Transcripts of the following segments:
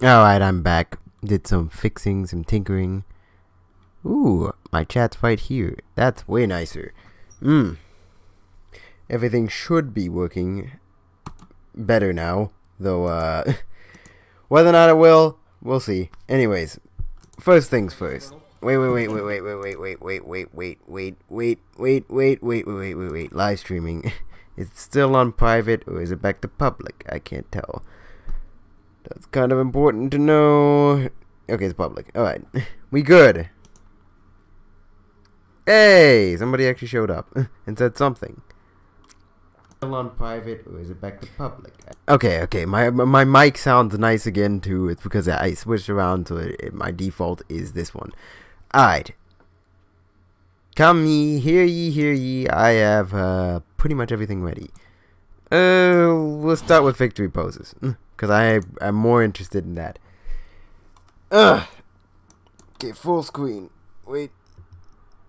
Alright, I'm back. Did some fixing, some tinkering. Ooh, my chat's right here. That's way nicer. Everything should be working better now. Though, whether or not it will, we'll see. Anyways, first things first. Wait. Live streaming. Is it still on private or is it back to public? I can't tell. That's kind of important to know. Okay, it's public. Alright. We good. Hey! Somebody actually showed up and said something. Still on private or is it back to public? Okay. My mic sounds nice again too. It's because I switched around so my default is this one. Alright. Come ye, hear ye. I have pretty much everything ready. We'll start with victory poses. Because I'm more interested in that. Okay, full screen. Wait.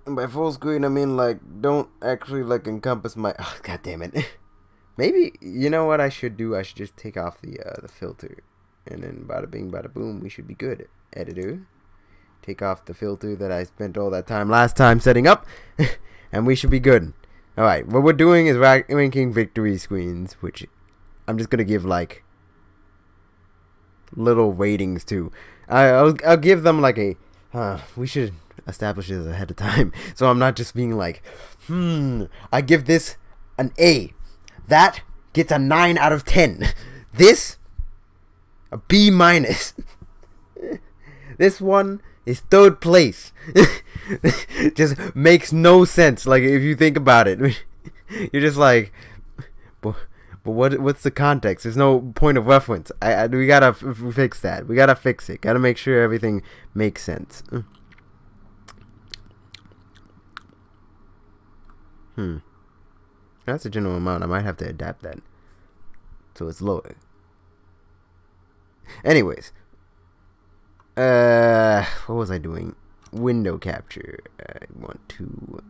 And by full screen, I mean, like, don't actually, like, encompass my... Oh, God damn it. Maybe, you know what I should do? I should just take off the filter. And then bada bing, bada boom, we should be good. Editor. Take off the filter that I spent all that time last time setting up. And we should be good. Alright, what we're doing is ranking victory screens, which I'm just gonna give, like, little ratings to. I'll give them like a we should establish this ahead of time so I'm not just being like I give this an A, that gets a 9 out of 10, this a B minus. This one is third place. Just makes no sense, like, if you think about it. You're just like, but what's the context? There's no point of reference. We gotta fix that. We gotta fix it. Gotta make sure everything makes sense. That's a general amount. I might have to adapt that so it's lower. Anyways, what was I doing? Window capture. I want to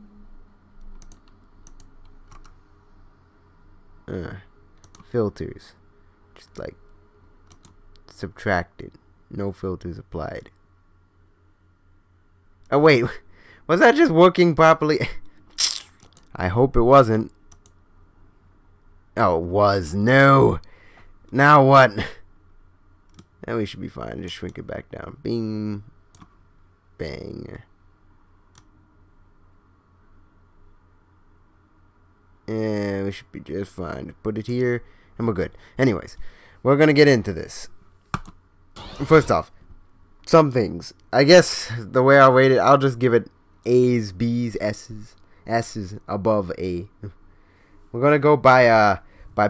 filters, just like subtracted, no filters applied. Oh wait, was that just working properly? I hope it wasn't. Oh, it was. No. Now what? Now we should be fine. Just shrink it back down. Bing, bang. And we should be just fine. Just put it here, and we're good. Anyways, we're gonna get into this. First off, some things. I guess the way I'll rate it, I'll just give it A's, B's, S's. S's above A. We're gonna go by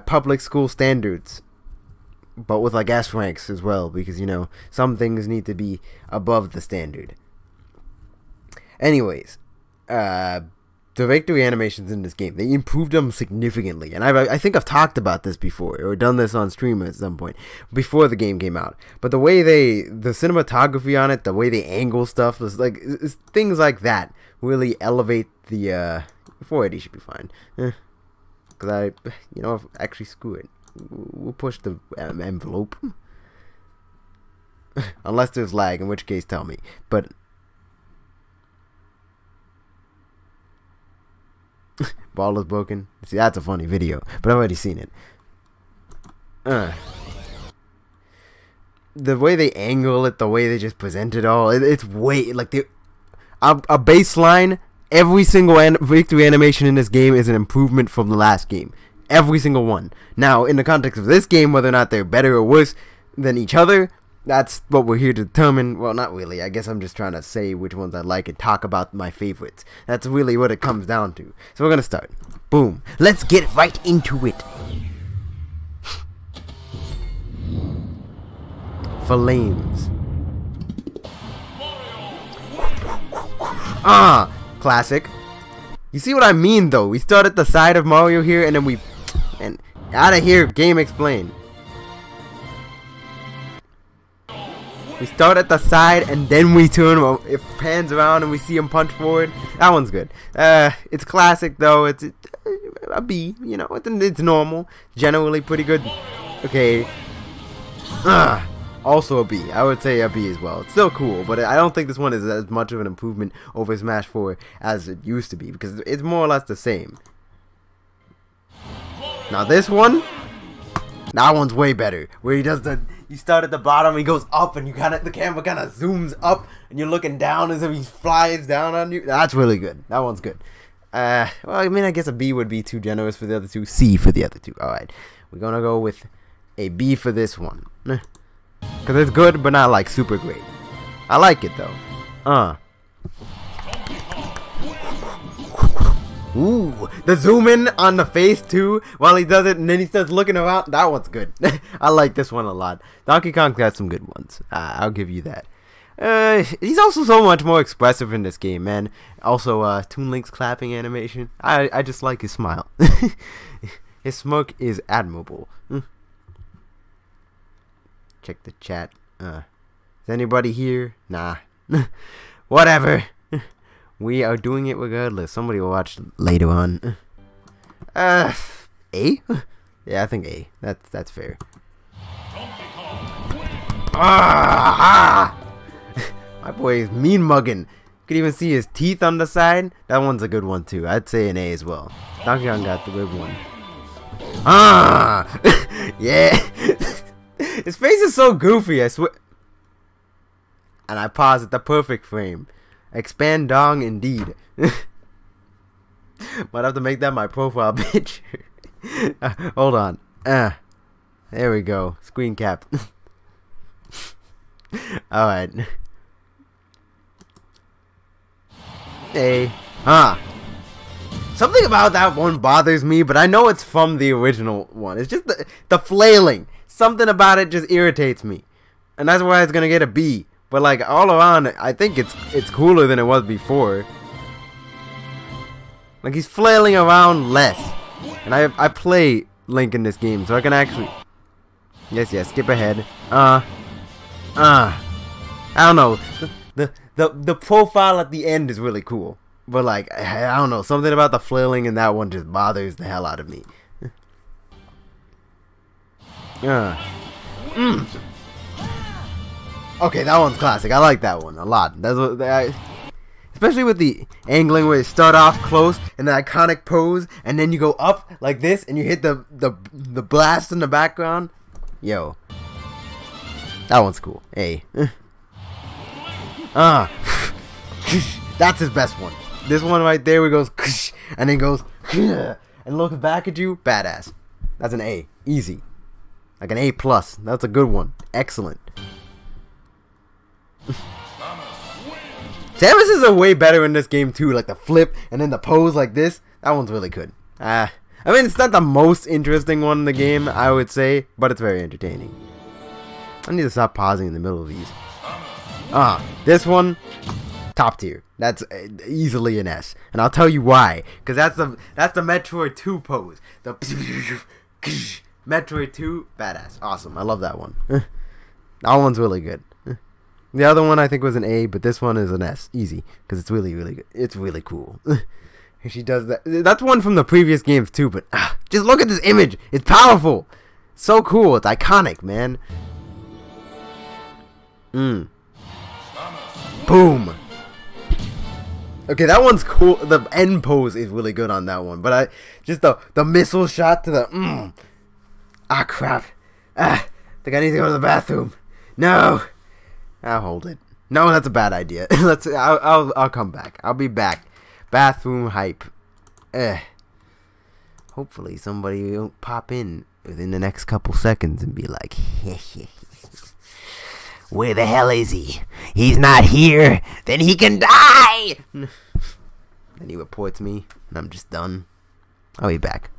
public school standards, but with like S ranks as well, because you know some things need to be above the standard. Anyways, the victory animations in this game, they improved them significantly, and I think I've talked about this before, or done this on stream at some point before the game came out. But the way the cinematography on it, the way they angle stuff, it's things like that really elevate the 480 should be fine. Because actually screw it. We'll push the envelope. Unless there's lag, in which case tell me. But ball is broken. See, that's a funny video, but I've already seen it. The way they angle it, the way they just present it all, it's way like a baseline. Every single victory animation in this game is an improvement from the last game. Every single one. Now, in the context of this game, whether or not they're better or worse than each other, that's what we're here to determine. Well, not really. I guess I'm just trying to say which ones I like and talk about my favorites. That's really what it comes down to. So we're going to start. Boom. Let's get right into it. Flames. Classic. You see what I mean, though? We start at the side of Mario here, and then and out of here, game explained. We start at the side, and then we turn, it pans around, and we see him punch forward. That one's good. It's classic, though. It's a B, you know, it's normal. Generally pretty good. Okay. Also a B. I would say a B as well. It's still cool, but I don't think this one is as much of an improvement over Smash 4 as it used to be, because it's more or less the same. Now this one, that one's way better. Where he does you start at the bottom, he goes up, and the camera kind of zooms up, and you're looking down as if he flies down on you. That's really good. That one's good. Well, I mean, I guess a B would be too generous for the other two. C for the other two. Alright. We're gonna go with a B for this one. Because it's good, but not like super great. I like it though. Ooh, the zoom in on the face too while he does it, and then he starts looking around. That one's good. I like this one a lot. Donkey Kong's got some good ones. I'll give you that. He's also so much more expressive in this game, man. Also, Toon Link's clapping animation. I just like his smile. His smirk is admirable. Check the chat. Is anybody here? Nah. Whatever. We are doing it regardless. Somebody will watch later on. A? Yeah, I think A. That's fair. My boy is mean mugging. You can even see his teeth on the side. That one's a good one too. I'd say an A as well. Donkey Kong got the good one. Yeah. His face is so goofy, I swear. And I pause at the perfect frame. Expand dong indeed. Might have to make that my profile picture. Hold on. There we go. Screen cap. Alright. Hey. Something about that one bothers me, but I know it's from the original one. It's just the flailing. Something about it just irritates me. And that's why it's gonna get a B. But like all around, I think it's cooler than it was before. Like he's flailing around less. And I play Link in this game, so I can actually yes, skip ahead. I don't know. The profile at the end is really cool. But like I don't know, something about the flailing in that one just bothers the hell out of me. Okay, that one's classic. I like that one a lot. That's what especially with the angling where you start off close and the iconic pose, and then you go up like this and you hit the blast in the background. Yo, that one's cool. Hey, that's his best one. This one right there, where he goes and then goes and looks back at you. Badass. That's an A. Easy. Like an A+. That's a good one. Excellent. Samus is a way better in this game too, like the flip and then the pose like this. That one's really good. I mean, it's not the most interesting one in the game, I would say, but it's very entertaining. I need to stop pausing in the middle of these. This one, top tier. That's easily an S, and I'll tell you why. Because that's the Metroid 2 pose. The Metroid 2, badass, awesome. I love that one. That one's really good. The other one I think was an A, but this one is an S. Easy. Because it's really, really good. It's really cool. She does that. That's one from the previous games too, but just look at this image. It's powerful. So cool. It's iconic, man. Boom. Okay, that one's cool. The end pose is really good on that one. But just the missile shot to the crap. Think I need to go to the bathroom. No. I'll hold it. No, that's a bad idea. I'll come back. I'll be back. Bathroom hype. Hopefully somebody will pop in within the next couple seconds and be like, where the hell is he? He's not here. Then he can die. Then he reports me, and I'm just done. I'll be back.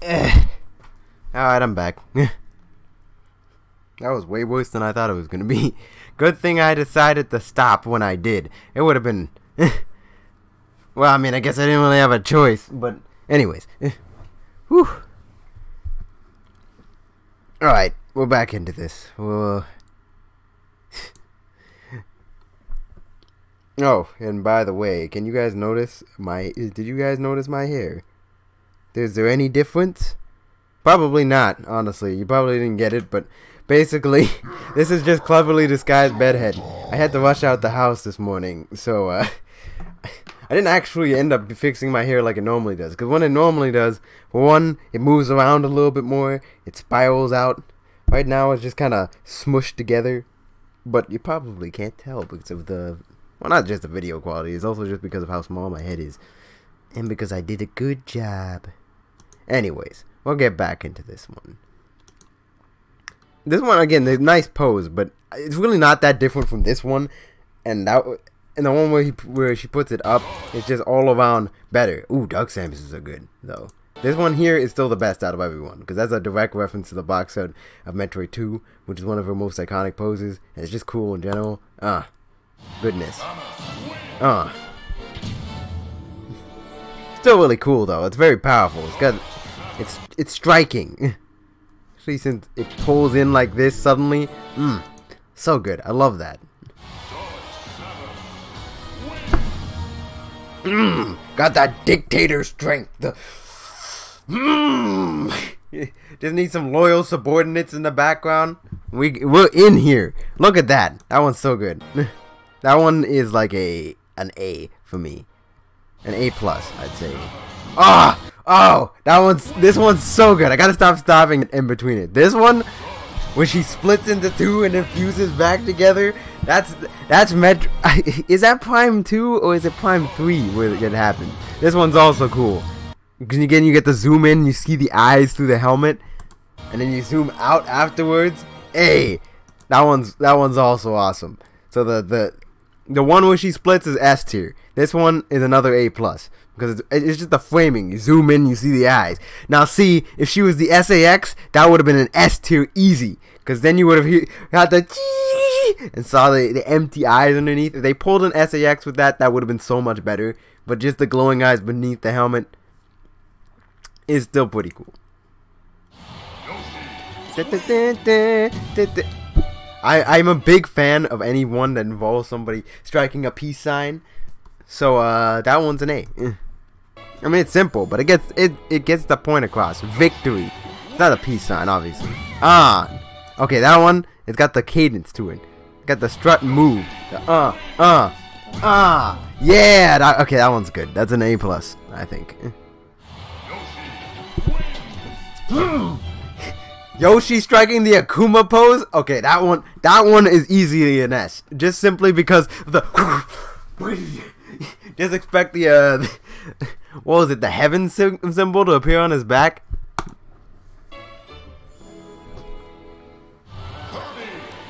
Alright, I'm back. That was way worse than I thought it was gonna be. Good thing I decided to stop when I did. It would have been... well, I mean, I guess I didn't really have a choice. But anyways. Whew. Alright, we're back into this. Oh, and by the way, can you guys notice did you guys notice my hair? Is there any difference? Probably not, honestly. You probably didn't get it, but basically, this is just cleverly disguised bedhead. I had to rush out the house this morning, so, I didn't actually end up fixing my hair like it normally does. Because when it normally does, for one, it moves around a little bit more. It spirals out. Right now, it's just kind of smushed together. But you probably can't tell because of the... well, not just the video quality. It's also just because of how small my head is. And because I did a good job. Anyways, we'll get back into this one. This one, again, the nice pose. But it's really not that different from this one. And that... and the one where she puts it up, it's just all around better. Ooh, Dark Samuses are good, though. This one here is still the best out of everyone, because that's a direct reference to the box set of Metroid 2, which is one of her most iconic poses, and it's just cool in general. Goodness. Still really cool, though. It's very powerful. It's striking. Especially since it pulls in like this suddenly. So good. I love that. Got that dictator strength. Just need some loyal subordinates in the background. We're in here. Look at that. That one's so good. That one is like an A for me. An A+, I'd say. Oh, this one's so good. I gotta stop stopping in between it. This one, when she splits into two and then fuses back together, that's Metro. Is that Prime 2 or is it Prime 3 where it happened? This one's also cool. Because again, you get to zoom in, you see the eyes through the helmet, and then you zoom out afterwards. Hey, that one's also awesome. So the one where she splits is S tier. This one is another A+. Because it's just the framing. You zoom in, you see the eyes. Now see, if she was the SAX, that would have been an S tier easy. Because then you would have got the and saw the empty eyes underneath. If they pulled an SAX with that, that would have been so much better. But just the glowing eyes beneath the helmet is still pretty cool. I'm a big fan of any one that involves somebody striking a peace sign. So that one's an A. I mean, it's simple, but it gets the point across. Victory. It's not a peace sign, obviously. Okay, that one, it's got the cadence to it. Got the strut move. The yeah. Okay, that one's good. That's an A+, I think. Yoshi striking the Akuma pose. Okay, that one is easily an S. Just simply because of the. Just expect the what was it? The heaven symbol to appear on his back.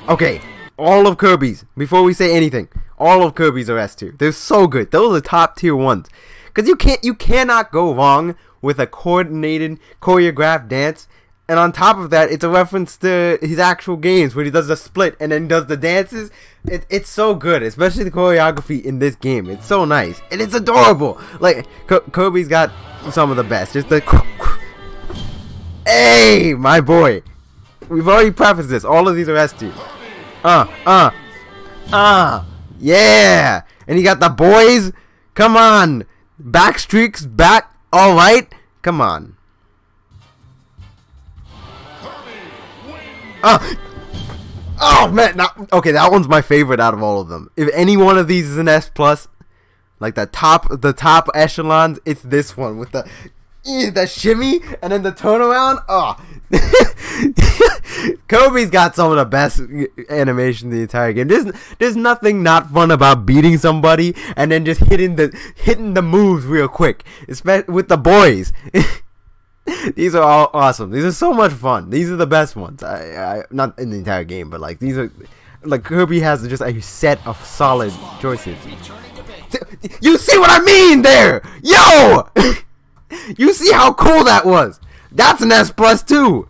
Okay, all of Kirby's. Before we say anything, all of Kirby's are S tier. They're so good. Those are top tier ones. Cause you cannot go wrong with a coordinated, choreographed dance. And on top of that, it's a reference to his actual games where he does the split and then does the dances. It's so good, especially the choreography in this game. It's so nice and it's adorable. Like Kirby's got some of the best. Just the hey, my boy. We've already prefaced this. All of these are S tier. Yeah. And you got the boys. Come on. Backstreaks back. All right. Come on. Oh man, okay, that one's my favorite out of all of them. If any one of these is an S+, like the top echelons, it's this one with the shimmy and then the turnaround. Kirby's got some of the best animation in the entire game. There's nothing not fun about beating somebody and then just hitting the moves real quick, especially with the boys. These are all awesome. These are so much fun. These are the best ones. I not in the entire game, but like these are, like Kirby has just a set of solid choices. You see what I mean there? Yo! You see how cool that was? That's an S plus too.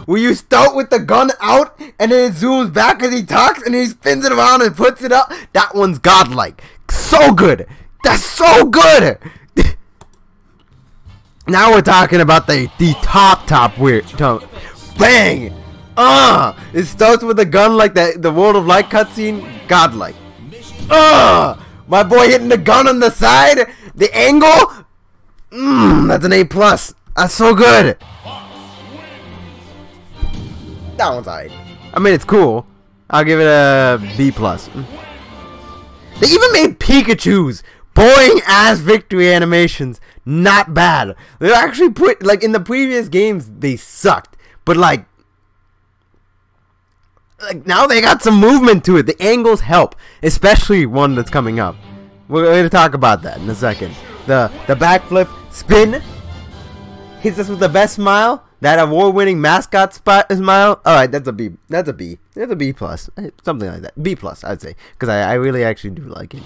Will you start with the gun out and then it zooms back as he talks and he spins it around and puts it up? That one's godlike. So good. That's so good. Now we're talking about the top weird. Bang. It starts with a gun like the World of Light cutscene. Godlike. My boy hitting the gun on the side. The angle. That's an A plus. That's so good. That one's alright. I mean, it's cool. I'll give it a B plus. They even made Pikachu's boring ass victory animations not bad. They actually put, like, in the previous games they sucked, but like now they got some movement to it. The angles help, especially one that's coming up. We're going to talk about that in a second. The backflip spin hits us with the best smile. That award-winning mascot smile. All right, that's a B. That's a B. That's a B plus. Something like that. B plus, I'd say, because I really actually do like it.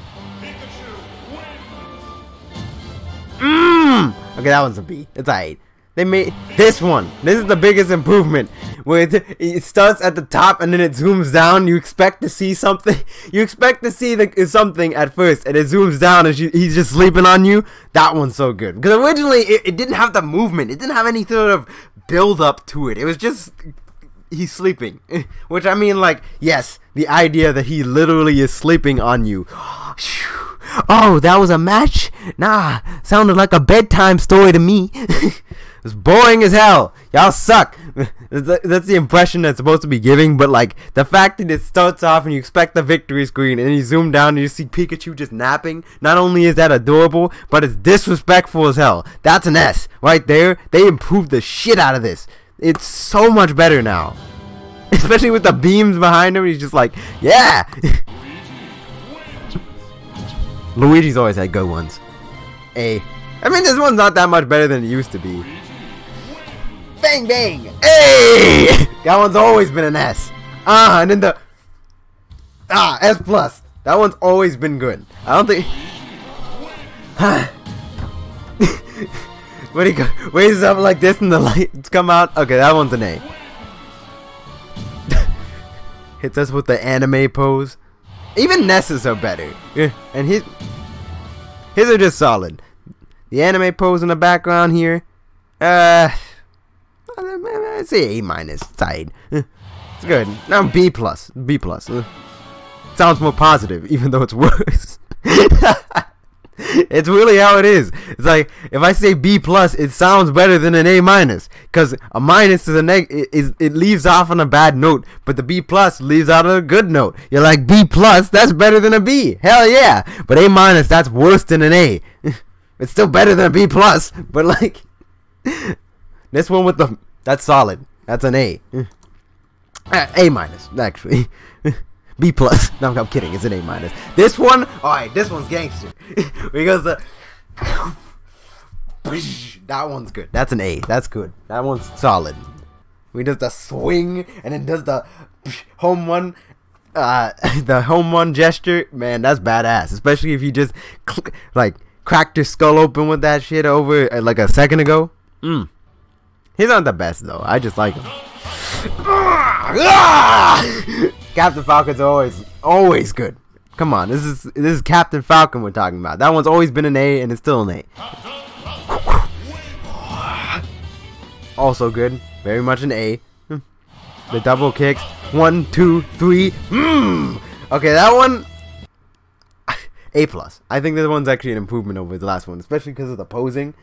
Okay, that one's a B. It's alright. They made this one. This is the biggest improvement. Where it starts at the top and then it zooms down. You expect to see something. You expect to see something at first, and it zooms down and he's just sleeping on you. That one's so good. Because originally it didn't have the movement. It didn't have any sort of build up to it. It was just he's sleeping. Which, I mean, like, yes, the idea that he literally is sleeping on you. Oh, that was a match? Nah, sounded like a bedtime story to me. It's boring as hell. Y'all suck. That's the impression that's supposed to be giving, but like the fact that it starts off and you expect the victory screen and you zoom down and you see Pikachu just napping, not only is that adorable, but it's disrespectful as hell. That's an S right there. They improved the shit out of this. It's so much better now. Especially with the beams behind him, he's just like, yeah. Luigi's always had good ones. A. I mean, this one's not that much better than it used to be. Bang bang! Hey! That one's always been an S. And then the S plus. That one's always been good. I don't think. When he raises up like this and the lights come out. Okay, that one's an A. Hits us with the anime pose. Even Ness's are better. And his are just solid. The anime pose in the background here. I'd say A minus. Side. It's good. Now B plus. B plus. Sounds more positive, even though it's worse. It's really how it is. It's like if I say B plus, it sounds better than an A minus, because a minus is it leaves off on a bad note, but the B plus leaves out on a good note. You're like, B plus, that's better than a B. Hell yeah. But A minus, that's worse than an A. It's still better than a B plus, but like this one with that's solid. That's an A. A minus, actually. B plus. No, I'm kidding. It's an A minus. This one, alright, this one's gangster. Because that one's good. That's an A. That's good. That one's solid. We does the swing and then does the home run. The home run gesture. Man, that's badass. Especially if you just like cracked your skull open with that shit over like a second ago. He's not the best though. I just like him. Captain Falcon's always good. Come on, this is Captain Falcon we're talking about. That one's always been an A and it's still an A. Also good, very much an A. The double kicks, 1, 2, 3. Okay, that one A plus. I think this one's actually an improvement over the last one, especially because of the posing.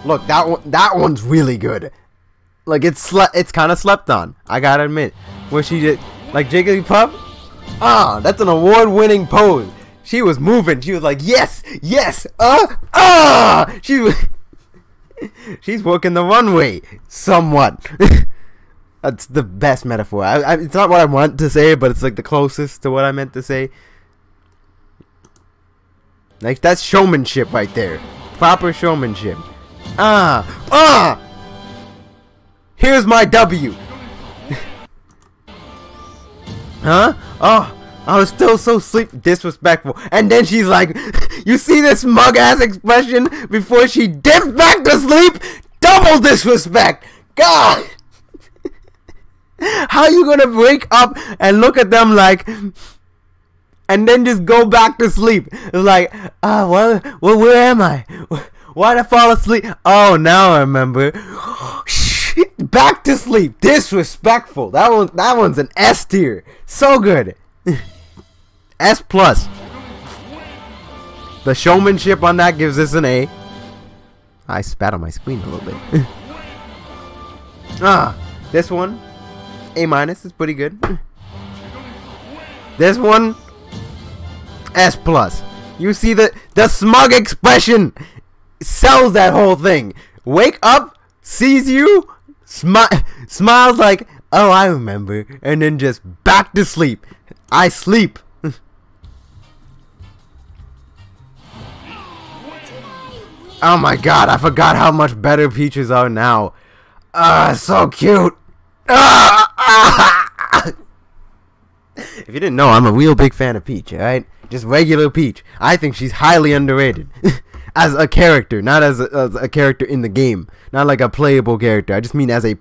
Look, that one's really good. Like it's kind of slept on. I gotta admit, where she did like Jigglypuff. That's an award-winning pose. She was moving. She was like, yes, yes, she's working the runway somewhat. That's the best metaphor. It's not what I want to say, but it's like the closest to what I meant to say. Like that's showmanship right there. Proper showmanship. Here's my W. Huh? Oh, I was still so disrespectful. And then she's like, you see this smug ass expression before she dips back to sleep? Double disrespect. God. How you gonna wake up and look at them like, and then just go back to sleep? It's like, well, where am I? Why'd I fall asleep? Oh, now I remember. Back to sleep. Disrespectful. That one's an S tier. So good. S plus. The showmanship on that gives this an A. I spat on my screen a little bit. This one, A minus, is pretty good. This one, S plus. You see the smug expression sells that whole thing. Wake up, sees you, smiles like, oh, I remember, and then just back to sleep. I sleep. Oh my god, I forgot how much better Peaches are now. So cute. If you didn't know, I'm a real big fan of Peach, alright? Just regular Peach. I think she's highly underrated. As a character, not as a character in the game. Not like a playable character. I just mean as a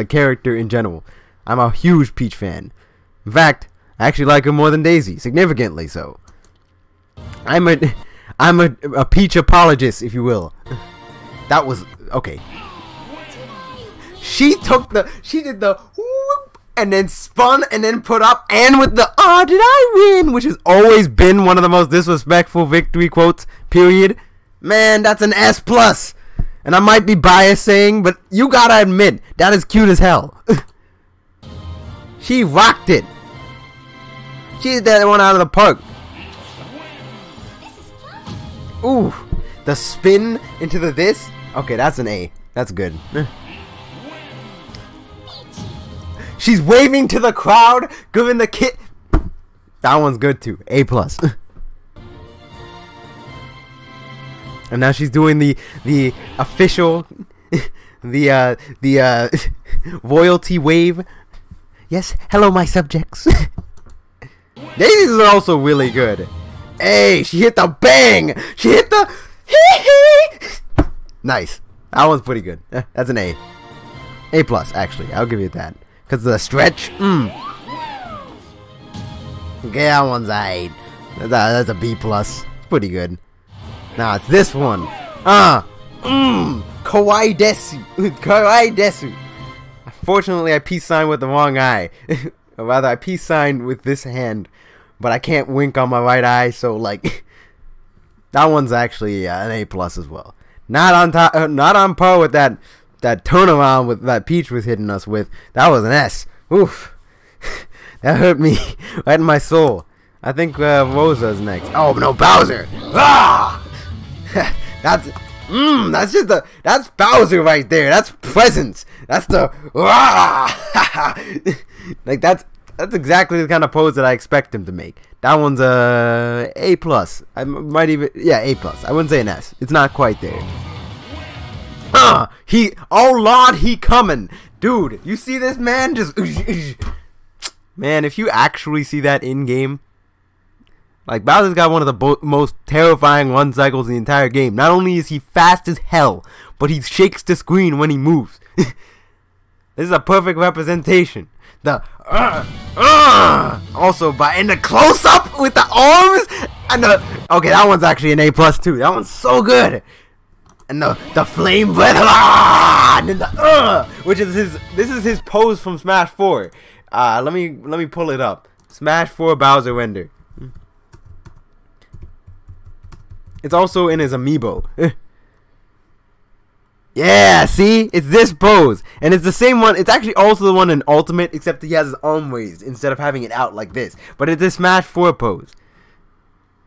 character in general. I'm a huge Peach fan. In fact, I actually like her more than Daisy. Significantly so. I'm a Peach apologist, if you will. That was okay. She did the whoop, and then spun and then put up, and with the did I win, which has always been one of the most disrespectful victory quotes, period. Man, that's an S plus. And I might be biased saying, but you gotta admit, that is cute as hell. She rocked it. She did that one out of the park. Ooh, the spin into the this. Okay, that's an A. That's good. She's waving to the crowd, giving the kid. That one's good too. A plus. And now she's doing the official, the royalty wave. Yes, hello my subjects. Daisy's is also really good. Hey, she hit the bang. She hit the hee. Nice. That one's pretty good. That's an A. A plus, actually. I'll give you that. Because the stretch. Okay, that one's A. That's a B plus. It's pretty good. Now it's this one. Kawaii Desu. Kawaii Desu. Unfortunately, I peace sign with the wrong eye. Or rather, I peace sign with this hand. But I can't wink on my right eye, so like that one's actually an A plus as well. Not on par with that turnaround with that Peach was hitting us with. That was an S. Oof, that hurt me right in my soul. I think Rosa's next. Oh no, Bowser! Ah, that's Bowser right there. That's presence. That's the like that's exactly the kind of pose that I expect him to make. That one's a A plus. I might even A plus. I wouldn't say an S. It's not quite there. Oh Lord, he coming, dude. You see this man just man. If you actually see that in game, like Bowser's got one of the most terrifying run cycles in the entire game. Not only is he fast as hell, but he shakes the screen when he moves. This is a perfect representation. The also in the close up with the arms and the okay, that one's actually an A plus too. That one's so good. And the flame breath, and then the which is this is his pose from Smash 4. Let me pull it up. Smash 4 Bowser render. It's also in his amiibo. Yeah, see? It's this pose. And it's the same one. It's actually also the one in Ultimate, except he has his arm raised instead of having it out like this. But it's a Smash 4 pose.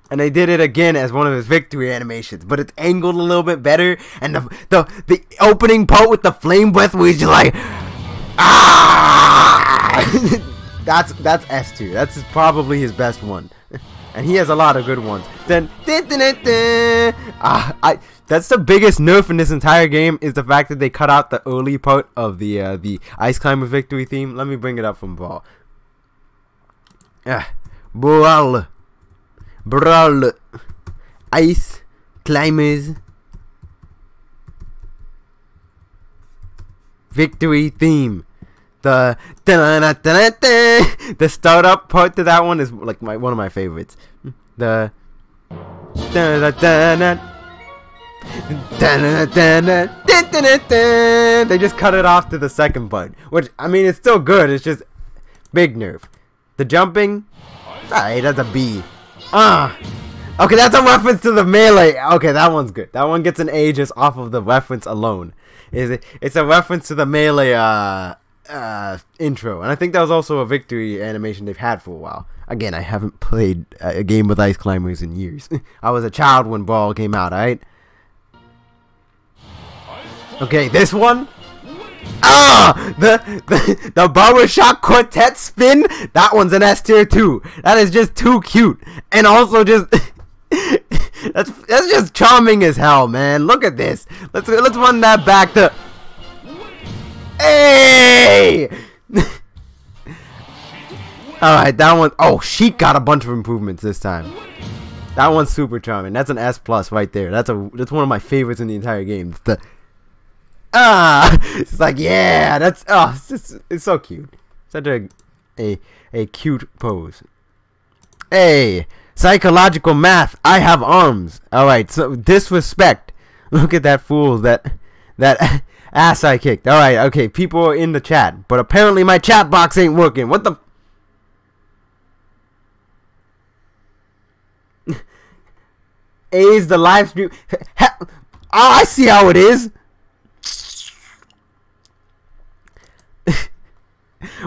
And they did it again as one of his victory animations. But it's angled a little bit better. And the opening part with the flame breath where he's just like... Ah! That's S2. That's probably his best one. And he has a lot of good ones. Then that's the biggest nerf in this entire game, is the fact that they cut out the early part of the Ice Climber victory theme. Let me bring it up from Ball. Brawl. Brawl. Ice Climbers. Victory theme. The startup part to that one is like one of my favorites. The they just cut it off to the second part, which I mean it's still good. It's just big nerf. The jumping, alright, that's a B. Okay, that's a reference to the melee. Okay, that one's good. That one gets an A just off of the reference alone. It's a reference to the melee intro, and I think that was also a victory animation they've had for a while. Again, I haven't played a game with Ice Climbers in years. I was a child when Brawl came out, alright? Okay, this one. The Barbershop Quartet spin. That one's an S tier too. That is just too cute, and also just that's just charming as hell, man. Look at this. Let's run that back to. Hey! Alright, that one. Oh, Sheik got a bunch of improvements this time. That one's super charming. That's an S plus right there. That's one of my favorites in the entire game. It's like, yeah, it's so cute. Such a cute pose. Hey, psychological math. I have arms. Alright, so disrespect. Look at that fool that ass I kicked. Alright, okay, people are in the chat, but apparently my chat box ain't working. What the A's the live stream. Oh, I see how it is.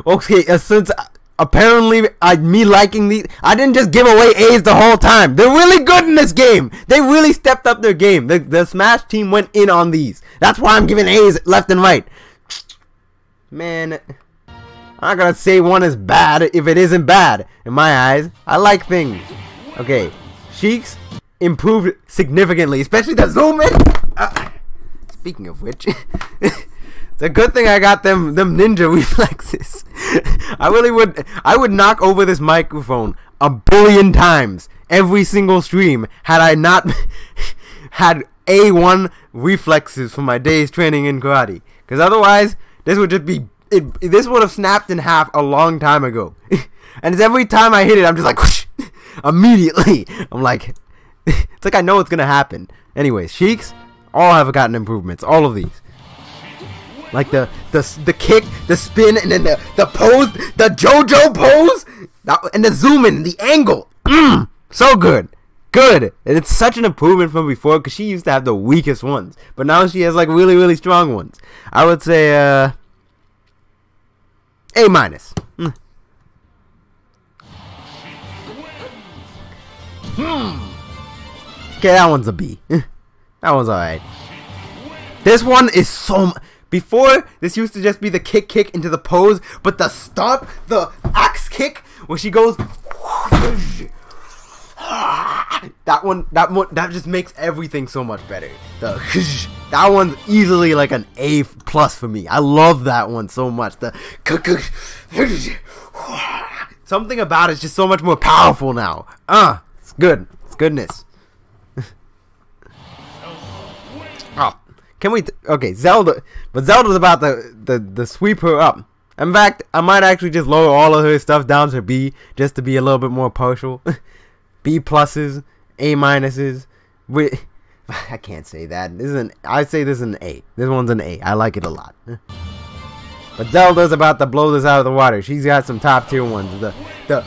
Okay, since apparently me liking these, I didn't just give away A's the whole time. They're really good in this game. They really stepped up their game. The Smash team went in on these. That's why I'm giving A's left and right. Man, I'm not gonna say one is bad if it isn't bad in my eyes. I like things. Okay, Sheik's improved significantly, especially the zoom in. Speaking of which, it's a good thing I got them ninja reflexes. I would knock over this microphone a billion times every single stream had I not had A1 reflexes from my days training in karate. Because otherwise, this would just be this would have snapped in half a long time ago. And it's every time I hit it, I'm just like whoosh, immediately. I'm like. It's like I know it's gonna happen. Anyways, Sheiks all have gotten improvements. All of these, like the kick, the spin, and then the pose, the JoJo pose, and the zoom in, the angle. So good, good. And it's such an improvement from before because she used to have the weakest ones, but now she has like really strong ones. I would say A minus. Okay, that one's a B. That one's alright. This one is so... Before, this used to just be the kick into the pose, but the stop, the axe kick, where she goes... That just makes everything so much better. That one's easily like an A plus for me. I love that one so much. Something about it's just so much more powerful now. It's good. It's goodness. Oh, can we? Okay, Zelda, but Zelda's about to sweep her up. In fact, I might actually just lower all of her stuff down to B, just to be a little bit more partial. B pluses, A minuses. I can't say that. I say this is an A. This one's an A. I like it a lot. But Zelda's about to blow this out of the water. She's got some top tier ones. The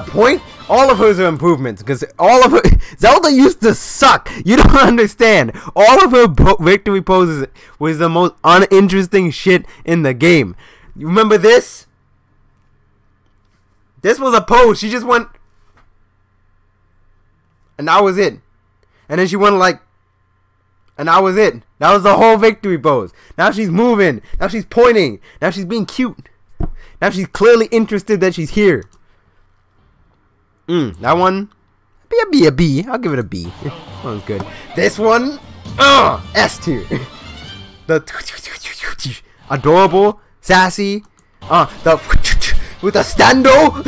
point. All of hers are improvements because all of her Zelda used to suck. You don't understand. All of her victory poses was the most uninteresting shit in the game. You remember this? This was a pose. She just went, and that was it. And then she went like, and that was it. That was the whole victory pose. Now she's moving. Now she's pointing. Now she's being cute. Now she's clearly interested that she's here. That one, a B. I'll give it a B. That one's good. This one, S tier. The adorable, sassy, the with a stando.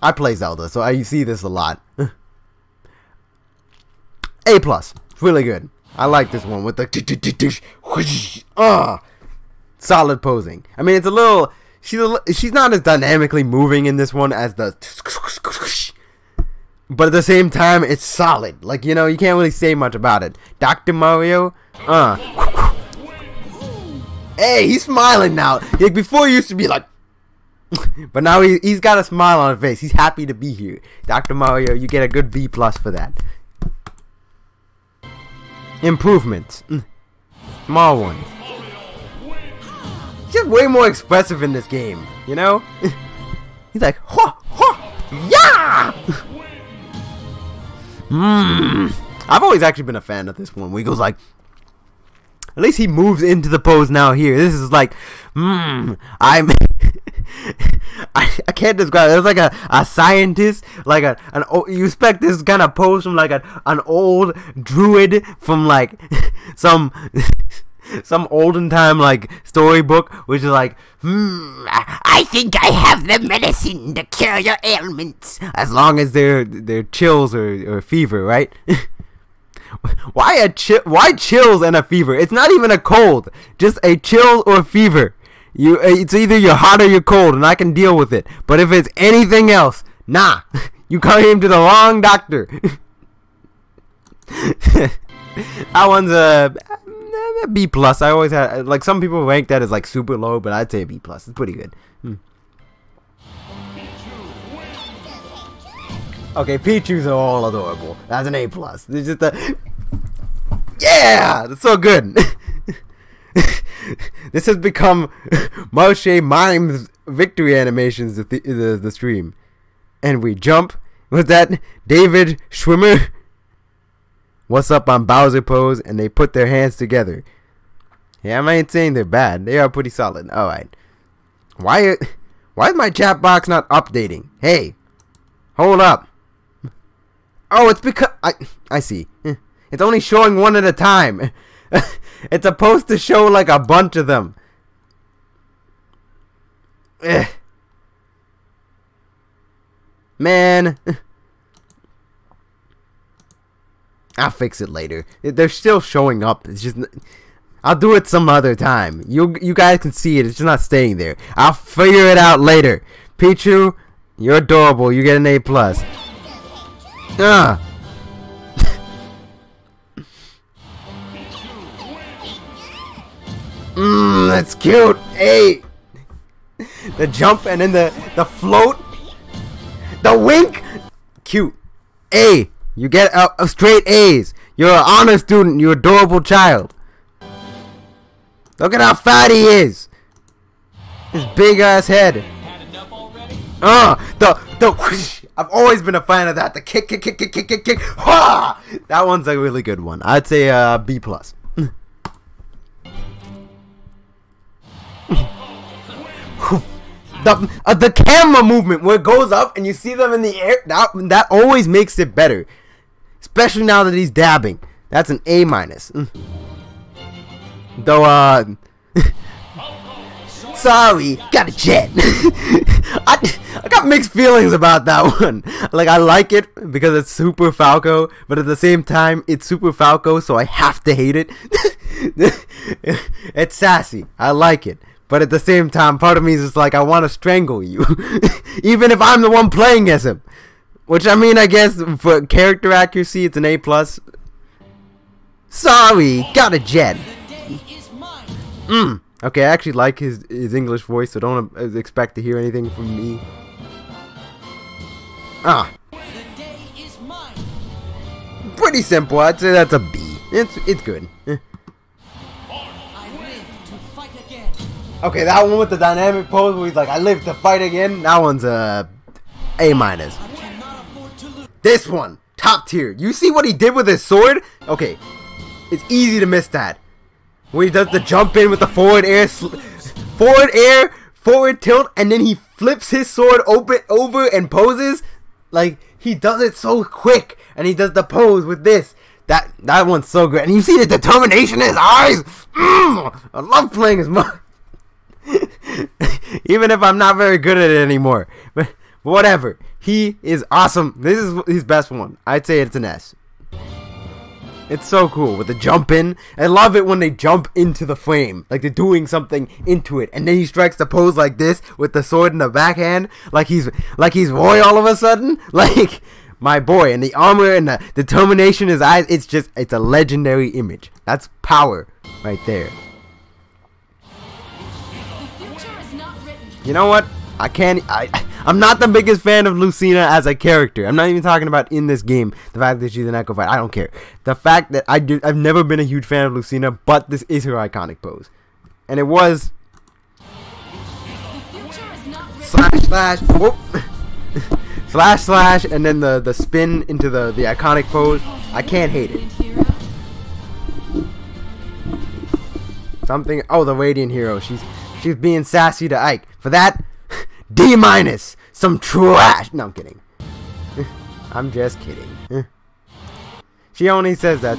I play Zelda, so I see this a lot. A+. Really good. I like this one with the solid posing. I mean, it's a little. She's not as dynamically moving in this one as the. But at the same time, it's solid. Like, you know, you can't really say much about it. Dr. Mario. Hey, he's smiling now. Like, before he used to be like. But now he's got a smile on his face. He's happy to be here. Dr. Mario, you get a good B+ for that. Improvements. Small ones. He's just way more expressive in this game, you know? He's like, ha, ha, yeah! I've always actually been a fan of this one where he goes like, at least he moves into the pose now here. This is like, I can't describe it. It's like a scientist, like you expect this kind of pose from like an old druid from like some olden time like storybook, which is like, I think I have the medicine to cure your ailments, as long as they're chills or fever, right? Why chills and a fever? It's not even a cold, just a chill or fever. It's either you're hot or you're cold, and I can deal with it. But if it's anything else, nah, you came to the wrong doctor. That one's a B+. I always had, like, some people rank that as like super low, but I'd say B+. It's pretty good. Okay, Pichus are all adorable. That's an A+. It's just a... Yeah! That's so good! This has become Marsha Mimes victory animations, the stream. And we jump. Was that David Schwimmer? What's up on Bowser pose? And they put their hands together. Yeah, I ain't saying they're bad. They are pretty solid. Alright. Why is my chat box not updating? Hey! Hold up. Oh, it's because I see. It's only showing one at a time. It's supposed to show like a bunch of them. Man. I'll fix it later. They're still showing up. It's just I'll do it some other time. You guys can see it. It's just not staying there. I'll figure it out later. Pichu, you're adorable. You get an A+. That's cute. Hey, the jump and then the float, the wink, cute. A, you get a straight A's. You're an honor student. You're an adorable child. Look at how fat he is. His big ass head. The whoosh. I've always been a fan of that. The kick. Ha! That one's a really good one. I'd say B+. The camera movement where it goes up and you see them in the air, that always makes it better. Especially now that he's dabbing. That's an A-. Though, sorry, got a jet. I got mixed feelings about that one. Like, I like it because it's Super Falco, but at the same time, it's Super Falco, so I have to hate it. It's sassy. I like it. But at the same time, part of me is just like, I want to strangle you. Even if I'm the one playing as him. Which, I mean, I guess, for character accuracy, it's an A+. Sorry, got a jet. Okay, I actually like his English voice, so don't expect to hear anything from me. Pretty simple. I'd say that's a B. It's good. Okay, that one with the dynamic pose where he's like, I live to fight again. That one's a A-. This one, top tier. You see what he did with his sword? Okay, it's easy to miss that. Where he does the jump in with the forward air, forward tilt, and then he flips his sword over and poses. Like, he does it so quick, and he does the pose with this. That one's so good. And you see the determination in his eyes. I love playing his Even if I'm not very good at it anymore. But whatever. He is awesome. This is his best one. I'd say it's an S. It's so cool with the jump in. I love it when they jump into the frame. Like they're doing something into it. And then he strikes the pose like this with the sword in the backhand. Like he's Roy all of a sudden. Like my boy. And the armor and the determination in his eyes. It's a legendary image. That's power right there. You know what? I'm not the biggest fan of Lucina as a character. I'm not even talking about in this game. The fact that she's an Echo Fight, I don't care. The fact that I've never been a huge fan of Lucina, but this is her iconic pose, and it was slash, whoop, slash, and then the spin into the iconic pose. I can't hate it. Something. Oh, the Radiant Hero. She's being sassy to Ike for that. D-. Some trash. No, I'm kidding. I'm just kidding. She only says that.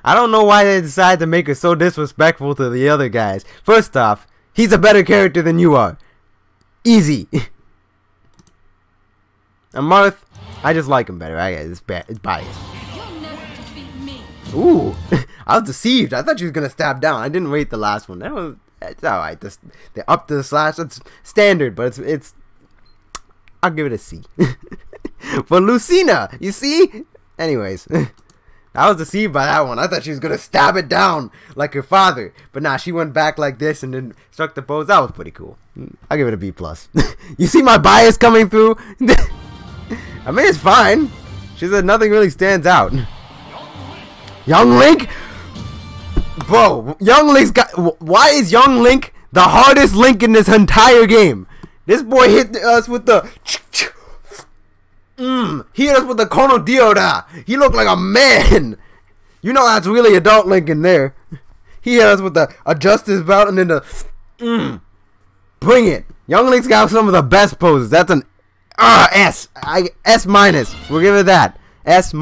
I don't know why they decided to make her so disrespectful to the other guys. First off, he's a better character than you are. Easy. And Marth, I just like him better. It's biased. Ooh, I was deceived. I thought she was gonna stab down. I didn't rate the last one. It's alright. They upped the slash. It's standard, but it's. I'll give it a C. For Lucina, you see. Anyways, I was deceived by that one. I thought she was gonna stab it down like her father, but nah, she went back like this and then struck the pose. That was pretty cool. I'll give it a B+. You see my bias coming through. I mean, it's fine. She said nothing really stands out. Young Link? Bro, Young Link's got... Why is Young Link the hardest Link in this entire game? This boy hit us with the... He hit us with the Kono Dioda. He looked like a man. You know that's really adult Link in there. He hit us with the adjust his belt and then the... Bring it. Young Link's got some of the best poses. That's an... S. S-. We'll give it that. S-.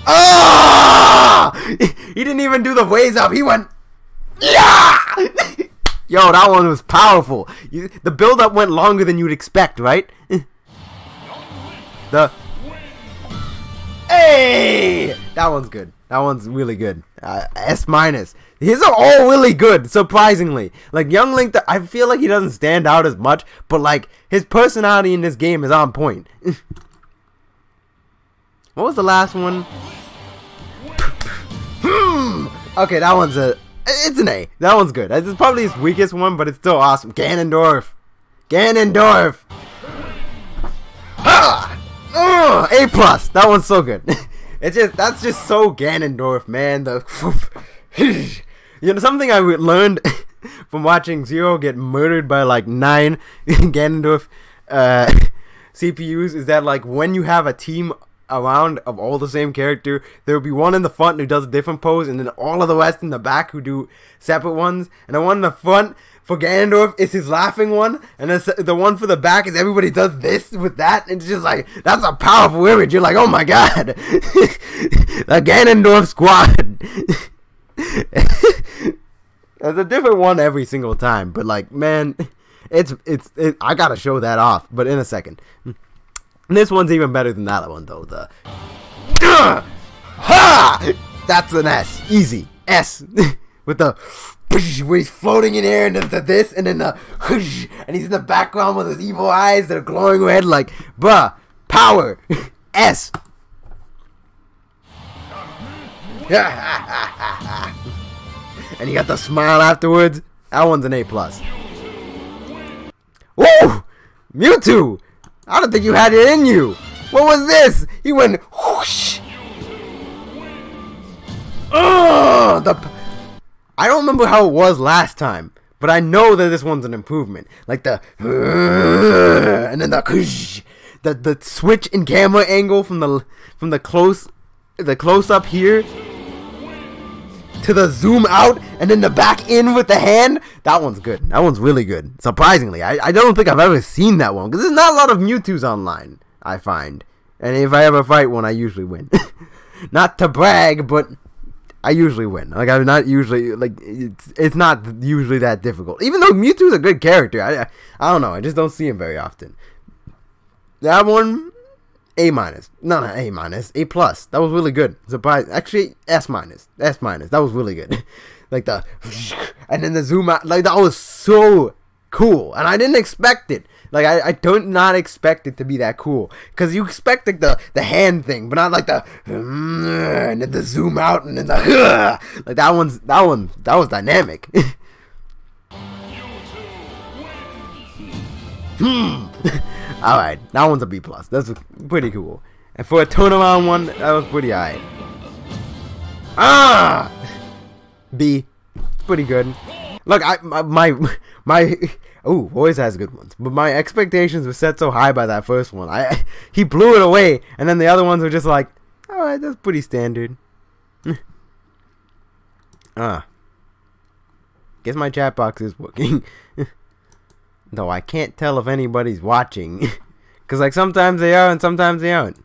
Ah! He didn't even do the ways up. He went, yeah! Yo, that one was powerful. The build-up went longer than you'd expect, right? Hey! That one's good. That one's really good. S-. His are all really good, surprisingly. Like, Young Link, I feel like he doesn't stand out as much, but, like, his personality in this game is on point. What was the last one? Okay, that one's it's an A. That one's good. It's probably his weakest one, but it's still awesome. Ganondorf. A+. That one's so good. That's just so Ganondorf, man. You know, something I learned from watching Zero get murdered by like 9 Ganondorf CPUs is that, like, when you have a team around of all the same character, there will be one in the front who does a different pose, and then all of the rest in the back who do separate ones. And the one in the front for Ganondorf is his laughing one, and the one for the back is everybody does this with that. It's just like, that's a powerful image. You're like, oh my god. The Ganondorf squad. There's a different one every single time, but like, man, I gotta show that off, but in a second. This one's even better than that one, though. That's an S. Easy. S. With the... where he's floating in air and does this, and then the... and he's in the background with his evil eyes that are glowing red, like, bruh. Power. S. And you got the smile afterwards. That one's an A+. Woo! Mewtwo! I don't think you had it in you. What was this? He went whoosh. I don't remember how it was last time, but I know that this one's an improvement. Like the and then the switch in camera angle from the close up here to the zoom out and then the back in with the hand. That one's good. That one's really good. Surprisingly, I don't think I've ever seen that one because there's not a lot of Mewtwo's online, I find. And if I ever fight one, I usually win. Not to brag, but I usually win. Like, I'm not usually, like, it's not usually that difficult. Even though Mewtwo's a good character, I don't know, I just don't see him very often. That one, A-. No, not A-, A+. That was really good. Surprise. Actually, S-. S-. That was really good. Like the, and then the zoom out, like, that was so cool. And I didn't expect it. Like, I don't not expect it to be that cool. Because you expect, like, the hand thing, but not like the, and then the zoom out, and then the, like, that was dynamic. Alright, that one's a B+. That's pretty cool. And for a tournament one, that was pretty alright. B. Pretty good. Look, oh, always has good ones. But my expectations were set so high by that first one. He blew it away, and then the other ones were just like, alright, that's pretty standard. Guess my chat box is working. Though I can't tell if anybody's watching. Cause like sometimes they are and sometimes they aren't.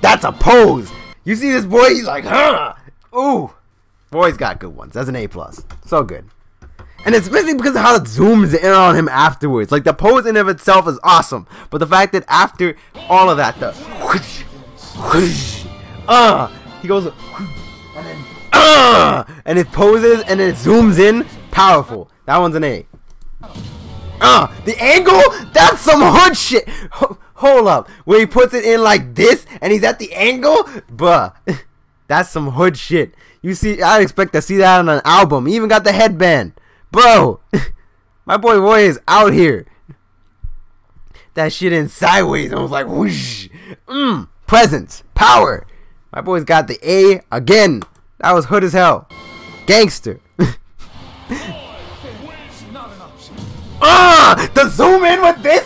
That's a pose! You see this boy? He's like, ooh! Boy's got good ones. That's an A+. So good. And especially because of how it zooms in on him afterwards. Like, the pose in of itself is awesome. But the fact that after all of that, the he goes, and then, and it poses, and then it zooms in. Powerful. That one's an A. The angle? That's some hood shit. Hold up. Where he puts it in like this, and he's at the angle? Bruh. That's some hood shit. You see, I expect to see that on an album. He even got the headband. Bro. My boy Roy is out here. That shit in sideways. I was like, whoosh. Presence. Power. My boy's got the A again. That was hood as hell. Gangster. The zoom in with this.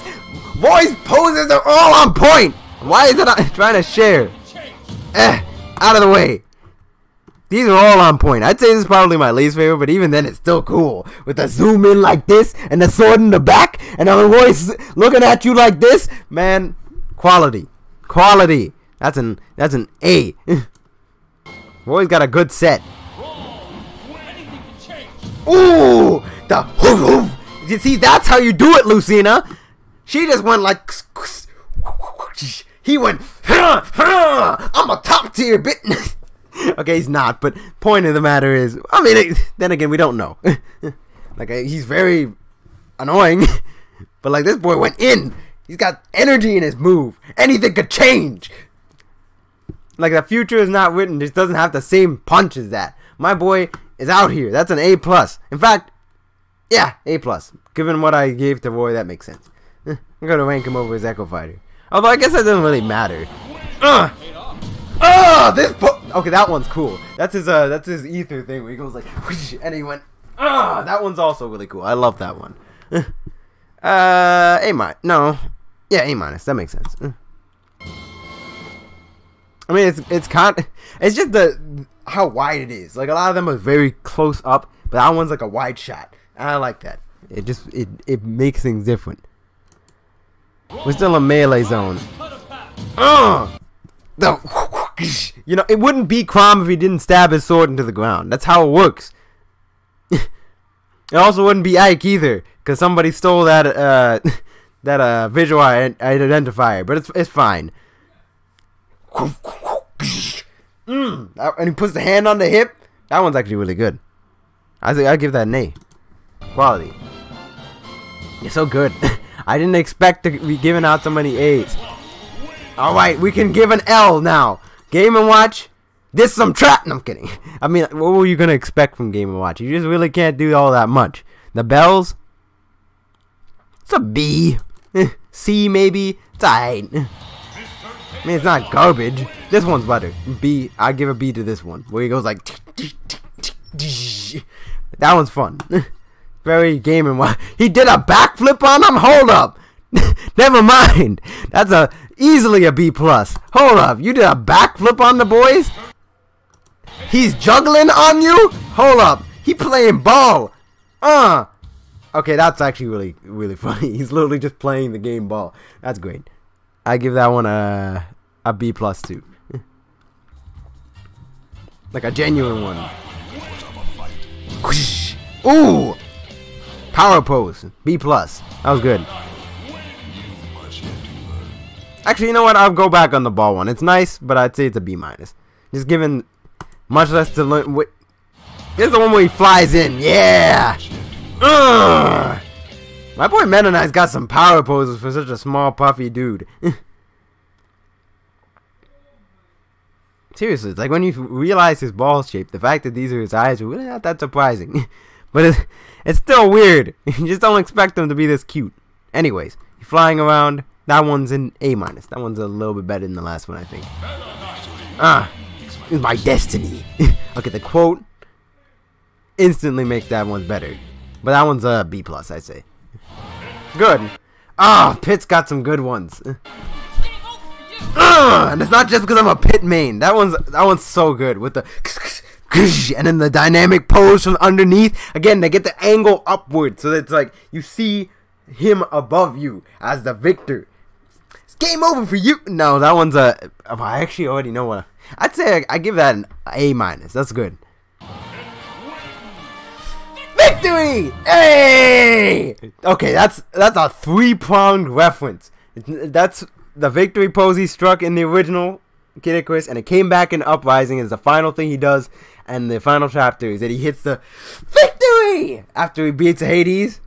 Roy's poses are all on point. Why is it trying to share? Out of the way. These are all on point. I'd say this is probably my least favorite, but even then it's still cool. With the zoom in like this, and the sword in the back, and the voice looking at you like this. Man, quality. Quality. That's an A. Roy's got a good set. Ooh! The hoof hoof. You see, that's how you do it, Lucina. She just went like... He went... I'm a top tier bit... Okay, he's not, but point of the matter is, I mean, then again, we don't know. Like, he's very annoying, but like, this boy went in. He's got energy in his move. Anything could change. Like, the future is not written. Just doesn't have the same punch as that. My boy is out here. That's an A+. In fact, yeah, A+. Given what I gave to Roy, that makes sense. I'm gonna rank him over his Echo Fighter. Although, I guess that doesn't really matter. Okay, that one's cool. That's his ether thing where he goes like, whoosh, and he went, that one's also really cool. I love that one. A-. No. Yeah, A-. That makes sense. I mean, it's just how wide it is. Like, a lot of them are very close up, but that one's like a wide shot. And I like that. It makes things different. We're still in melee zone. You know, it wouldn't be Chrom if he didn't stab his sword into the ground. That's how it works. It also wouldn't be Ike either, because somebody stole that visual identifier. But it's fine. And he puts the hand on the hip. That one's actually really good. I give that an A. Quality. You're so good. I didn't expect to be giving out so many A's. Alright, we can give an L now. Game & Watch. This some trap. No, I'm kidding. I mean, what were you going to expect from Game & Watch? You just really can't do all that much. The bells. It's a B. C maybe. It's alright. I mean, it's not garbage. This one's better. B. I give a B to this one. Where he goes like... That one's fun. Very Game & Watch. He did a backflip on him? Hold up. Never mind. That's easily a B+. Hold up. You did a backflip on the boys? He's juggling on you? Hold up. He playing ball. Okay, that's actually really funny. He's literally just playing the game ball. That's great. I give that one a B+ too. Like a genuine one. Ooh! Power pose. B+. That was good. Actually, you know what? I'll go back on the ball one. It's nice, but I'd say it's a B-. Just given much less to learn. Here's the one where he flies in. Yeah! Ugh! My boy Mennonite's got some power poses for such a small, puffy dude. Seriously, it's like when you realize his ball shape, the fact that these are his eyes are really not that surprising. But it's still weird. You just don't expect him to be this cute. Anyways, he's flying around. That one's an A-. That one's a little bit better than the last one, I think. It's my destiny. Okay, the quote instantly makes that one better. But that one's a B+, I'd say. Good. Pitt's got some good ones. And it's not just because I'm a Pitt main. That one's so good with the and then the dynamic pose from underneath. Again, they get the angle upward, so it's like you see him above you as the victor. It's game over for you. No, that one's a. I actually already know what. I'd say I give that an A-. That's good. Victory! Hey! Okay, that's a 3-pronged reference. That's the victory pose he struck in the original Kid Icarus, and it came back in Uprising as the final thing he does, and the final chapter is that he hits the victory after he beats Hades.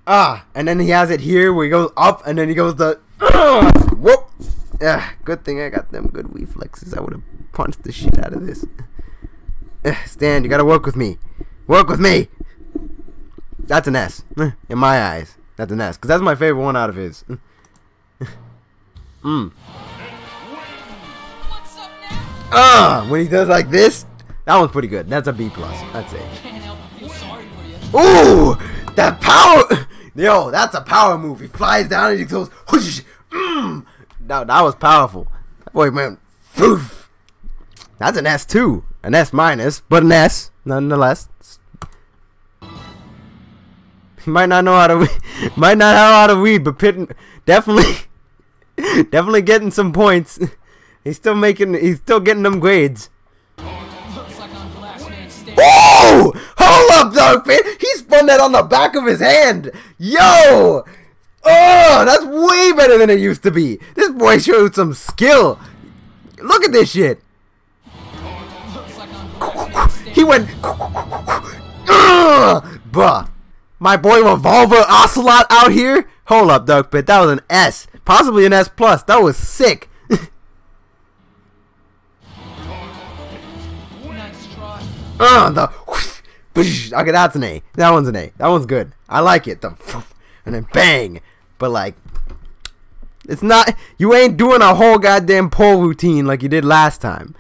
And then he has it here where he goes up, and then he goes the whoop. Good thing I got them good reflexes. I would have punched the shit out of this. Stan, you gotta work with me. Work with me. That's an S. In my eyes, that's an S, because that's my favorite one out of his. When he does like this, that one's pretty good. That's a B+. I'd say. Ooh, that power! Yo, that's a power move. He flies down and he goes, whoosh, that was powerful. That boy, man, poof. That's an S too. An S-, but an S nonetheless. He might not know how to read, but Pitt definitely getting some points. He's still getting them grades. Oh! Hold up, Dark Pitt! He spun that on the back of his hand! Yo! Oh, that's way better than it used to be. This boy showed some skill. Look at this shit. He went. Bruh. My boy Revolver Ocelot out here? Hold up, Dark Pitt. That was an S. Possibly an S+. That was sick. Okay, that's an A. That one's an A. That one's good. I like it. And then bang. But like, it's not. You ain't doing a whole goddamn pole routine like you did last time.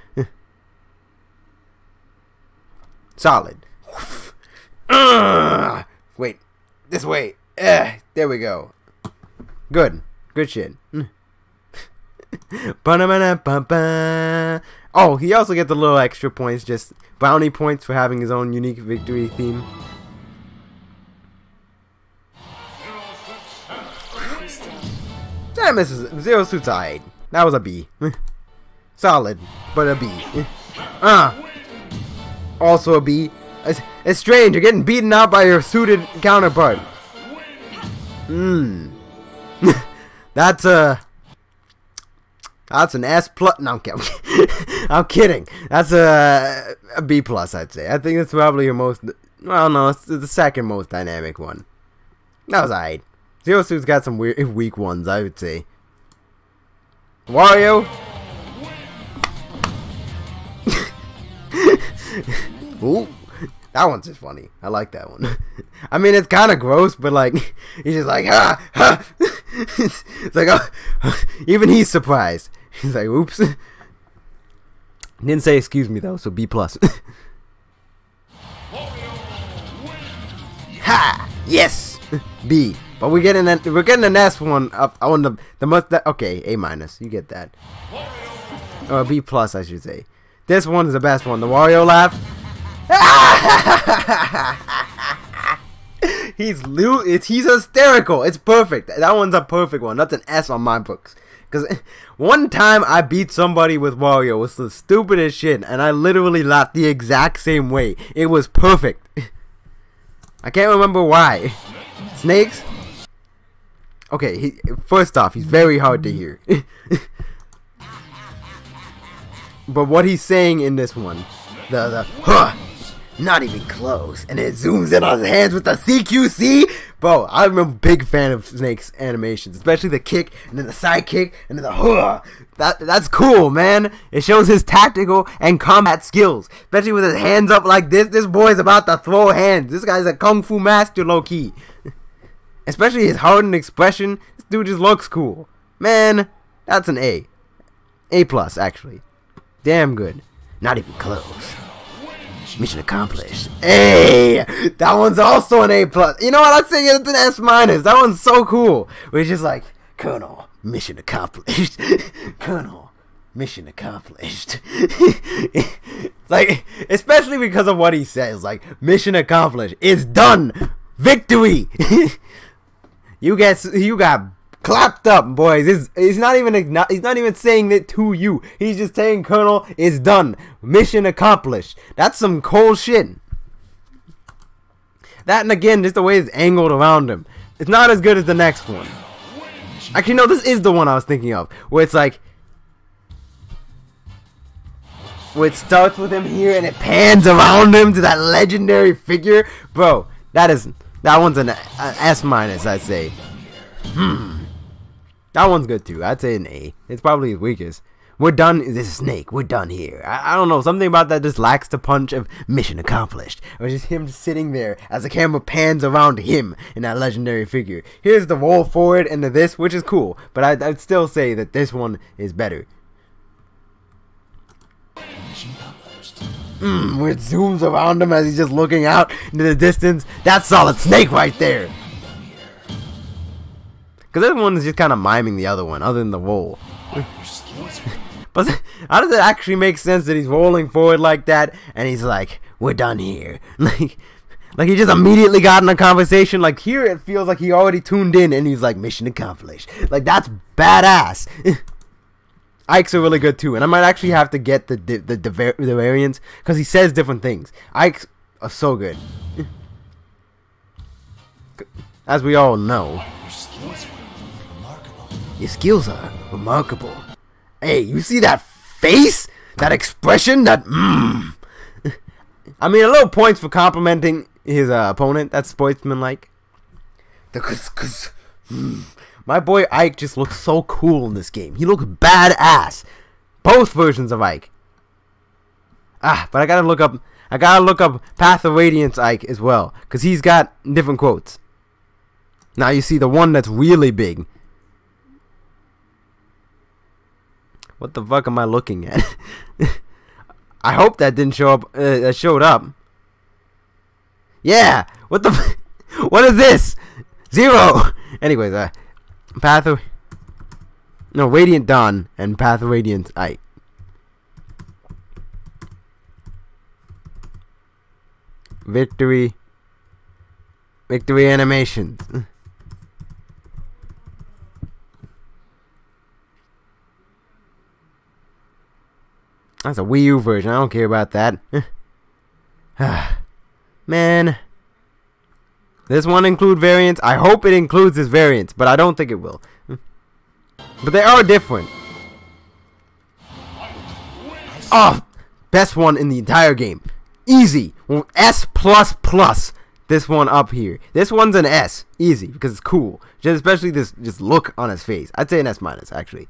Solid. Wait. This way. There we go. Good. Good shit. Oh, he also gets a little extra points, just bounty points for having his own unique victory theme. That misses. Zero Suit's alright. That was a B. Solid, but a B. Also a B. It's strange. You're getting beaten out by your suited counterpart. That's an S+. No, I'm kidding. That's a B+, I'd say. I think it's probably your most. Well, no, it's the second most dynamic one. That was alright. Zero Suit's got some weak ones, I would say. Wario. Ooh, that one's just funny. I like that one. I mean, it's kind of gross, but like, he's just like, ha, ha. It's like, even he's surprised. He's like, oops. Didn't say excuse me though, so B+. Ha! Yes! B. But we're getting an S one up on the okay, A-. You get that. Or B+, I should say. This one is the best one. The Wario laugh. he's hysterical. It's perfect. That one's a perfect one. That's an S on my books. Because one time I beat somebody with Wario. It was the stupidest shit. And I literally laughed the exact same way. It was perfect. I can't remember why. Snakes? Okay, first off, he's very hard to hear. But what he's saying in this one, not even close, and it zooms in on his hands with the CQC. Bro, I'm a big fan of Snake's animations, especially the kick, and then the side kick, and then the That's cool, man. It shows his tactical and combat skills, especially with his hands up like this. This boy's about to throw hands. This guy's a kung fu master, low key. Especially his hardened expression. This dude just looks cool, man. That's an A. A+, actually. Damn good. Not even close. Mission accomplished. Hey, that one's also an A+. You know what? I'd say it's an S-. That one's so cool. We're just like, Colonel, mission accomplished. Colonel, mission accomplished. Like, especially because of what he says. Like, mission accomplished. It's done. Victory. You got clapped up, boys. He's not even saying it to you. He's just saying, Colonel, it's done. Mission accomplished. That's some cool shit. That, and again, just the way it's angled around him. It's not as good as the next one. Actually, no, this is the one I was thinking of. Where it's like, where it starts with him here and it pans around him to that legendary figure. Bro, that one's an S-, I'd say. That one's good too. I'd say an A. It's probably his weakest. We're done. This is Snake. We're done here. I don't know. Something about that just lacks the punch of mission accomplished. Or just him sitting there as the camera pans around him in that legendary figure. Here's the roll forward into this, which is cool. But I'd still say that this one is better. Where it zooms around him as he's just looking out into the distance. That's Solid Snake right there. Because this one is just kind of miming the other one, other than the roll. But how does it actually make sense that he's rolling forward like that, and he's like, we're done here? Like he just immediately got in a conversation. Like, here it feels like he already tuned in, and he's like, mission accomplished. Like, that's badass. Ike's are really good too, and I might actually have to get the variants, because he says different things. Ike's are so good. As we all know. Your skills are remarkable. Hey, you see that face? That expression? That I mean, a little points for complimenting his opponent. That's sportsmanlike. My boy Ike just looks so cool in this game. He looks badass. Both versions of Ike. But I gotta look up Path of Radiance Ike as well, because he's got different quotes. Now you see the one that's really big. What the fuck am I looking at? I hope that didn't show up. That showed up. Yeah. What the? What is this? 0. Anyways, Radiant Dawn and Path of Radiance Ike. Victory animations. That's a Wii U version. I don't care about that. Man. This one include variants. I hope it includes this variants, but I don't think it will. But they are different. Oh, best one in the entire game. Easy. S++. This one up here. This one's an S. Easy, because it's cool. Just especially this just look on his face. I'd say an S-, actually.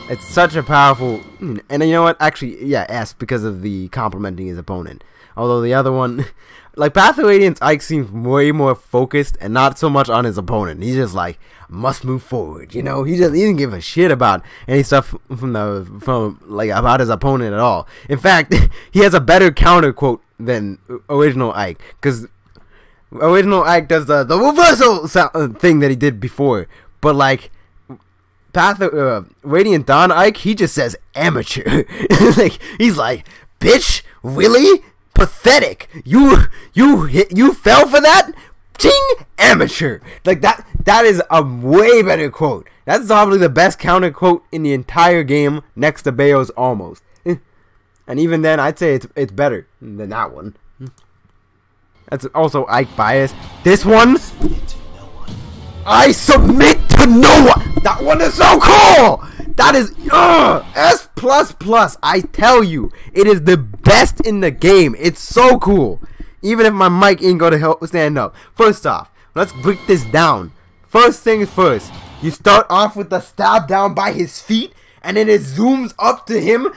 It's such a powerful, and you know what? Actually, yeah, S, because of the complimenting his opponent. Although the other one, like Path of Radiance, Ike seems way more focused and not so much on his opponent. He's just like, must move forward, you know. He didn't give a shit about any stuff about his opponent at all. In fact, he has a better counter quote than original Ike, because original Ike does the reversal thing that he did before, but like. Path of Radiant Dawn Ike, he just says amateur. Like, he's like, bitch, really? Pathetic. You fell for that? Ching! Amateur. Like that is a way better quote. That's probably the best counter quote in the entire game, next to Bayo's almost. And even then, I'd say it's better than that one. That's also Ike bias. This one, I submit to no one. That one is so cool. That is S++. I tell you, it is the best in the game. It's so cool. Even if my mic ain't gonna help stand up. First off, let's break this down. First things first. You start off with the stab down by his feet, and then it zooms up to him.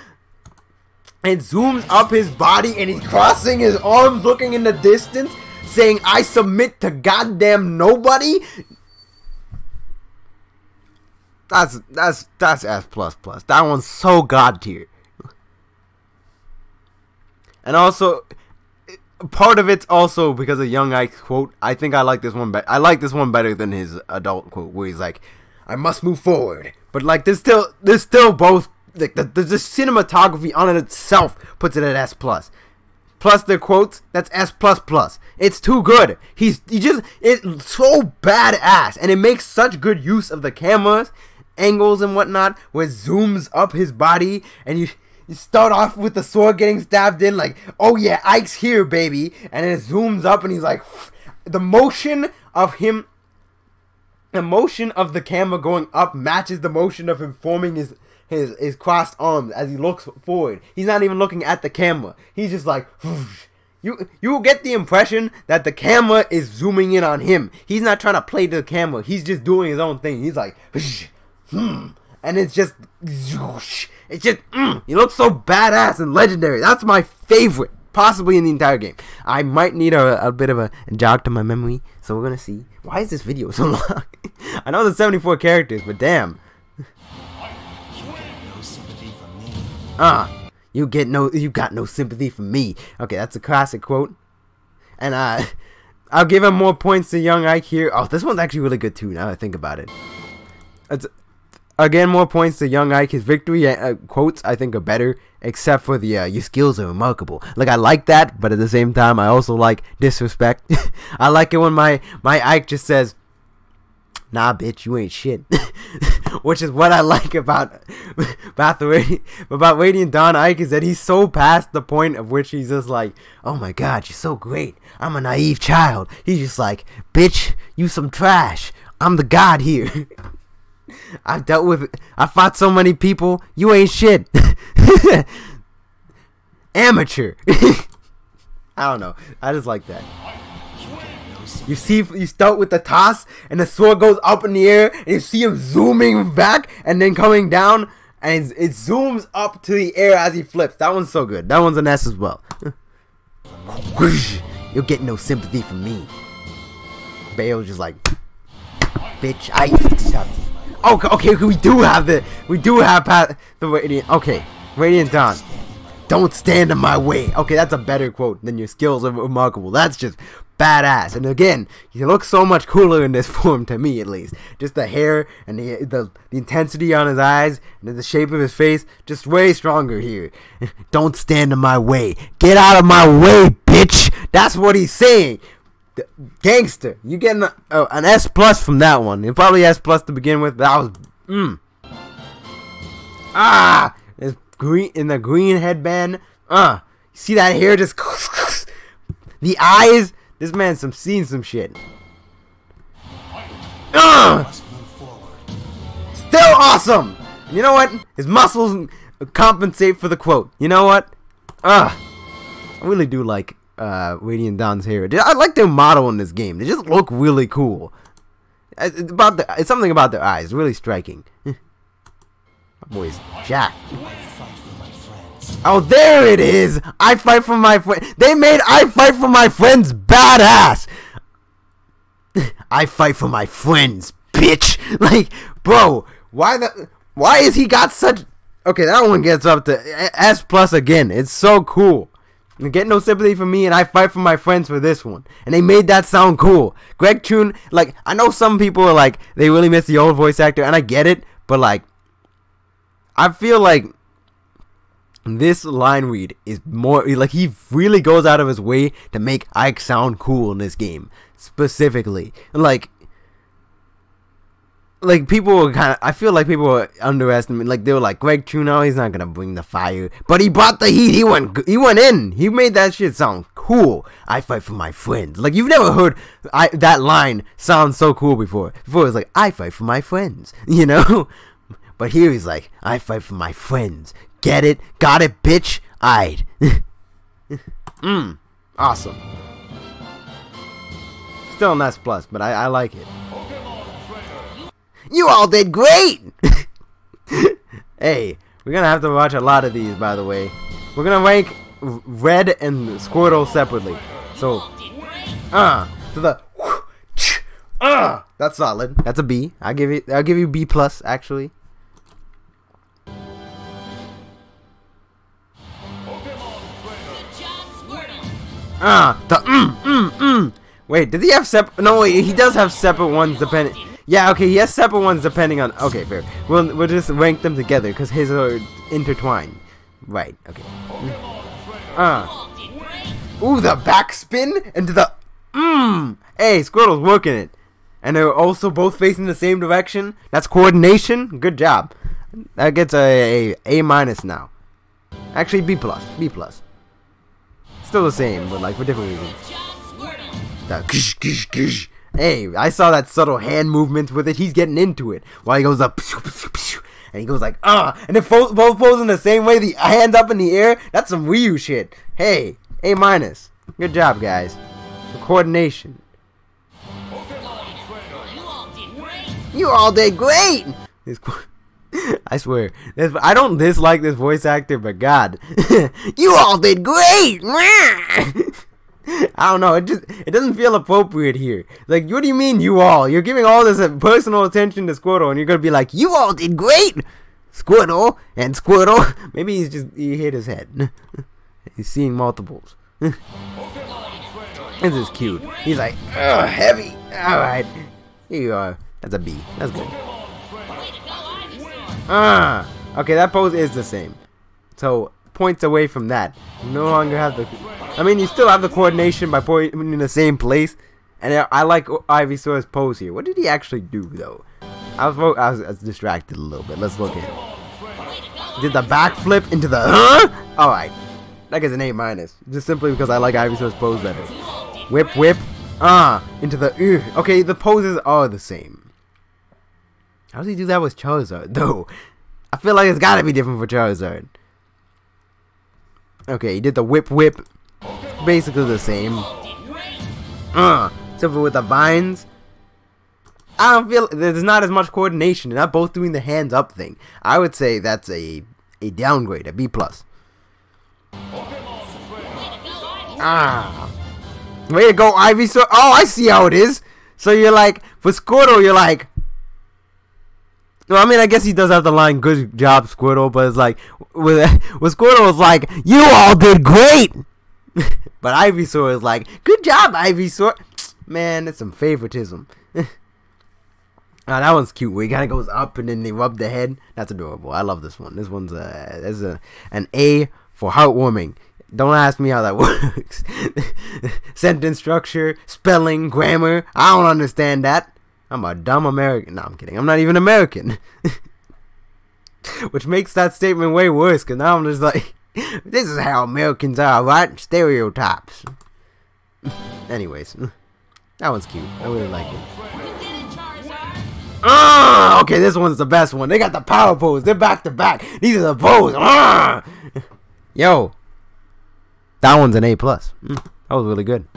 It zooms up his body, and he's crossing his arms, looking in the distance, saying, "I submit to goddamn nobody." That's S++. That one's so god tier. And also, part of it's also because of Young Ike's quote. I think I like this one better. I like this one better than his adult quote, where he's like, "I must move forward." But like, there's still both. Like the cinematography on it itself puts it at S+. Plus the quotes, that's S++. It's too good. It's so badass, and it makes such good use of the cameras, angles and whatnot, where it zooms up his body, and you start off with the sword getting stabbed in, like, oh yeah, Ike's here, baby, and then it zooms up, and he's like, the motion of the camera going up matches the motion of him forming his crossed arms as he looks forward. He's not even looking at the camera. He's just like, whoosh. You will get the impression that the camera is zooming in on him. He's not trying to play to the camera. He's just doing his own thing. He's like, and it's just, he looks so badass and legendary. That's my favorite, possibly in the entire game. I might need a bit of a jog to my memory, so we're gonna see. Why is this video so long? I know there's 74 characters, but damn. You got no sympathy from me. Okay, that's a classic quote. And I'll give him more points to Young Ike here. Oh, this one's actually really good too, now that I think about it. It's again more points to Young Ike. His victory quotes I think are better, except for the your skills are remarkable. Like, I like that, but at the same time I also like disrespect. I like it when my Ike just says, "Nah, bitch, you ain't shit." Which is what I like about Radiant Dawn Ike, is that he's so past the point of which he's just like, "Oh my god, you're so great. I'm a naive child." He's just like, "Bitch, you some trash. I'm the god here." I fought so many people. You ain't shit. Amateur. I don't know. I just like that. You start with the toss, and the sword goes up in the air, and you see him zooming back, and then coming down, and it zooms up to the air as he flips. That one's so good. That one's an S as well. You'll get no sympathy from me. Bayo's just like, "Bitch, okay, we do have the Radiant. Okay, Radiant Dawn. Don't stand in my way." Okay, that's a better quote than "your skills are remarkable." That's just badass. And again, he looks so much cooler in this form, to me at least. Just the hair and the intensity on his eyes and the shape of his face, just way stronger here. "Don't stand in my way. Get out of my way, bitch." That's what he's saying. Gangster. You get an S+ from that one. And probably S+ to begin with. That was it's green in the green headband. See that hair just the eyes. This man's seen some shit. Still awesome. And you know what? His muscles compensate for the quote. You know what? I really do like Radiant Dawn's hair. I like their model in this game. They just look really cool. It's something about their eyes. Really striking. My boy's jacked. Oh, there it is! I fight for my friend. They made I fight for my friends badass. I fight for my friends, bitch. Like, bro, why is he got such? Okay, that one gets up to S+ again. It's so cool. You get no sympathy from me, and I fight for my friends for this one. And they made that sound cool. Greg Chun, like, I know some people are like, they really miss the old voice actor, and I get it, but like, I feel like this line read is more like he really goes out of his way to make Ike sound cool in this game specifically. Like people were I feel like people were underestimating. Like they were like, Greg Trudeau, he's not gonna bring the fire, but he brought the heat. He went in. He made that shit sound cool. I fight for my friends. Like you've never heard that line sound so cool before. Before it was like, I fight for my friends, you know. But here he's like, I fight for my friends. Get it? Got it, bitch? Aight. Awesome. Still an S+, but I like it. You all did great! Hey, we're gonna have to watch a lot of these, by the way. We're gonna rank Red and Squirtle separately. So, to the that's solid. That's a B. I'll give you B+, actually. Wait, does he have separate? No, wait, he does have separate ones depending. Yeah, okay, he has separate ones depending on. Okay, fair. We'll just rank them together because his are intertwined. Right. Okay. Ooh, the backspin into the. Hey, Squirtle's working it, and they're also both facing the same direction. That's coordination. Good job. That gets a now. Actually, B+. Still the same, but like for different reasons. Hey, I saw that subtle hand movement with it. He's getting into it while he goes up, and he goes like, and then both posing the same way, the hands up in the air. That's some Ryu shit. Hey, A-. Good job, guys. The coordination. You all did great. I swear, I don't dislike this voice actor, but God, you all did great. I don't know, it doesn't feel appropriate here. Like, what do you mean, you all? You're giving all this personal attention to Squirtle, and you're gonna be like, you all did great, Squirtle and Squirtle. Maybe he hit his head. He's seeing multiples. This is cute. He's like, heavy. All right, here you are. That's a B. That's good. Okay, that pose is the same. So, points away from that. You no longer have the. I mean, you still have the coordination by pointing in the same place. And I like Ivysaur's pose here. What did he actually do, though? I was distracted a little bit. Let's look at it. Did the backflip into the. Alright. That gets an A-. Just simply because I like Ivysaur's pose better. Whip, whip. Into the. Okay, the poses are the same. How does he do that with Charizard, though? I feel like it's gotta be different for Charizard. Okay, he did the whip whip. Basically the same. Except for with the vines. I don't feel there's not as much coordination. They're not both doing the hands up thing. I would say that's a downgrade, a B+. Way to go, Ivysaur. Oh, I see how it is. So you're like, for Squirtle, you're like, well, I mean, I guess he does have the line, good job, Squirtle, but it's like, with Squirtle, it's like, you all did great! But Ivysaur is like, good job, Ivysaur! Man, that's some favoritism. That one's cute, where he kind of goes up and then they rub the head. That's adorable. I love this one. This one's an A for heartwarming. Don't ask me how that works. Sentence structure, spelling, grammar, I don't understand that. I'm a dumb American. No, I'm kidding. I'm not even American. Which makes that statement way worse, because now I'm just like, this is how Americans are, right? Stereotypes. Anyways, that one's cute. I really like it. Okay, this one's the best one. They got the power pose. They're back to back. These are the pose. Yo. That one's an A+. That was really good.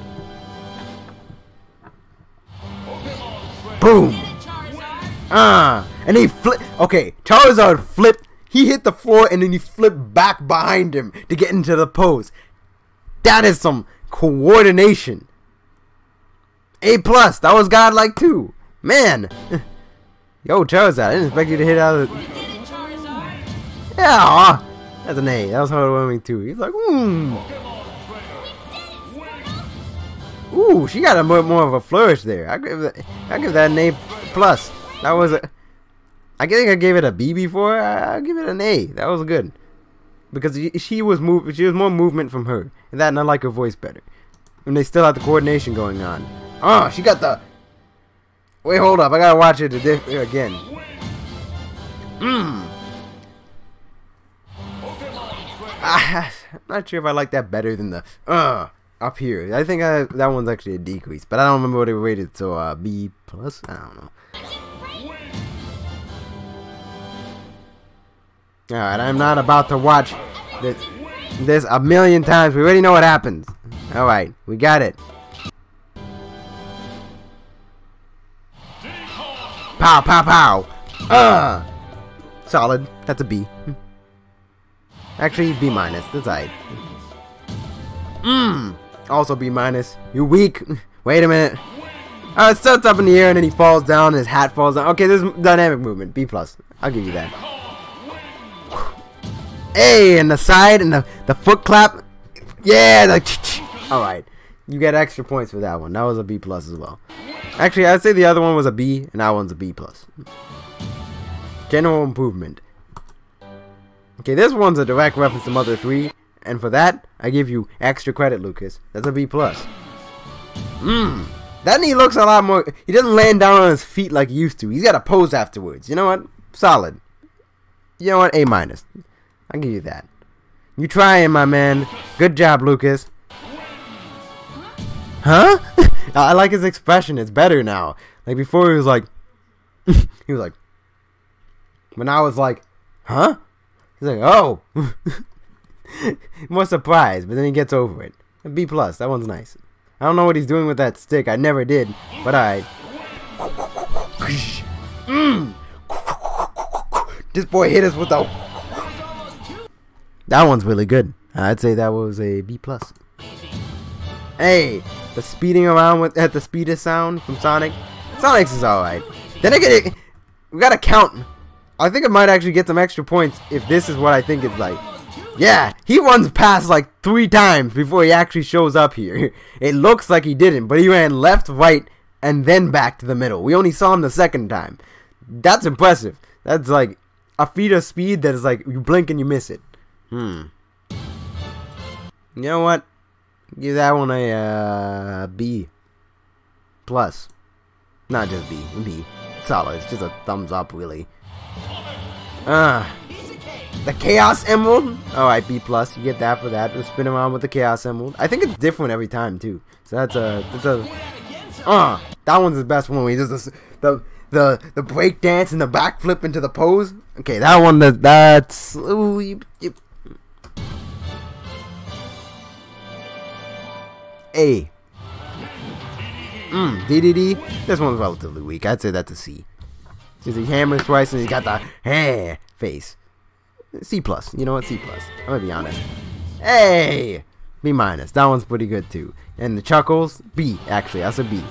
Boom! And he flipped. Okay, Charizard flipped. He hit the floor and then he flipped back behind him to get into the pose. That is some coordination. A+. That was godlike too. Man. Yo, Charizard, I didn't expect you to hit out of the. Yeah, that's an A. That was heartwarming too. He's like, Ooh, she got a more of a flourish there. I give that an A+. That was a. I think I gave it a B before. I'll give it an A. That was good. because she was more movement from her, and that, and I like her voice better. And they still have the coordination going on. Oh, she got the. Wait, hold up! I gotta watch it again. I'm not sure if I like that better than the up here. I think that one's actually a decrease, but I don't remember what it rated. So B plus. I don't know. All right, I'm not about to watch this a million times. We already know what happens. All right, we got it. Pow, pow, pow. Solid. That's a B. Actually, B minus. That's alright. Also B minus. You weak. Wait a minute. It starts up in the air and then he falls down and his hat falls down. Okay, this is dynamic movement. B plus. I'll give you that. Hey, and the side and the foot clap. Yeah, alright. You get extra points for that one. That was a B plus as well. Actually, I'd say the other one was a B and that one's a B plus. General improvement. Okay, this one's a direct reference to Mother 3, and for that, I give you extra credit, Lucas. That's a B plus. Then he looks a lot more. He doesn't land down on his feet like he used to. He's got a pose afterwards. You know what? Solid. You know what? A minus. I'll give you that. You trying, my man. Good job, Lucas. Huh? I like his expression. It's better now. Like before, he was like, he was like, when I was like, huh? He's like, oh. More surprised, but then he gets over it. A B plus. That one's nice. I don't know what he's doing with that stick. I never did, but this boy hit us with the. That one's really good. I'd say that was a B plus. Hey, the speeding around at the speed of sound from Sonic. Sonic's is alright. Then again, we gotta count. I think it might actually get some extra points if this is what I think it's like. Yeah, he runs past like 3 times before he actually shows up here. It looks like he didn't, but he ran left, right, and then back to the middle. We only saw him the second time. That's impressive. That's like a feat of speed that is like you blink and you miss it. You know what? Give that one a B plus. Not just B. B. Solid. It's just a thumbs up, really. The Chaos Emerald. Alright, B plus. You get that for that. We'll spin around with the Chaos Emerald. I think it's different every time too. So that's that one's the best one. Where he does the break dance and the backflip into the pose. Okay, that one that's A. DDD. This one's relatively weak. I'd say that's a C. Because he hammers twice and he's got the hair face. C plus. You know what? C plus. I'm gonna be honest. Hey! B minus. That one's pretty good too. And the chuckles? B. Actually, that's a B.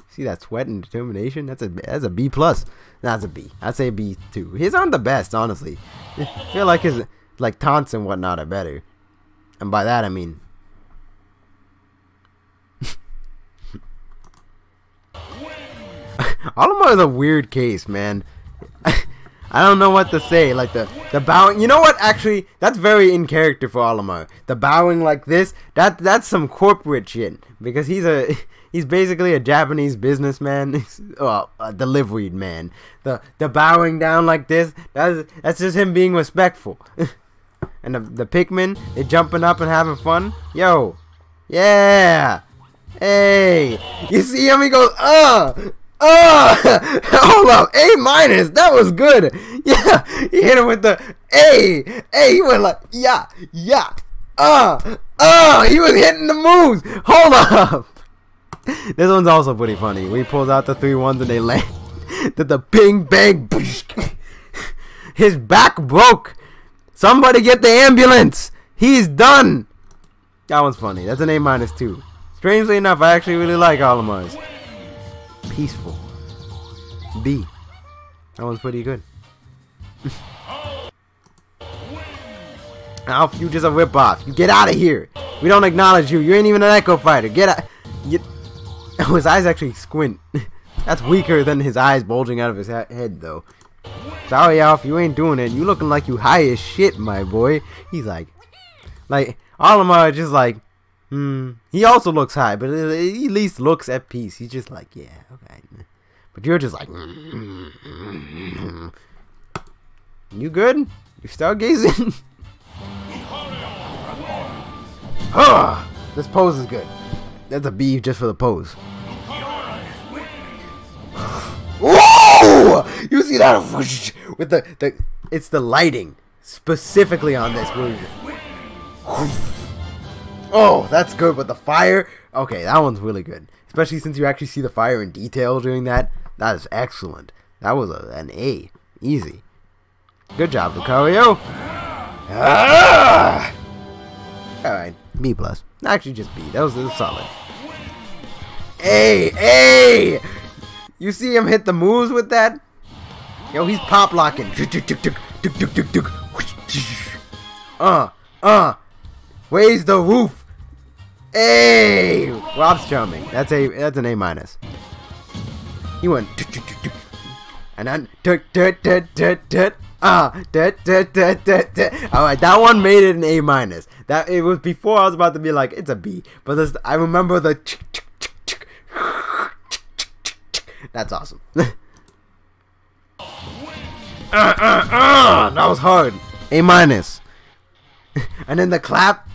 See that sweat and determination? That's a B plus. That's a B. I'd say B too. His aren't the best, honestly. I feel like his taunts and whatnot are better. And by that I mean Olimar is a weird case, man. I don't know what to say. Like the bowing. You know what? Actually, that's very in character for Olimar. The bowing like this. That's some corporate shit. Because he's basically a Japanese businessman. Well, a delivery man. The bowing down like this. That's just him being respectful. And the Pikmin, they're jumping up and having fun. Yo, yeah. Hey, you see him? He goes, hold up, A minus. That was good. Yeah, he hit him with the A. He went like, yeah. He was hitting the moves. Hold up. This one's also pretty funny. We pulled out the 3 ones and they land. Did the ping bang. His back broke. Somebody get the ambulance. He's done. That one's funny. That's an A minus too. Strangely enough, I actually really like Olimar's. Peaceful. B. That one's pretty good. Alf, you just a ripoff. You get out of here. We don't acknowledge you. You ain't even an Echo Fighter. Get out. Oh, his eyes actually squint. That's weaker than his eyes bulging out of his head, though. Sorry, Alf, you ain't doing it. You looking like you high as shit, my boy. He's like all of them are just like, He also looks high, but he at least looks at peace. He's just like, yeah, okay. But you're just like, You good? You stargazing? This pose is good. That's a B just for the pose. Whoa! You see that with the it's the lighting specifically on this movie. Oh, that's good. But the fire, okay, that one's really good. Especially since you actually see the fire in detail during that. That is excellent. That was an A, easy. Good job, Lucario. All right, B plus. Actually, just B. That was solid. A. You see him hit the moves with that? Yo, he's pop locking. Raise the roof. Hey, Rob's charming. That's an A minus. He went and then Alright, that one made it an A minus. That it was before I was about to be like it's a B, but this, I remember the that's awesome. That was hard. A minus. And then the clap.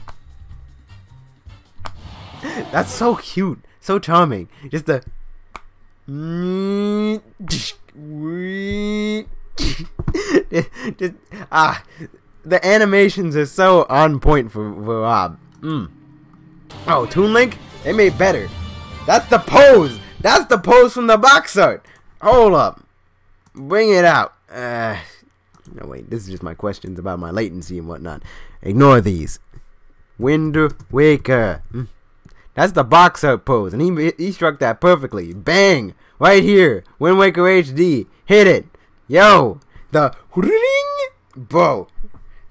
That's so cute, so charming. Just the the animations are so on point for Rob. Oh, Toon Link? They made better. That's the pose. That's the pose from the box art. Hold up. Bring it out. No, wait. This is just my questions about my latency and whatnot. Ignore these. Wind Waker. That's the box art pose. And he struck that perfectly. Bang. Right here. Wind Waker HD. Hit it. Yo. The ring. Bro.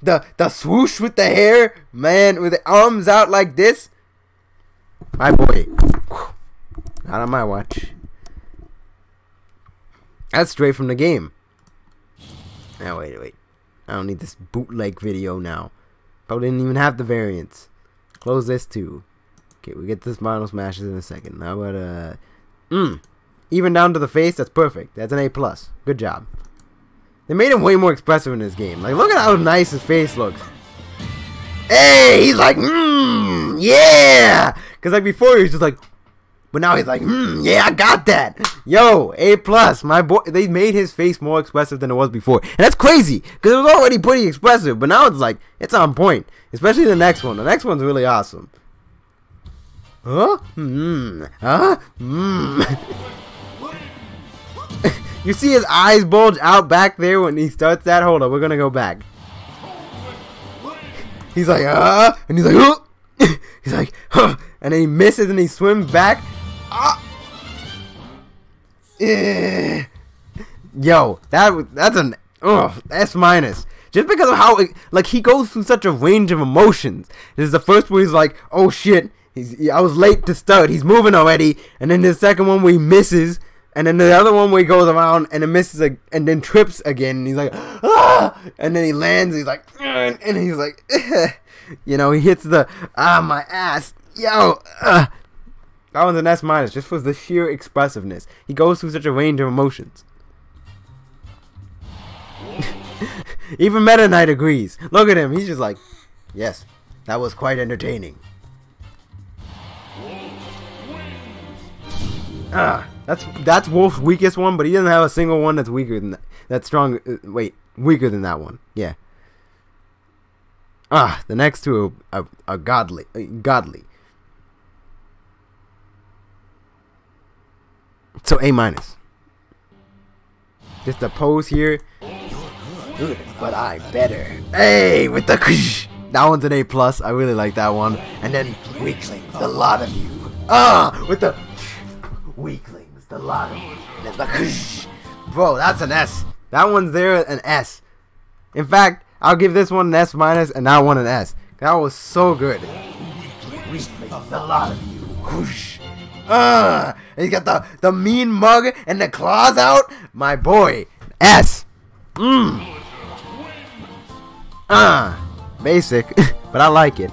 The swoosh with the hair. Man, with the arms out like this. My boy. Not on my watch. That's straight from the game. Now wait. I don't need this bootleg video now. Probably didn't even have the variants. Close this too. Okay, we get this Final Smashes in a second. Now what? Even down to the face. That's perfect. That's an A plus. Good job. They made him way more expressive in this game. Like, look at how nice his face looks. Hey, he's like, yeah. Cause like before he was just like. But now he's like, yeah, I got that. Yo, A plus, my boy. They made his face more expressive than it was before, and that's crazy because it was already pretty expressive. But now it's like it's on point, especially the next one. The next one's really awesome. Huh? You see his eyes bulge out back there when he starts that. Hold on, we're gonna go back. He's like, and he's like, he's like, and then he misses and he swims back. Yo, that's an S minus. Just because of how like he goes through such a range of emotions. This is the first where he's like, oh shit, I was late to start. He's moving already, and then the second one where he misses, and then the other one where he goes around and then misses and then trips again. And he's like, and then he lands. He's like, and he's like, you know, he hits the my ass. Yo, that one's an S minus just for the sheer expressiveness. He goes through such a range of emotions. Even Meta Knight agrees. Look at him. He's just like, yes, that was quite entertaining. That's Wolf's weakest one, but he doesn't have a single one that's weaker than that. That's strong. Wait, weaker than that one. Yeah. The next two are godly. So A minus. Just the pose here. Good, but I'm better. Hey, with the that one's an A plus. I really like that one. And then weaklings, the lot of you. With the weaklings, the lot of you. And then the bro, that's an S. That one's there an S. In fact, I'll give this one an S minus and that one an S. That was so good. Weaklings, the lot of you. He's got the mean mug and the claws out. My boy, S. Basic, but I like it.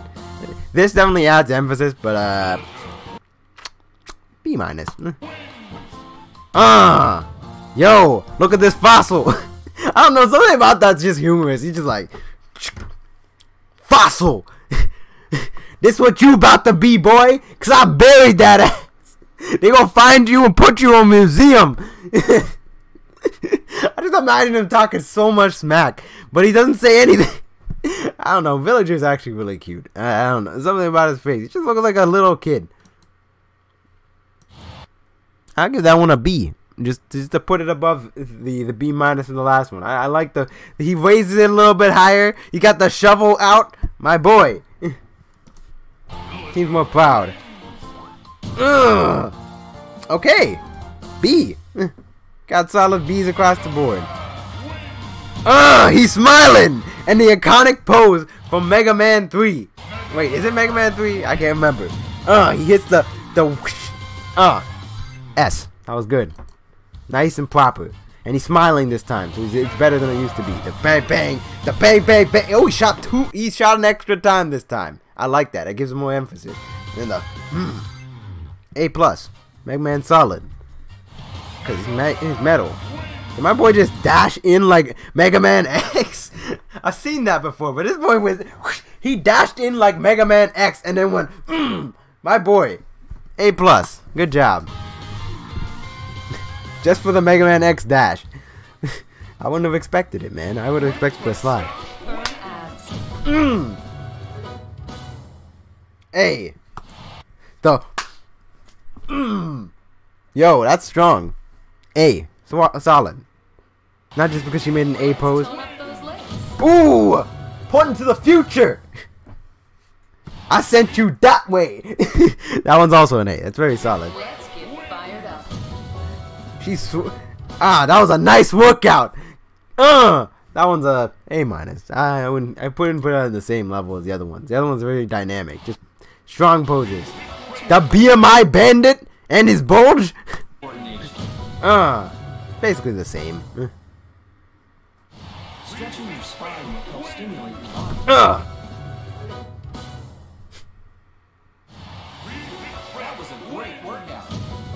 This definitely adds emphasis, but B minus. Yo, look at this fossil. I don't know, something about that's just humorous. He's just like, fossil. This what you about to be, boy? Cause I buried that ass. They gonna find you and put you in a museum. I just imagine him talking so much smack, but he doesn't say anything. I don't know. Villager's actually really cute. I don't know. Something about his face. He just looks like a little kid. I'll give that one a B. Just to put it above the B minus in the last one. I like he raises it a little bit higher. He got the shovel out. My boy. Seems more proud. Okay. B. Got solid B's across the board. He's smiling! And the iconic pose from Mega Man 3. Wait, is it Mega Man 3? I can't remember. He hits the whoosh. S. That was good. Nice and proper. And he's smiling this time, so it's better than it used to be. The bang bang, the bang bang bang. Oh, he shot an extra time this time. I like that. It gives him more emphasis. And the A+. Mega Man solid. Cause he's metal. Did my boy just dash in like Mega Man X? I've seen that before, but this boy he dashed in like Mega Man X and then went my boy. A+. Good job. Just for the Mega Man X dash. I wouldn't have expected it, man. I would have expected a slide. A. The Yo, that's strong. A. Solid. Not just because she made an A pose. Ooh! Pointing to the future! I sent you that way! That one's also an A. That's very solid. That was a nice workout! That one's a A minus. I wouldn't put it on the same level as the other ones. The other one's very dynamic. Just strong poses. The BMI bandit and his bulge? Basically the same. Stretching your spine will help stimulate your body.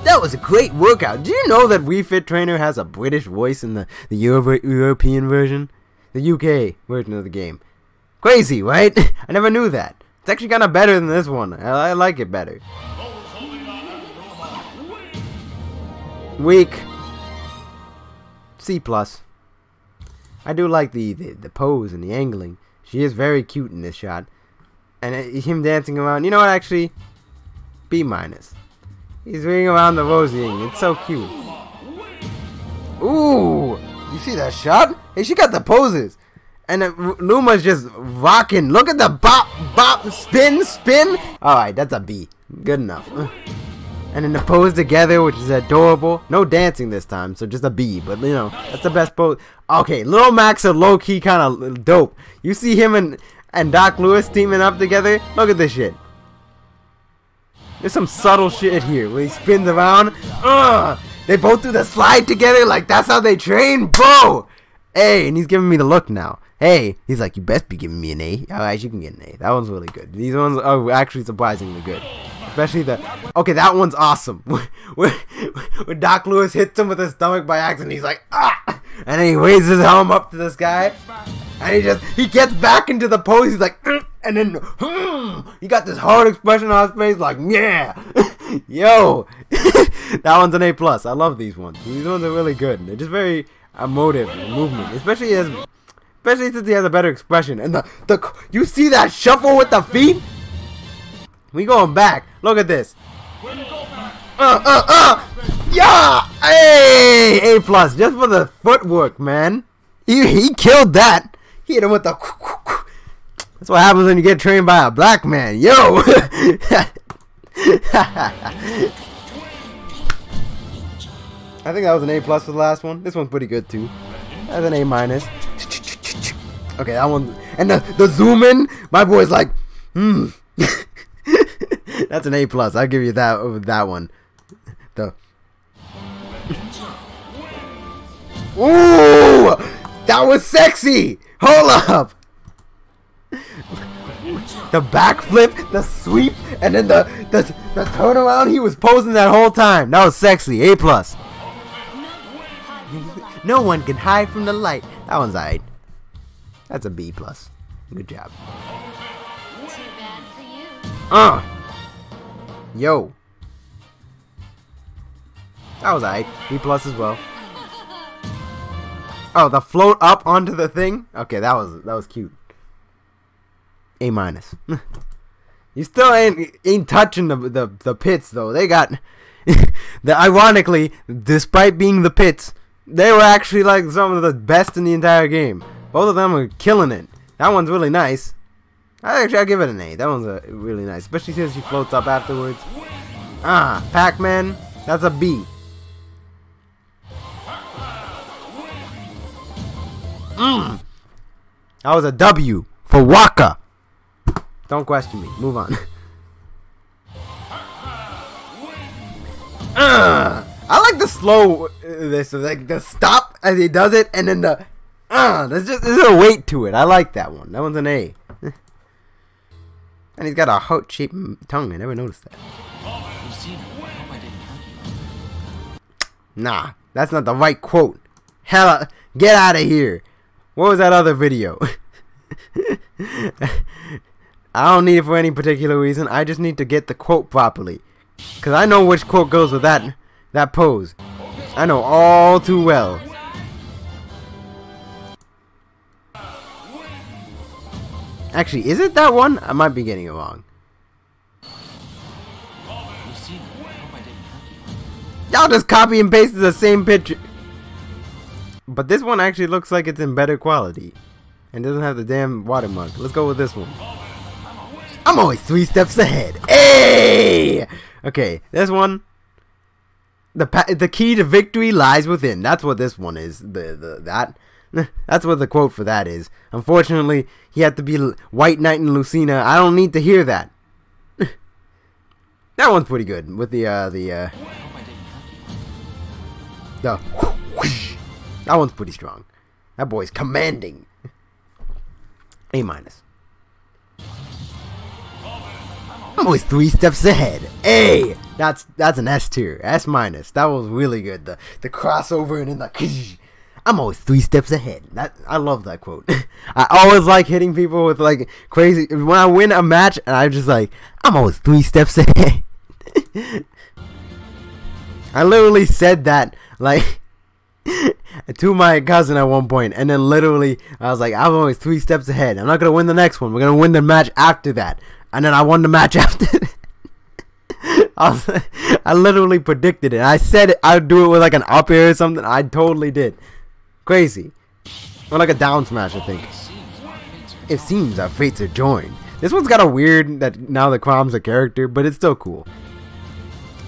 That was a great workout. Do you know that Wii Fit Trainer has a British voice in the European version? The UK version of the game. Crazy, right? I never knew that. It's actually kind of better than this one. I like it better. Weak. C+. I do like the pose and the angling. She is very cute in this shot. And him dancing around. You know what, actually? B minus. He's ringing around the rosing. It's so cute. Ooh! You see that shot? Hey, she got the poses. And Luma's just rocking. Look at the bop, bop, spin, spin. Alright, that's a B. Good enough. And then the pose together, which is adorable. No dancing this time, so just a B. But, you know, that's the best pose. Okay, Little Max are low-key kind of dope. You see him and Doc Lewis teaming up together? Look at this shit. There's some subtle shit here where he spins around. They both do the slide together like that's how they train, bro. Hey, and he's giving me the look now. Hey, he's like, you best be giving me an A. Alright, you can get an A. That one's really good. These ones are actually surprisingly good. Especially okay, that one's awesome. When Doc Lewis hits him with his stomach by accident, he's like, ah! And then he raises his helm up to the sky. And he gets back into the pose. He's like, and then, he got this hard expression on his face, like, yeah! Yo! That one's an A+. I love these ones. These ones are really good. They're just very emotive movement. Especially since he has a better expression. And you see that shuffle with the feet? We going back. Look at this. Yeah! Hey! A+, just for the footwork, man. He killed that. He hit him with the... That's what happens when you get trained by a black man. Yo! I think that was an A+ for the last one. This one's pretty good, too. That's an A-. Okay, that one... And the zoom in, my boy's like... That's an A+. I'll give you that over that one. Ooh! That was sexy! Hold up! The backflip, the sweep, and then the turnaround, he was posing that whole time. That was sexy. A+. No one can hide from the light. That one's alright. That's a B+. Good job. Too bad for you. Yo. That was alright. B+ as well. Oh, the float up onto the thing? Okay, that was cute. A-. You still ain't touching the pits though. They got ironically, despite being the pits, they were actually like some of the best in the entire game. Both of them are killing it. That one's really nice. I'll give it an A. That one's really nice, especially since she floats up afterwards. Pac-Man, that's a B. That was a W for Waka. Don't question me. Move on. I like the slow like the stop as he does it, and then the there's a weight to it. I like that one. That one's an A. And he's got a heart-shaped tongue. I never noticed that. Lucina, I hope I didn't hurt you. Nah, that's not the right quote. Hella, get out of here. What was that other video? I don't need it for any particular reason. I just need to get the quote properly. Because I know which quote goes with that pose. I know all too well. Actually, is it that one? I might be getting it wrong. Lucina, I hope I didn't hurt you. Y'all just copy and pasted the same picture. But this one actually looks like it's in better quality. And doesn't have the damn watermark. Let's go with this one. I'm always 3 steps ahead. Hey! Okay, this one. The key to victory lies within. That's what this one is. That's what the quote for that is. Unfortunately, he had to be White Knight and Lucina. I don't need to hear that. That one's pretty good with that one's pretty strong. That boy's commanding. A-. I'm always 3 steps ahead. A. That's an S tier. S-. That was really good. The crossover and then the I'm always 3 steps ahead. I love that quote. I always like hitting people with like crazy. When I win a match, and I'm just like, I'm always 3 steps ahead. I literally said that like to my cousin at one point, and then literally I was like, I'm always 3 steps ahead. I'm not gonna win the next one. We're gonna win the match after that, and then I won the match after that. I literally predicted it. I said I'd do it with like an up air or something. I totally did. Crazy. Or like a down smash, I think. It seems our fates are joined. This one's got a weird that now the Crom's a character, but it's still cool.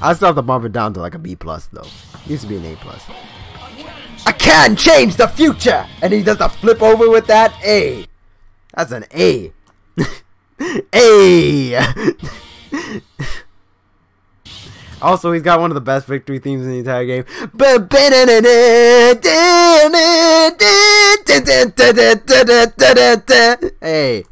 I still have to bump it down to like a B+ though. Used to be an A+. I can change the future! And he does the flip over with that. A. That's an A. A. Also, he's got one of the best victory themes in the entire game. Hey.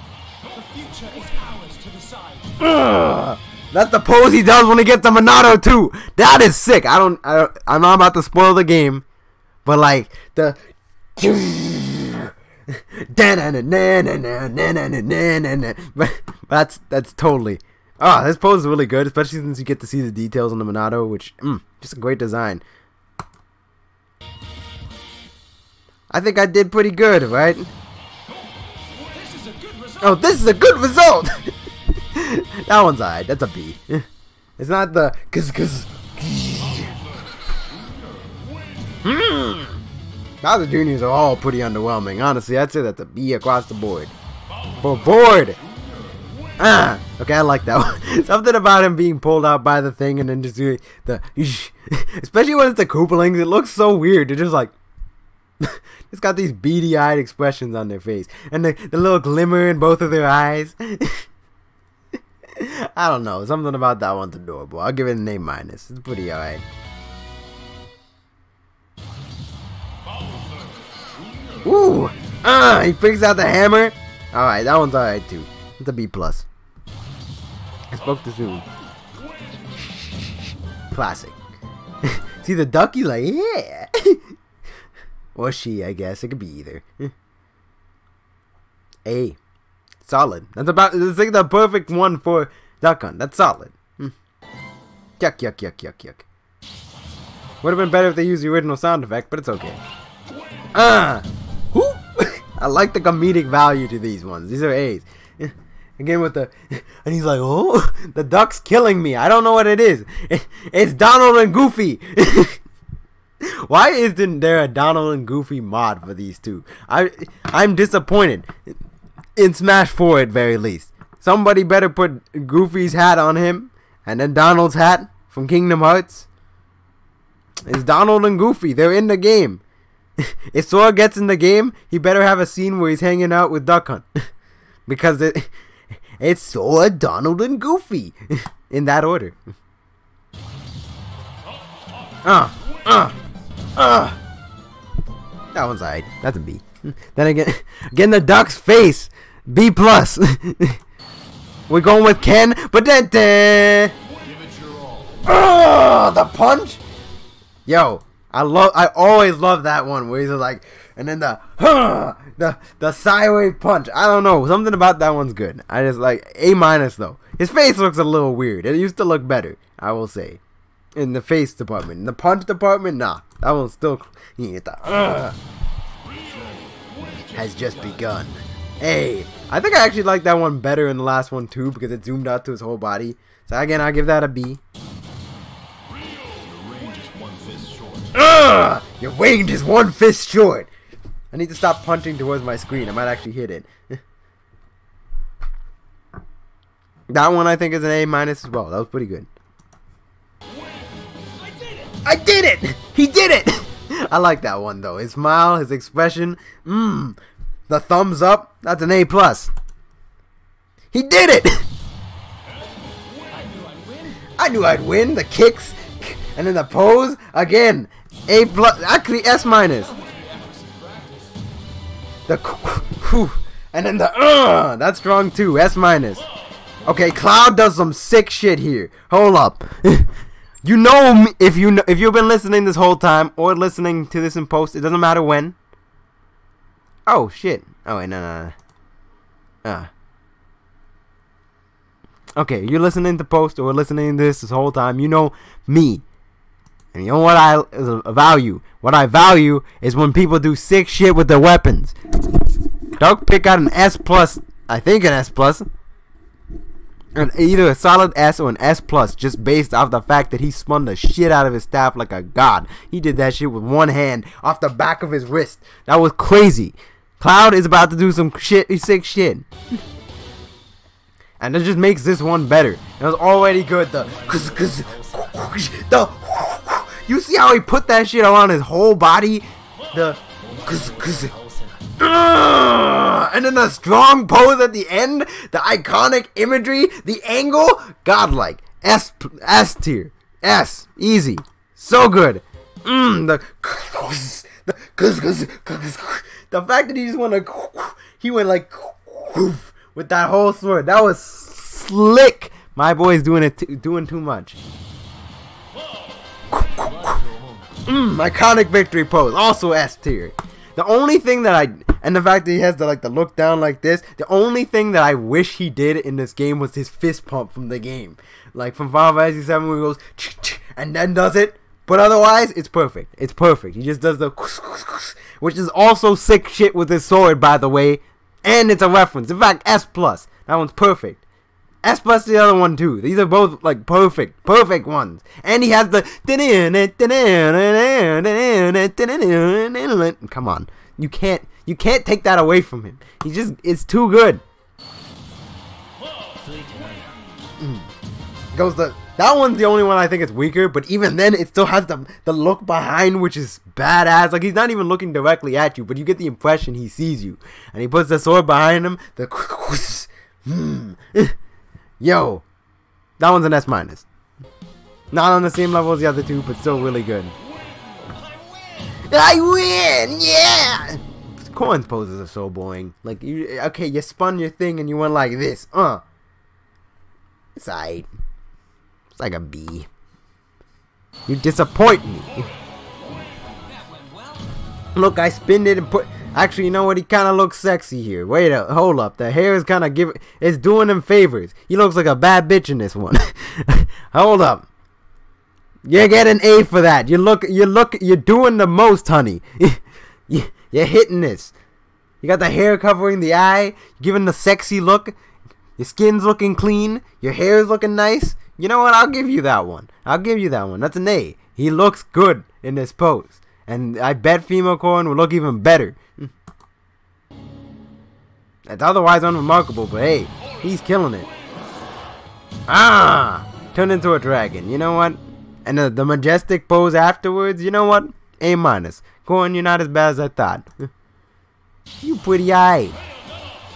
The future is ours to decide. That's the pose he does when he gets the Monado too. That is sick. I'm not about to spoil the game, but like the but that's totally. This pose is really good, especially since you get to see the details on the Monado, which just a great design. I think I did pretty good, right? This is a good result. Oh, this is a good result. That one's alright. That's a B. It's not the Bowser Juniors are all pretty underwhelming. Honestly, I'd say that's a B across the board. For board. Okay, I like that one. Something about him being pulled out by the thing and then just doing the especially when it's the Koopalings, it looks so weird. They're just like it's got these beady-eyed expressions on their face. And the little glimmer in both of their eyes. I don't know. Something about that one's adorable. I'll give it an A-. It's pretty alright. Ooh. He picks out the hammer. Alright, that one's alright too. It's a B+. I spoke too soon. Classic. See the duck? He's like, yeah. Or she, I guess. It could be either. A. Solid. It's like the perfect one for Duck Hunt. That's solid. Yuck, yuck, yuck, yuck, yuck. Would have been better if they used the original sound effect, but it's okay. Whoo! I like the comedic value to these ones. These are A's. Again with the, and he's like, oh, the duck's killing me. I don't know what it is. It's Donald and Goofy. Why isn't there a Donald and Goofy mod for these two? I'm disappointed. In Smash 4 at very least. Somebody better put Goofy's hat on him, and then Donald's hat from Kingdom Hearts. It's Donald and Goofy. They're in the game. If Sora gets in the game, he better have a scene where he's hanging out with Duck Hunt. Because it's Sora, Donald, and Goofy. In that order. That one's alright. That's a B. Then again the duck's face. B+. We're going with Ken, but then the punch. Yo, I always love that one where he's like, and then the sideways punch. I don't know, something about that one's good. I just like A- though. His face looks a little weird. It used to look better, I will say, in the face department. In the punch department, nah, that one's still. Has just begun. Hey, I think I actually like that one better in the last one too because it zoomed out to his whole body. So again, I give that a B. Your range is one fist short. I need to stop punching towards my screen. I might actually hit it. That one I think is an A- as well. That was pretty good. I did it! He did it! I like that one though. His smile, his expression. The thumbs up. That's an A+. He did it! I knew I'd win. The kicks. And then the pose. Again. A+. Actually S-. The and then the that's strong too. S-. Okay, Cloud does some sick shit here. Hold up. You know me, if you've been listening this whole time or listening to this in post, it doesn't matter when. Oh shit. Oh wait, no. Okay, you're listening to post or listening to this whole time. You know me. And you know what I value? What I value is when people do sick shit with their weapons. Don't pick out an S+, I think an S+. And either a solid S or an S+, just based off the fact that he spun the shit out of his staff like a god. He did that shit with one hand off the back of his wrist. That was crazy. Cloud is about to do some sick shit. And it just makes this one better. It was already good. You see how he put that shit on his whole body? And then the strong pose at the end, the iconic imagery, the angle, godlike. S tier, S, easy, so good. The fact that he just went like, he went like with that whole sword, that was slick. My boy's doing too much. Iconic victory pose, also S tier. The only thing that and the fact that he has the look down like this, the only thing that I wish he did in this game was his fist pump from the game. Like from Final Fantasy 7 where he goes and then does it. But otherwise, it's perfect. It's perfect. He just does the which is also sick shit with his sword, by the way. And it's a reference. In fact, S+. That one's perfect. S+ the other one too. These are both like perfect ones. And he has the come on. You can't take that away from him. It's too good. That one's the only one I think is weaker, but even then it still has the look behind, which is badass. Like he's not even looking directly at you, but you get the impression he sees you. And he puts the sword behind him. Yo, that one's an S-. Not on the same level as the other two, but still really good. I win! Yeah! Corn's poses are so boring. Like, okay, you spun your thing and you went like this. It's alright. It's like a B. You disappoint me. Look, I spinned it and put... Actually, you know what? He kind of looks sexy here. Wait up. Hold up. The hair is kind of it's doing him favors. He looks like a bad bitch in this one. Hold up. You get an A for that. You're doing the most, honey. You're hitting this. You got the hair covering the eye, giving the sexy look. Your skin's looking clean. Your hair's looking nice. You know what? I'll give you that one. I'll give you that one. That's an A. He looks good in this pose. And I bet female Corn will look even better. It's otherwise unremarkable, but hey, he's killing it. Turned into a dragon. You know what? And the majestic pose afterwards, you know what? A minus. Corn, you're not as bad as I thought. You pretty eye.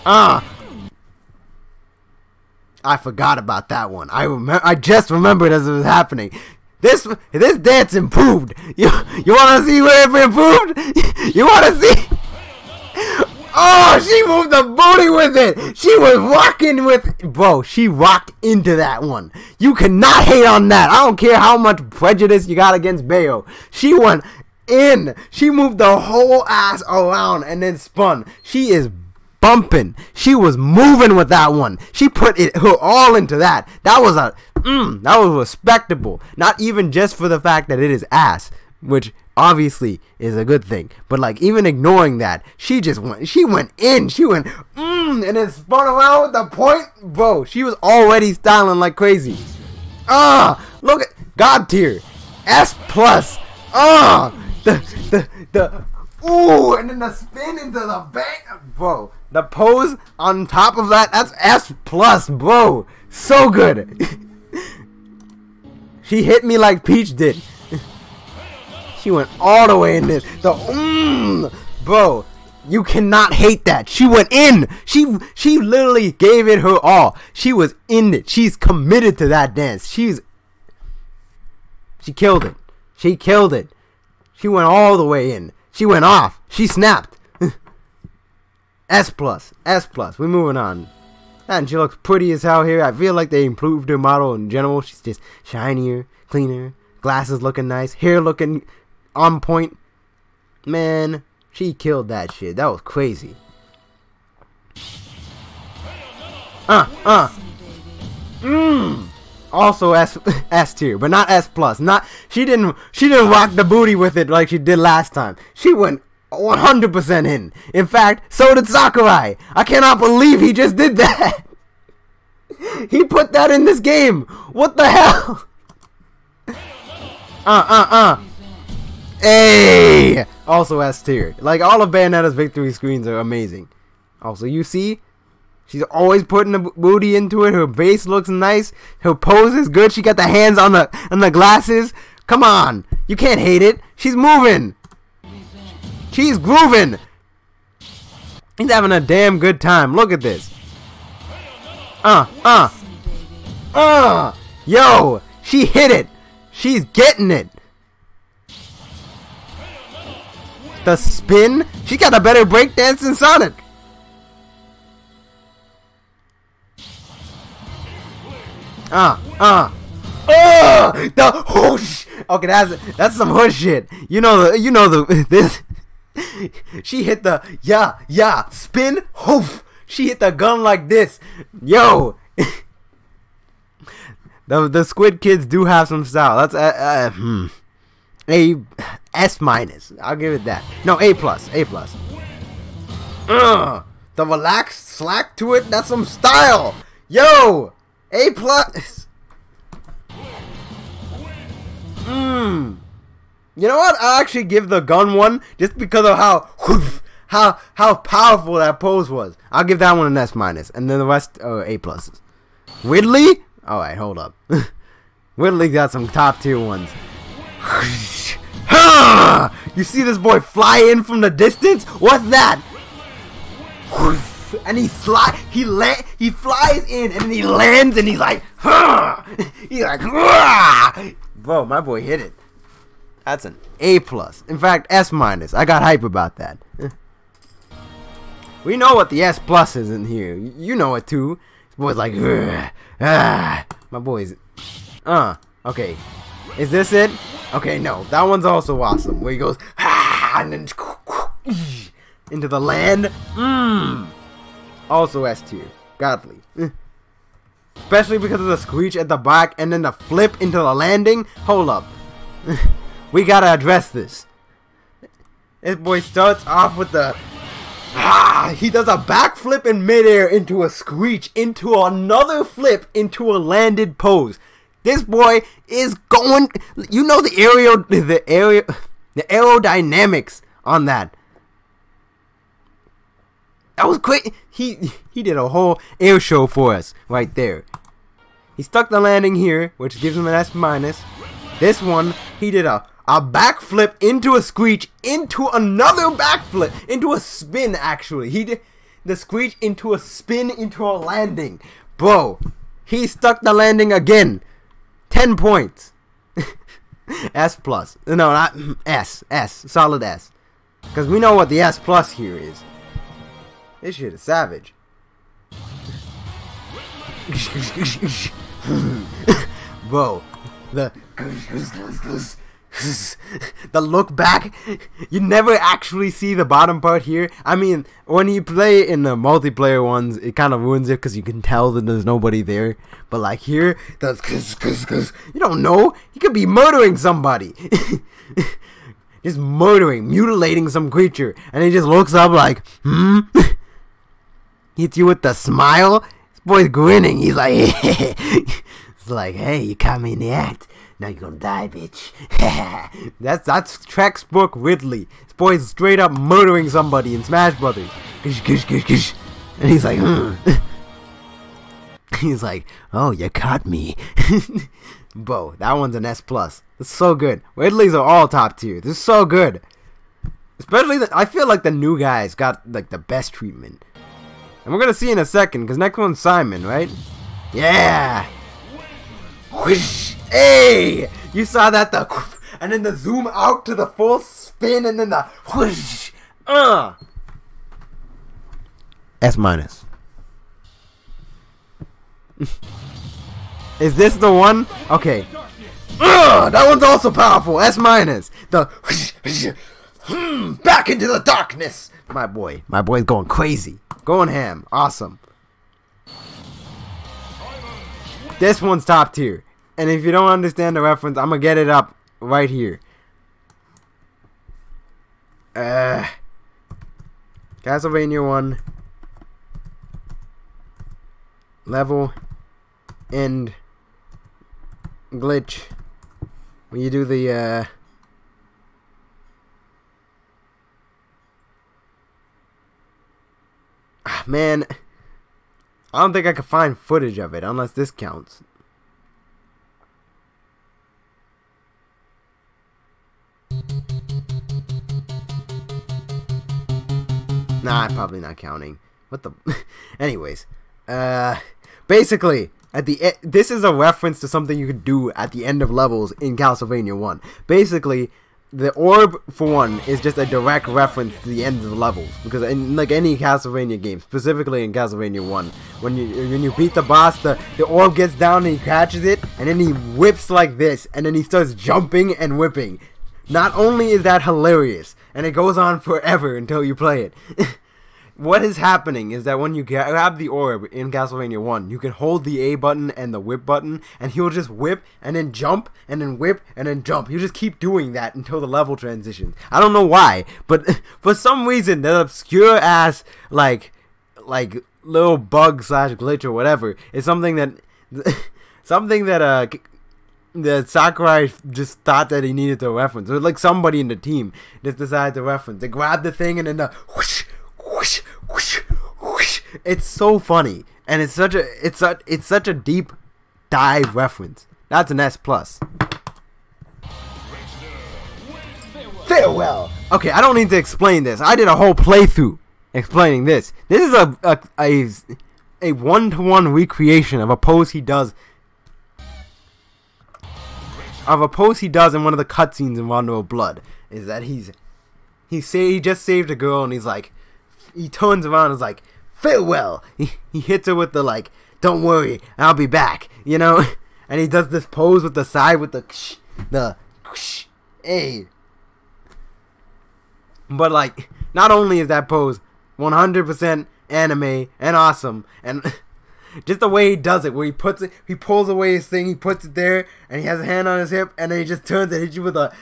I forgot about that one. I just remembered as it was happening. This dance improved. You want to see where it improved? You want to see? Oh, she moved the booty with it. She was rocking with... Bro, she rocked into that one. You cannot hate on that. I don't care how much prejudice you got against Bayo. She went in. She moved the whole ass around and then spun. She is bumping. She was moving with that one. She put her all into that. That was that was respectable. Not even just for the fact that it is ass, which obviously is a good thing, but like even ignoring that, she went in, and then spun around with the point. Bro, she was already styling like crazy. Look at God tier, S plus. Ooh, and then the spin into the back, bro. The pose on top of that's S plus, bro. So good. She hit me like Peach did. She went all the way in this. Bro, you cannot hate that. She went in. She literally gave it her all. She was in it. She's committed to that dance. She killed it. She killed it. She went all the way in. She went off. She snapped. S plus. S plus. We're moving on. And she looks pretty as hell here. I feel like they improved her model in general. She's just shinier, cleaner, glasses looking nice, hair looking on point. Man, she killed that shit. That was crazy. Also S tier, but not S plus. She didn't rock the booty with it like she did last time. She went 100% in. In fact, so did Sakurai. I cannot believe he just did that. He put that in this game. What the hell? Hey! Also S tier. Like, all of Bayonetta's victory screens are amazing. Also, you see, she's always putting the booty into it. Her base looks nice. Her pose is good. She got the hands on the glasses. Come on. You can't hate it. She's moving. She's grooving. He's having a damn good time. Look at this. Yo, she hit it. She's getting it. The spin. She got a better breakdance than Sonic. The whoosh. Okay, that's some hood shit. You know this. She hit the spin, hoof. She hit the gun like this. Yo. The Squid Kids do have some style. That's A S minus. I'll give it that. No, A plus. A plus. The relaxed slack to it. That's some style. Yo. A plus. You know what? I'll actually give the gun one just because of how powerful that pose was. I'll give that one an S minus, and then the rest are A pluses. Ridley? All right, hold up. Ridley got some top tier ones. You see this boy fly in from the distance? What's that? And he flies in and he lands and he's like, he's like, bro, my boy hit it. That's an A plus. In fact, S minus. I got hype about that. We know what the S plus is in here. You know it too. This boy's like, my boy's, okay. Is this it? Okay, no. That one's also awesome. Where he goes, and then into the land. Also S tier. Godly. Especially because of the screech at the back and then the flip into the landing. Hold up. We gotta address this. This boy starts off with the he does a backflip in midair into a screech, into another flip, into a landed pose. This boy is going, you know, the aerodynamics on that. That was quick. He did a whole air show for us right there. He stuck the landing here, which gives him an S minus. This one, he did a backflip into a screech, into another backflip, into a spin actually. He did the screech into a spin, into a landing. Bro, he stuck the landing again. 10 points. S plus. No, not S. Solid S. Because we know what the S plus here is. This shit is savage. Bro, the look back, you never actually see the bottom part here. I mean, when you play in the multiplayer ones, it kind of ruins it because you can tell that there's nobody there. But like here, you don't know. He could be murdering somebody. Just murdering, mutilating some creature. And he just looks up like, hits you with the smile. This boy's grinning. He's like, it's like, hey, you caught me in the act. Now you're gonna die, bitch. That's textbook Ridley. This boy's straight up murdering somebody in Smash Brothers. And he's like, he's like, oh, you caught me. Bro, that one's an S plus. It's so good. Ridleys are all top tier. This is so good. Especially, I feel like the new guys got like the best treatment. And we're gonna see in a second, because next one's Simon, right? Yeah. Whoosh. Hey, you saw that, and then the zoom out to the full spin, and then the whoosh. S minus. Is this the one? Okay. That one's also powerful. S minus. The whoosh, back into the darkness. My boy's going crazy, going ham. Awesome. This one's top tier. And if you don't understand the reference, I'm gonna get it up right here. Castlevania 1 level end glitch when you do the man, I don't think I can find footage of it unless this counts. Nah, probably not counting. What the? Anyways, basically, this is a reference to something you could do at the end of levels in Castlevania 1. Basically, the orb, for one, is just a direct reference to the end of the levels. Because in like any Castlevania game, specifically in Castlevania 1, when you beat the boss, the orb gets down and he catches it, and then he whips like this, and then he starts jumping and whipping. Not only is that hilarious, and it goes on forever until you play it. What is happening is that when you grab the orb in Castlevania 1, you can hold the A button and the whip button, and he'll just whip, and then jump, and then whip, and then jump. He'll just keep doing that until the level transitions. I don't know why, but for some reason, that obscure ass, like little bug / glitch or whatever, is something that, that Sakurai just thought that he needed to reference. Or like somebody in the team just decided to reference. They grabbed the thing and then the whoosh, whoosh, whoosh, whoosh. It's so funny, and it's such a deep dive reference. That's an S plus. Farewell. Okay, I don't need to explain this. I did a whole playthrough explaining this. This is a one-to-one recreation of a pose he does. In one of the cutscenes in Rondo of Blood, is that he just saved a girl, and he's like, he turns around and is like, farewell. He hits her with the like, don't worry, I'll be back, you know. And he does this pose with the side with the hey. But like, not only is that pose 100% anime and awesome, and just the way he does it, where he puts it, he pulls away his thing, he puts it there, and he has a hand on his hip, and then he just turns and hits you with the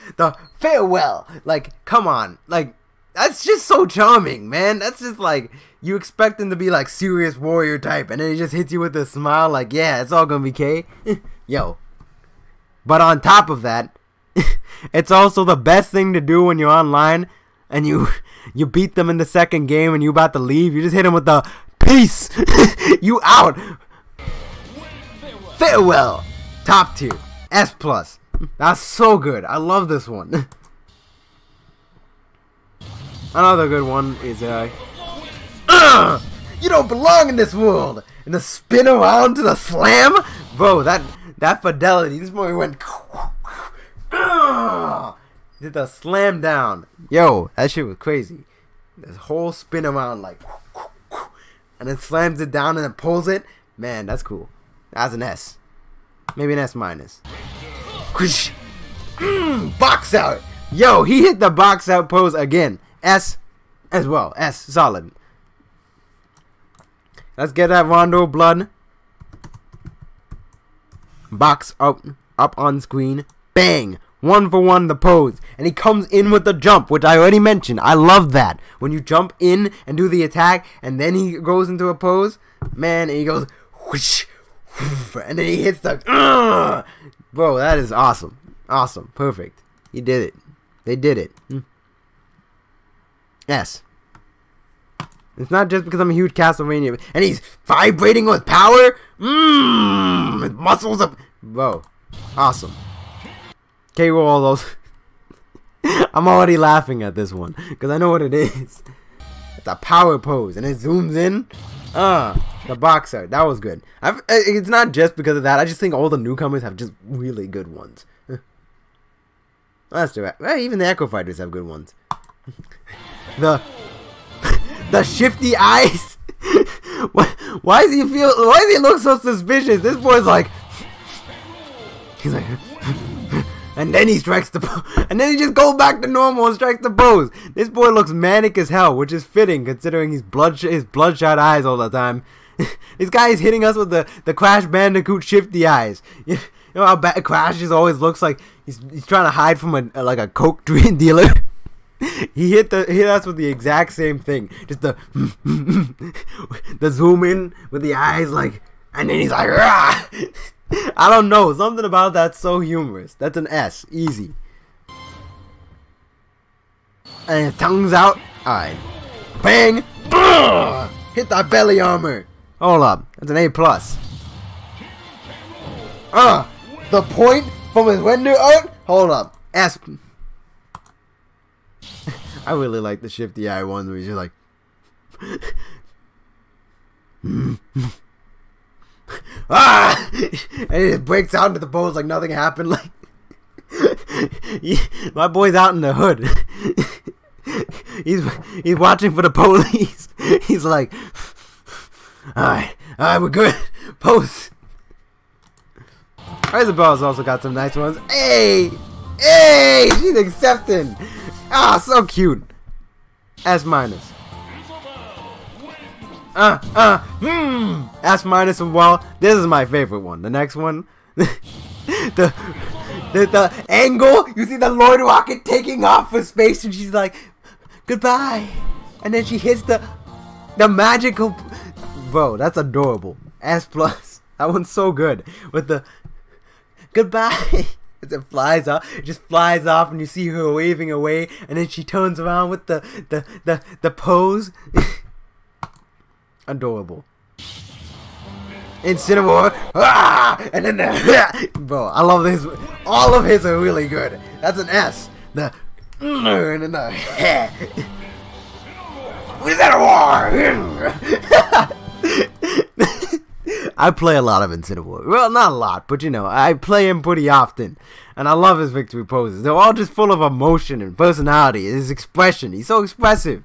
farewell. Like, come on, like, that's just so charming, man. That's just like, you expect him to be like serious warrior type, and then he just hits you with a smile, like, yeah, it's all gonna be K. Yo. But on top of that, it's also the best thing to do when you're online and you beat them in the second game and you about to leave. You just hit them with the peace. You out. Farewell. Top tier. S+. That's so good. I love this one. Another good one is you don't belong in this world. And the spin around to the slam. Bro, that fidelity. This boy went did the slam down. Yo, that shit was crazy. This whole spin around like, and then slams it down and then pulls it. Man, that's cool. That's an S. Maybe an S-. Box out. Yo, he hit the box out pose again. S as well. S, solid. Let's get that Rondo blood. Box up on screen. Bang. 1-for-1 the pose. And he comes in with the jump, which I already mentioned. I love that. When you jump in and do the attack, and then he goes into a pose. Man, and he goes whoosh, and then he hits the bro, that is awesome. Awesome. Perfect. He did it. They did it. Yes. It's not just because I'm a huge Castlevania, and he's vibrating with power. His muscles up. Bro, awesome. Okay, roll all those. I'm already laughing at this one because I know what it is. It's a power pose, and it zooms in. The box art, that was good. It's not just because of that. I just think all the newcomers have just really good ones. That's true. Even the Echo Fighters have good ones. The shifty eyes. Why does he look so suspicious? This boy's like, he's like, and then he strikes the pose, and then he just goes back to normal and strikes the pose. This boy looks manic as hell, which is fitting considering his bloodshot eyes all the time. This guy is hitting us with the Crash Bandicoot shifty eyes. You know how Crash just always looks like he's trying to hide from a coke dealer. He hit us with the exact same thing. Just the zoom in with the eyes, like, and then he's like, rah! I don't know, something about that's so humorous. That's an S, easy. And his tongue's out. Alright. Bang! Hit that belly armor. Hold up, that's an A+. The point from his window art? Hold up. S. I really like the shifty eye ones where he's just like and it breaks out into the pose like nothing happened. Like my boy's out in the hood. He's watching for the police. He's like, alright, we're good. Pose. Isabella's also got some nice ones. Hey, she's accepting. So cute. S-. S- and well, this is my favorite one. The next one, the angle. You see the Lord Rocket taking off for space, and she's like, goodbye, and then she hits the magical. Bro, that's adorable. S+. That one's so good with the goodbye. As it flies off, it just flies off, and you see her waving away, and then she turns around with the pose. Adorable. Incineroar, and then bro, I love this. All of his are really good. That's an S. And then I play a lot of Incineroar. Well, not a lot, but you know, I play him pretty often. And I love his victory poses. They're all just full of emotion and personality. His expression. He's so expressive.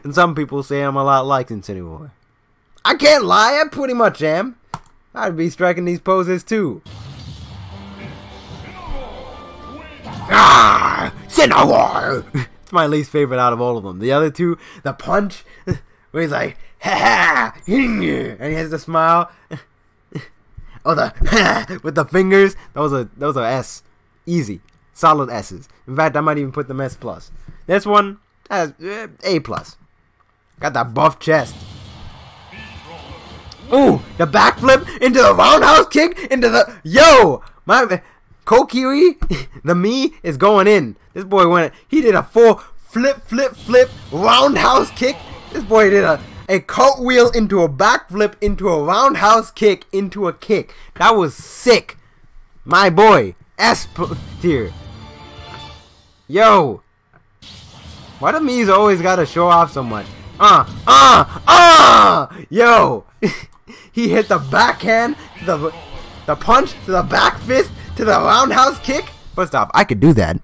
And some people say I'm a lot like Incineroar. I can't lie, I pretty much am. I'd be striking these poses too. Ah! Incineroar! It's my least favorite out of all of them. The other two, the punch, where he's like, ha ha, and he has the smile. Oh, the ha with the fingers. That was a S. Easy. Solid S's. In fact, I might even put them S plus. This one has A plus. Got that buff chest. Ooh, the backflip into the roundhouse kick into the my Kokiri, the me is going in. This boy he did a full flip roundhouse kick. This boy did a cartwheel into a backflip into a roundhouse kick into a kick. That was sick. My boy, S tier. Yo, why do me's always gotta show off so much? Yo, he hit the backhand to the punch to the back fist to the roundhouse kick. First off, I could do that.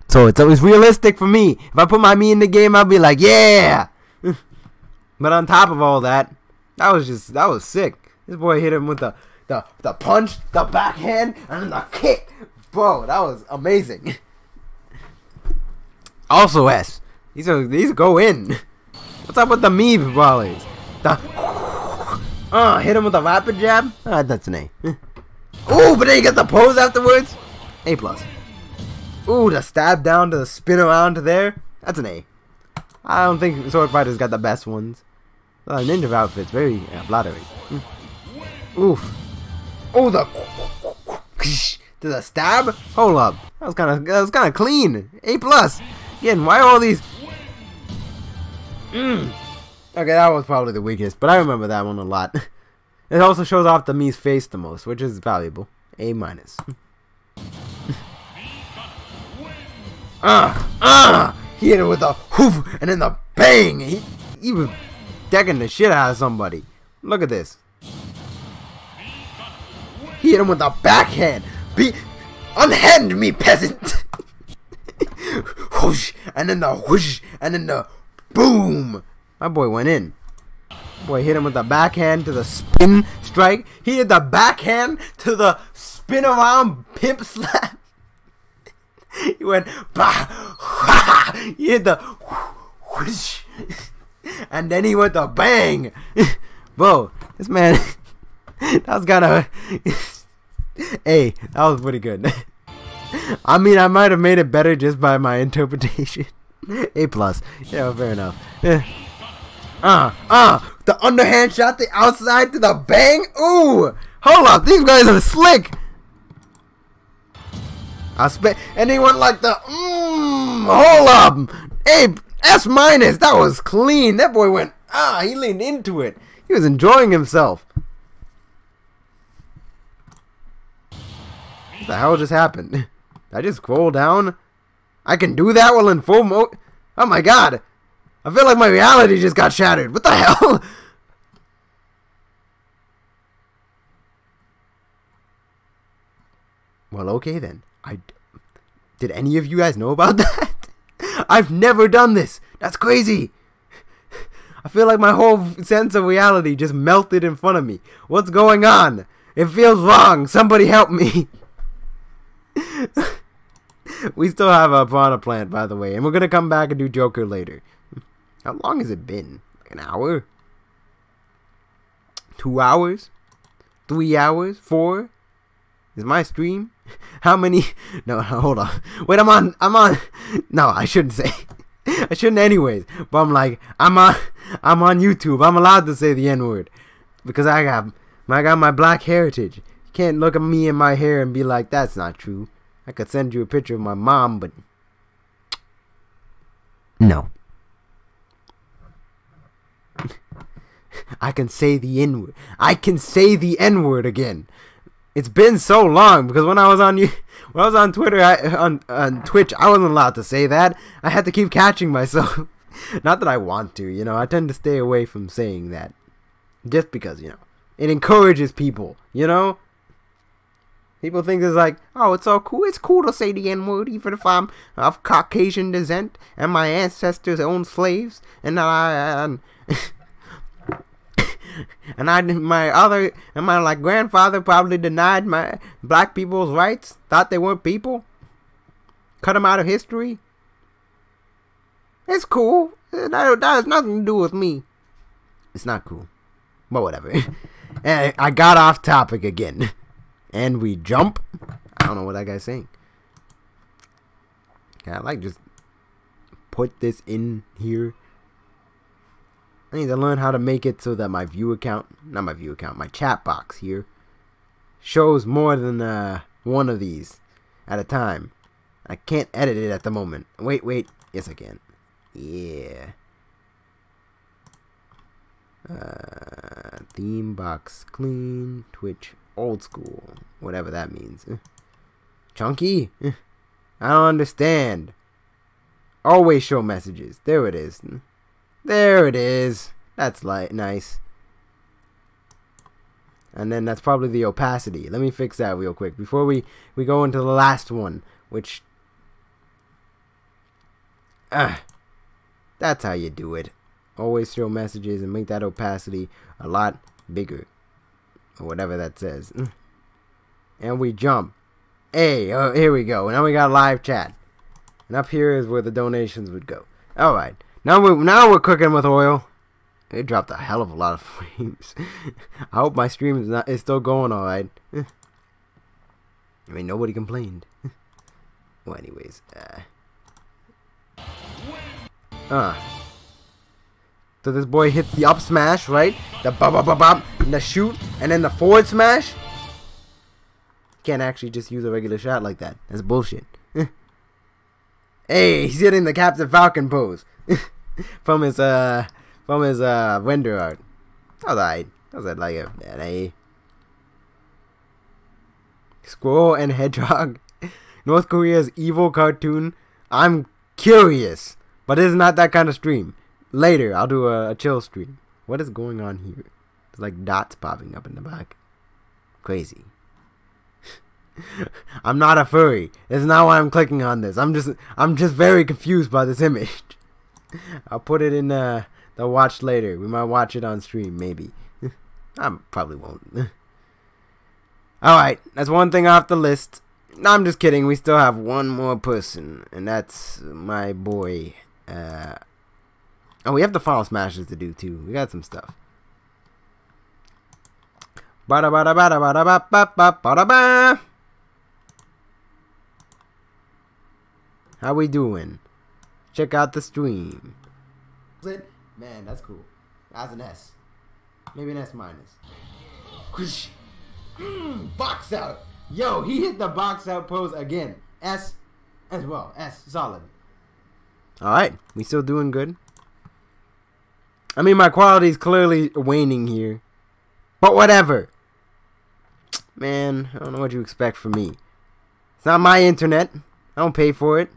So it's always realistic for me. If I put my me in the game, I'll be like, yeah. But on top of all that, that was sick. This boy hit him with the punch, the backhand, and then the kick. Bro, that was amazing. Also S. These go in. What's up with the me brawlers? Hit him with a rapid jab. That's an A. Ooh, but then you get the pose afterwards. A plus. Ooh, the stab down to the spin around to there. That's an A. I don't think Sword Fighter's got the best ones. Ninja outfit's very flattering. Oof. Oh, to the stab. Hold up. That was kind of clean. A plus. Again, why all these? Okay, that was probably the weakest, but I remember that one a lot. It also shows off the me's face the most, which is valuable. A minus. He hit it with the hoof and then the bang. He was decking the shit out of somebody. Look at this. He hit him with the backhand. Unhand me, peasant. Whoosh, and then the whoosh, and then the boom. My boy went in. Boy hit him with the backhand to the spin strike. He did the backhand to the spin around pimp slap. He went bah, he hit the whoosh, and then he went the bang. Bro, this man, that was kind of hey, that was pretty good. I mean, I might have made it better just by my interpretation. A plus. Yeah, fair enough. The underhand shot, the outside to the bang. Ooh, hold up, these guys are slick. And he went like the hold up. A S minus. That was clean. That boy went he leaned into it. He was enjoying himself. What the hell just happened? Did I just scroll down? I can do that while in full mode. Oh my god. I feel like my reality just got shattered. What the hell? Well, okay then. Did any of you guys know about that? I've never done this. That's crazy. I feel like my whole sense of reality just melted in front of me. What's going on? It feels wrong. Somebody help me. We still have a Piranha Plant, by the way, and we're gonna come back and do Joker later. How long has it been? Like an hour? 2 hours? 3 hours? 4? Is my stream? How many? No, hold on. Wait, I'm on. No, I shouldn't say. I shouldn't anyways. But I'm like, I'm on YouTube. I'm allowed to say the N-word because I got my black heritage. You can't look at me and my hair and be like, that's not true. I could send you a picture of my mom, but no. I can say the N-word. I can say the N-word again. It's been so long because when I was on Twitter, on Twitch, I wasn't allowed to say that. I had to keep catching myself. Not that I want to, you know. I tend to stay away from saying that, just because, you know, it encourages people, you know. People think it's like, oh, it's all cool. It's cool to say the N-word, even if I'm of Caucasian descent and my ancestors owned slaves, and my like grandfather probably denied my black people's rights, thought they weren't people, cut them out of history. It's cool. That has nothing to do with me. It's not cool, but whatever. And I got off topic again. And we jump. I don't know what that guy's saying. Can I like just put this in here? I need to learn how to make it so that my my chat box here shows more than one of these at a time. I can't edit it at the moment. Wait. Yes, I can. Yeah. Theme box clean. Twitch old school. Whatever that means. Chunky? I don't understand. Always show messages. There it is. There it is. That's nice. And then that's probably the opacity. Let me fix that real quick before we go into the last one, which that's how you do it. Always show messages and make that opacity a lot bigger, or whatever that says. And we jump. Hey, here we go. Now we got live chat, and up here is where the donations would go. All right, now we're cooking with oil. It dropped a hell of a lot of frames. I hope my stream is still going all right. I mean, nobody complained. Well, anyways, so this boy hits the up smash, right? The bop, and the shoot, and then the forward smash. Can't actually just use a regular shot like that. That's bullshit. Hey, he's hitting the Captain Falcon pose from his render art. Alright, was that like an A? Squirrel and Hedgehog. North Korea's evil cartoon. I'm curious, but it's not that kind of stream. Later, I'll do a chill stream. What is going on here? There's like dots popping up in the back. Crazy. I'm not a furry. It's not why I'm clicking on this. I'm just very confused by this image. I'll put it in the watch later. We might watch it on stream, maybe. I probably won't. Alright, that's one thing off the list. No, I'm just kidding. We still have one more person, and that's my boy. Oh, we have the final smashes to do too. We got some stuff. Bada bada bada bada bada bada bada bada. How we doing? Check out the stream. Man, that's cool. That's an S. Maybe an S minus. Box out. Yo, he hit the box out pose again. S as well. S solid. Alright, we still doing good. I mean, my quality's clearly waning here. But whatever. Man, I don't know what you expect from me. It's not my internet. I don't pay for it.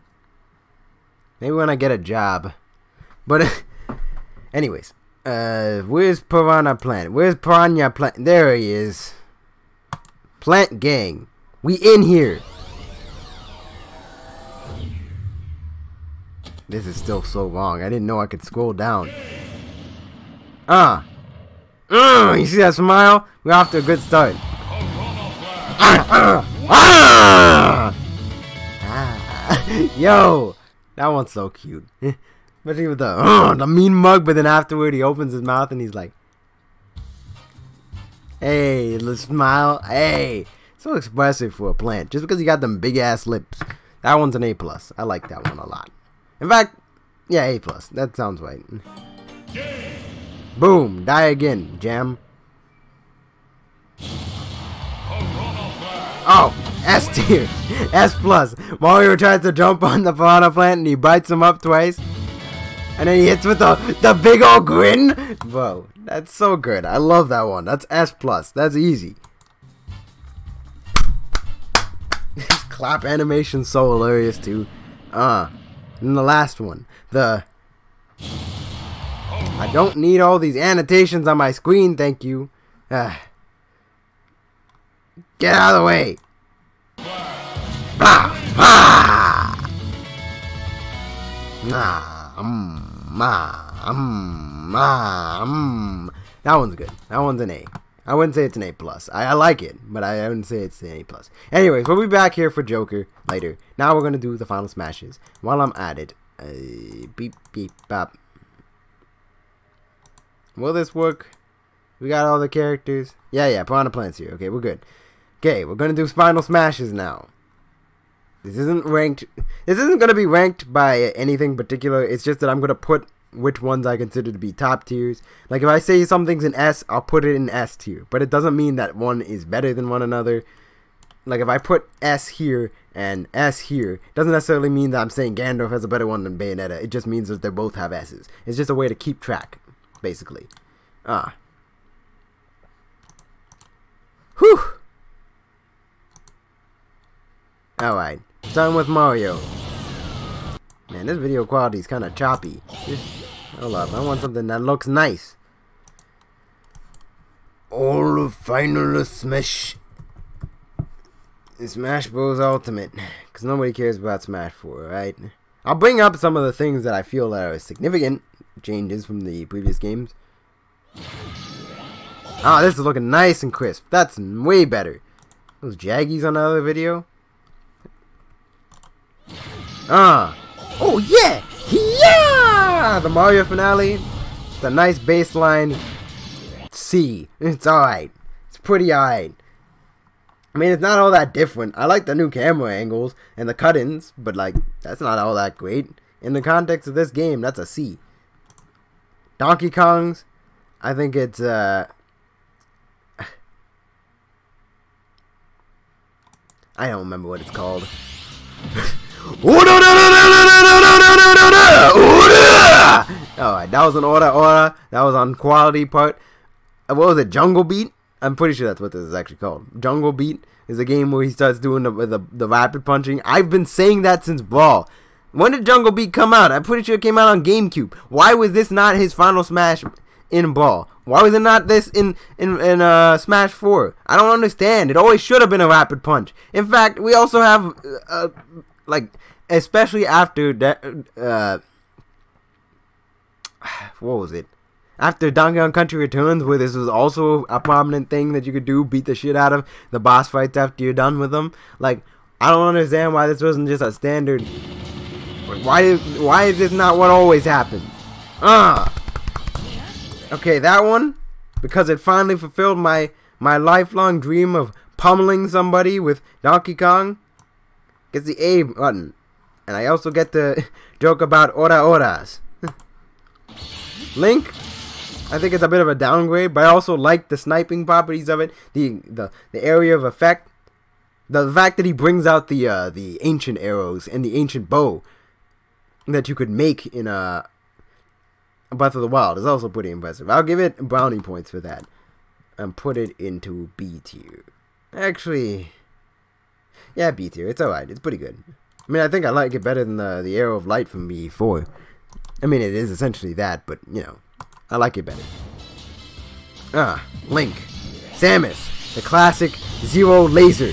Maybe when I get a job. But, anyways. Where's Piranha Plant? Where's Piranha Plant? There he is. Plant Gang. We in here. This is still so long. I didn't know I could scroll down. You see that smile? We're off to a good start. Yo, that one's so cute. Especially with the mean mug, but then afterward he opens his mouth and he's like, hey, let's smile. Hey, so expressive for a plant. Just because he got them big ass lips. That one's an A+. I like that one a lot. In fact, yeah, A+. That sounds right. Boom, die again, Jam. Oh, S tier. S+. Mario tries to jump on the Piranha Plant and he bites him up twice. And then he hits with the big old grin. Bro, that's so good. I love that one. That's S+. That's easy. This clap animation's so hilarious too. And the last one. I don't need all these annotations on my screen, thank you. Get out of the way. That one's good. That one's an A. I wouldn't say it's an A+. I like it, but I wouldn't say it's an A+. Anyways, we'll be back here for Joker later. Now we're going to do the final smashes. While I'm at it, beep, beep, bop. Will this work? We got all the characters. Yeah, Piranha Plant's here. Okay, we're good. Okay, we're going to do final smashes now. This isn't ranked. This isn't going to be ranked by anything particular. It's just that I'm going to put which ones I consider to be top tiers. Like if I say something's an S, I'll put it in S tier. But it doesn't mean that one is better than one another. Like if I put S here and S here, it doesn't necessarily mean that I'm saying Gandalf has a better one than Bayonetta. It just means that they both have S's. It's just a way to keep track, basically. Whew. Alright, starting with Mario. Man, this video quality is kind of choppy. Hold up, I want something that looks nice. All final Smash. Smash Bros. Ultimate. Because nobody cares about Smash 4, right? I'll bring up some of the things that I feel that are significant changes from the previous games. Ah, this is looking nice and crisp. That's way better. Those jaggies on the other video. Oh yeah! Yeah! The Mario finale. It's a nice baseline C. It's alright. It's pretty alright. I mean, it's not all that different. I like the new camera angles and the cut-ins, but like, that's not all that great. In the context of this game, that's a C. Donkey Kong's, I think it's, I don't remember what it's called. Alright, that was an order. That was on quality part. What was it? Jungle Beat? I'm pretty sure that's what this is actually called. Jungle Beat is a game where he starts doing the rapid punching. I've been saying that since Brawl. When did Jungle Beat come out? I'm pretty sure it came out on GameCube. Why was this not his final smash in Brawl? Why was it not this in Smash 4? I don't understand. It always should have been a rapid punch. In fact, we also have like, especially after that, what was it? After Donkey Kong Country Returns, where this was also a prominent thing that you could do, beat the shit out of the boss fights after you're done with them. Like, I don't understand why this wasn't just a standard. Why is this not what always happens? Okay, that one, because it finally fulfilled my lifelong dream of pummeling somebody with Donkey Kong, gets the A button. And I also get the joke about Oras. Link, I think it's a bit of a downgrade, but I also like the sniping properties of it, the area of effect, the fact that he brings out the ancient arrows and the ancient bow that you could make in Breath of the Wild is also pretty impressive. I'll give it brownie points for that and put it into B tier. Actually, yeah, B tier. It's alright. It's pretty good. I mean, I think I like it better than the Arrow of Light from B4. I mean, it is essentially that, but, you know, I like it better. Link. Samus. The classic Zero Laser.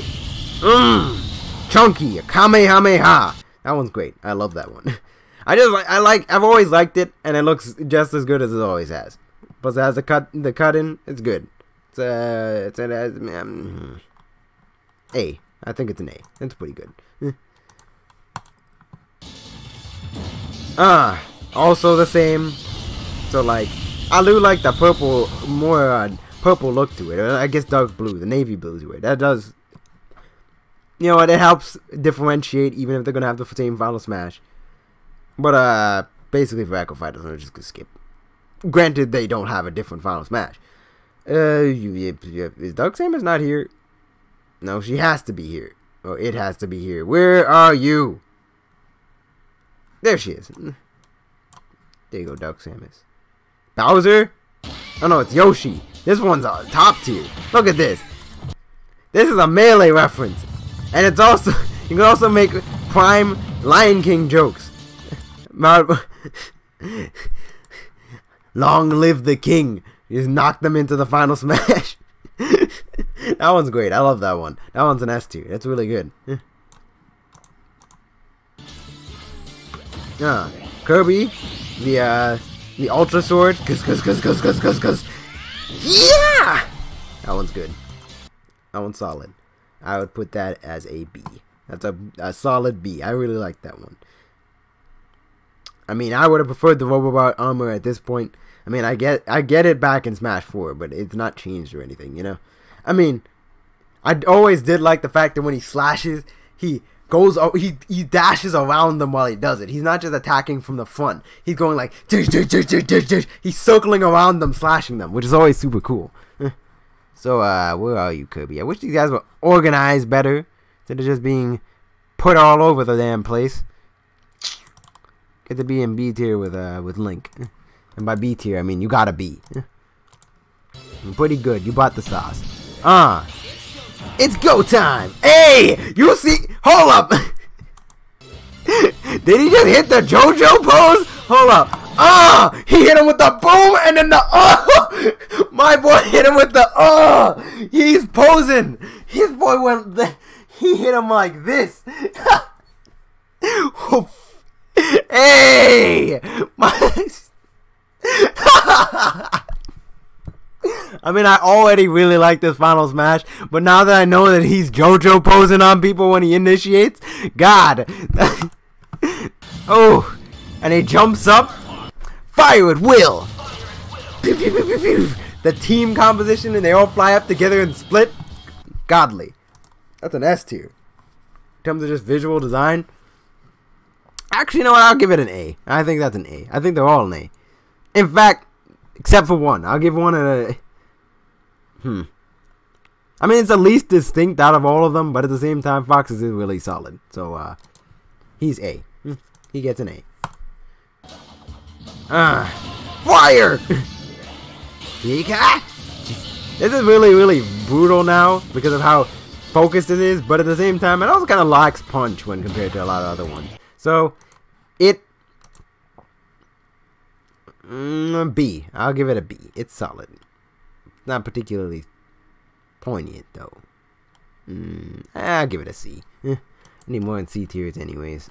Chunky. A Kamehameha. That one's great. I love that one. I've always liked it, and it looks just as good as it always has. Plus, it has the cut in. It's good. It's an A. I think it's an A. It's pretty good. Also the same. So like, I do like the purple, more purple look to it. I guess dark blue, the navy blue to it. That does, you know what? It helps differentiate, even if they're gonna have the same final smash. But basically for Echo Fighters, I'm just gonna skip. Granted, they don't have a different final smash. Is Dark Samus not here? No, she has to be here. Or it has to be here. Where are you? There she is. There you go, Dark Samus. Bowser? Oh no, it's Yoshi. This one's top tier. Look at this. This is a Melee reference. And it's also, you can also make prime Lion King jokes. Long live the king. You just knock them into the final smash. That one's great. I love that one. That one's an S tier. That's really good. Kirby, the Ultra Sword, cause. Yeah! That one's good. That one's solid. I would put that as a B. That's a solid B. I really like that one. I mean, I would have preferred the Robobot armor at this point. I mean, I get it back in Smash 4, but it's not changed or anything, you know? I mean, I always did like the fact that when he slashes, he dashes around them while he does it. He's not just attacking from the front. He's going like, he's circling around them, slashing them, which is always super cool. So, where are you, Kirby? I wish these guys were organized better instead of just being put all over the damn place. Get to be in B tier with Link. And by B tier, I mean you gotta be. Pretty good. You bought the sauce. It's go time. Hey, you see? Hold up. Did he just hit the JoJo pose? Hold up. He hit him with the boom and then the my boy hit him with the he's posing. His boy went he hit him like this. Hey! I mean, I already really like this Final Smash, but now that I know that he's JoJo posing on people when he initiates, God. Oh, and he jumps up. Fire at will. The team composition and they all fly up together and split. Godly. That's an S tier. In terms of just visual design. Actually, you know what? I'll give it an A. I think that's an A. I think they're all an A. In fact, except for one. I'll give one a... I mean, it's the least distinct out of all of them, but at the same time, Fox's is really solid. So, he's A. He gets an A. Fire! This is really, really brutal now because of how focused it is, but at the same time, it also kind of lacks punch when compared to a lot of other ones. So, B. I'll give it a B. It's solid. Not particularly poignant, though. I'll give it a C. I need more in C tiers anyways.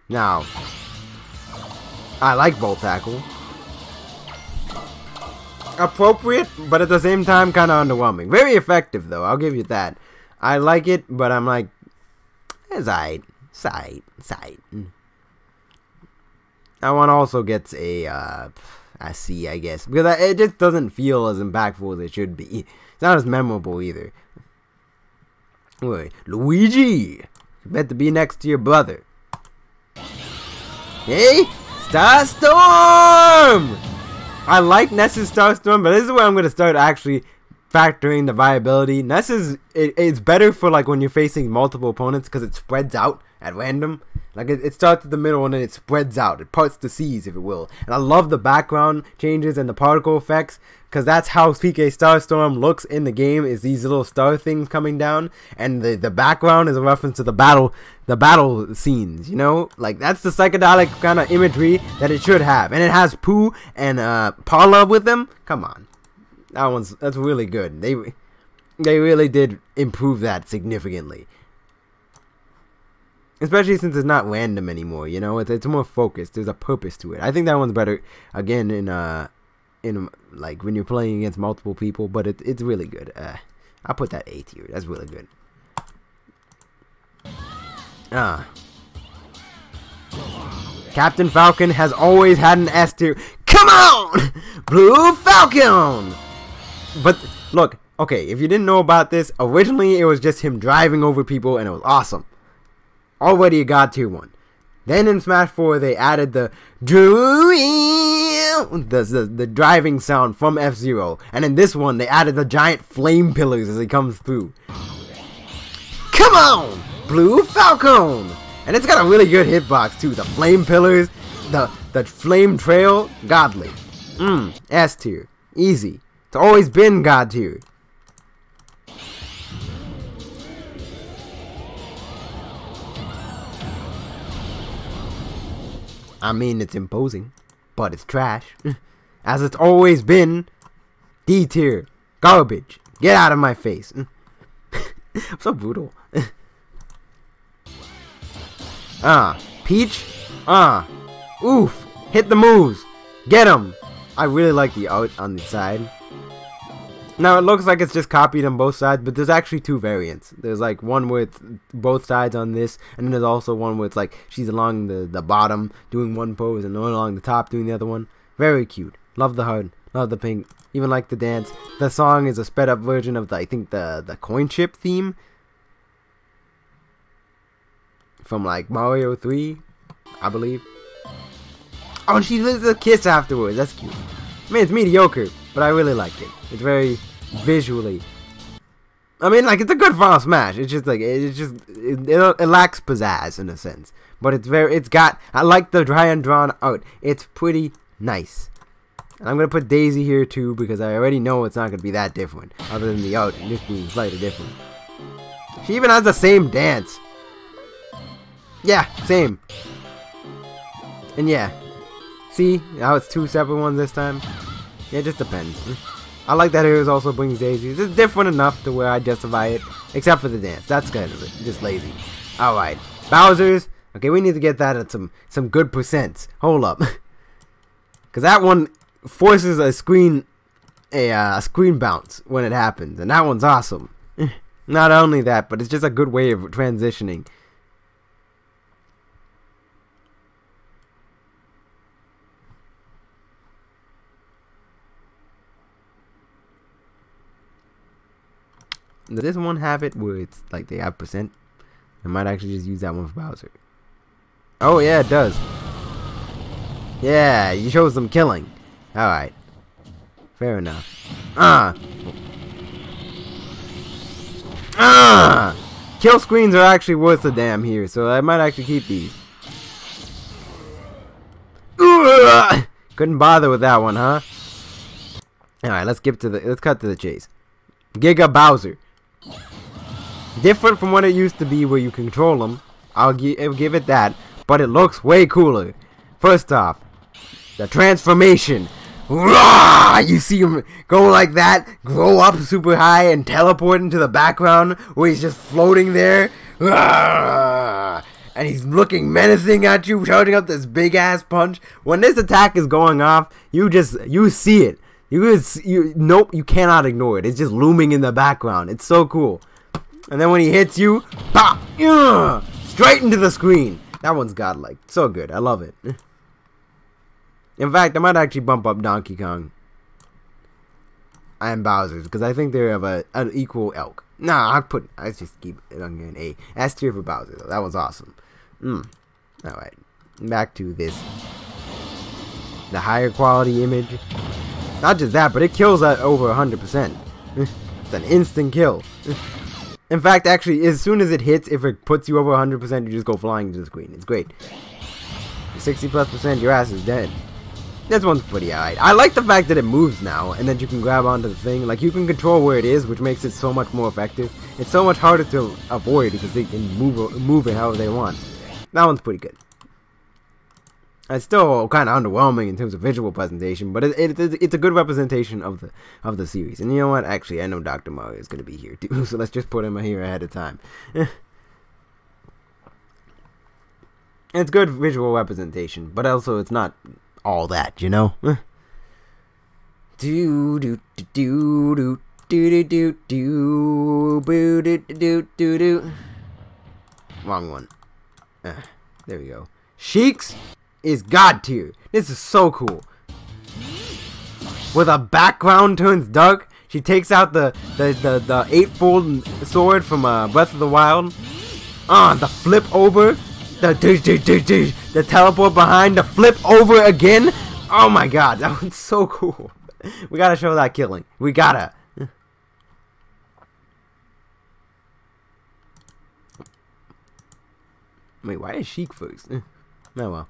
Now, I like Volt Tackle. Appropriate, but at the same time kind of underwhelming. Very effective, though. I'll give you that. I like it, but I'm like, it's aight. Side. That one also gets a C, I guess, because it just doesn't feel as impactful as it should be. It's not as memorable either. Wait, Luigi, you bet to be next to your brother. Hey, Starstorm! I like Ness's Starstorm, but this is where I'm gonna start actually factoring the viability. Ness's it's better for like when you're facing multiple opponents because it spreads out at random. Like it starts at the middle and then it spreads out. It parts the seas, if it will. And I love the background changes and the particle effects because that's how PK Starstorm looks in the game. Is these little star things coming down, and the background is a reference to the battle scenes. You know, like that's the psychedelic kind of imagery that it should have. And it has Pooh and Paula with them. Come on, that's really good. They really did improve that significantly. Especially since it's not random anymore, you know, it's more focused. There's a purpose to it. I think that one's better again in like when you're playing against multiple people, but it's really good. I'll put that A tier. That's really good. Captain Falcon has always had an S tier. Come on, Blue Falcon. But look, okay, if you didn't know about this, originally it was just him driving over people, and it was awesome. Already a God tier 1. Then in Smash 4 they added the driving sound from F-Zero, and in this one they added the giant flame pillars as he comes through. Come on, Blue Falcon! And it's got a really good hitbox too. The flame pillars, the flame trail, godly. S tier, easy. It's always been God tier. I mean, it's imposing, but it's trash. As it's always been. D tier. Garbage. Get out of my face. I'm so brutal. Peach. Oof. Hit the moves. Get him. I really like the art on the side. Now it looks like it's just copied on both sides, but there's actually two variants. There's like one with both sides on this, and then there's also one with like she's along the bottom doing one pose and one along the top doing the other one. Very cute. Love the heart. Love the pink. Even like the dance. The song is a sped up version of I think the coin chip theme from like Mario 3, I believe. Oh, and she gives a kiss afterwards. That's cute. I mean, it's mediocre, but I really like it. It's very visually. I mean, like, it's a good Final Smash. It's just like it lacks pizzazz in a sense, but it's got. I like the dry and drawn art. It's pretty nice. And I'm gonna put Daisy here too because I already know it's not gonna be that different, other than the art just being slightly different. She even has the same dance. Yeah, same. And yeah. See how it's two separate ones this time? Yeah, it just depends. I like that Heroes also brings Daisies. It's different enough to where I justify it, except for the dance. That's kind of it. Just lazy. Alright. Bowser's. Okay, we need to get that at some good percents. Hold up. Because that one forces a screen bounce when it happens. And that one's awesome. Not only that, but it's just a good way of transitioning. Does this one have it where it's like they have percent? I might actually just use that one for Bowser. Oh yeah, it does. Yeah, you show some killing. Alright. Fair enough. Kill screens are actually worth a damn here, so I might actually keep these. Couldn't bother with that one, huh? Alright, let's cut to the chase. Giga Bowser. Different from what it used to be where you control him. I'll give it that. But it looks way cooler. First off, the transformation. You see him go like that, grow up super high, and teleport into the background where he's just floating there. And he's looking menacing at you, shouting up this big ass punch. When this attack is going off, you see it. Nope, you cannot ignore it. It's just looming in the background. It's so cool. And then when he hits you, pop, straight into the screen. That one's godlike. So good. I love it. In fact, I might actually bump up Donkey Kong and Bowser's because I think they have an equal elk. Nah, I just keep it on an A. S tier for Bowser though. That was awesome. Alright. Back to this. The higher quality image. Not just that, but it kills at over 100%. It's an instant kill. In fact, actually, as soon as it hits, if it puts you over 100%, you just go flying to the screen. It's great. 60+%, your ass is dead. This one's pretty alright. I like the fact that it moves now, and that you can grab onto the thing. Like, you can control where it is, which makes it so much more effective. It's so much harder to avoid because they can move it however they want. That one's pretty good. It's still kind of underwhelming in terms of visual presentation, but it's a good representation of the series. And you know what? Actually, I know Dr. Mario is going to be here too, so let's just put him here ahead of time. It's good visual representation, but also it's not all that, you know. Do do do do do do do do do do do do. Wrong one. There we go. Sheik's is God tier. This is so cool. Where the background turns dark, she takes out the eightfold sword from Breath of the Wild. The flip over, the teleport behind, the flip over again. Oh my God, that one's so cool. We gotta show that killing. We gotta. Wait, why is Sheik first? Oh well.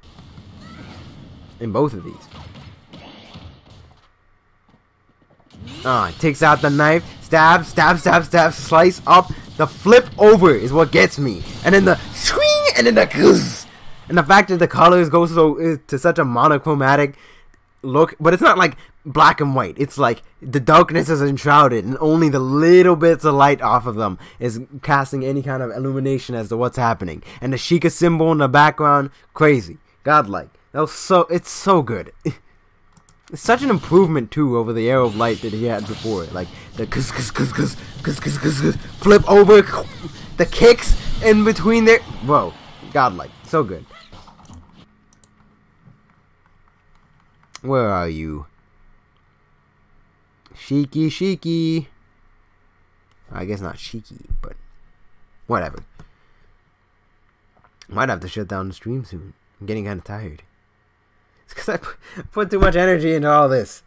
In both of these. Takes out the knife, stab, stab, stab, stab, slice up. The flip over is what gets me. And then the swing, and then the and the fact that the colors go to such a monochromatic look, but it's not like black and white. It's like the darkness is enshrouded, and only the little bits of light off of them is casting any kind of illumination as to what's happening. And the Sheikah symbol in the background, crazy. godlike. That was so. It's so good. It's such an improvement too over the Arrow of Light that he had before. Like the flip over, the kicks in between there. Whoa, godlike, so good. Where are you? Shiki. I guess not Shiki, but whatever. Might have to shut down the stream soon. I'm getting kind of tired. It's because I put too much energy into all this.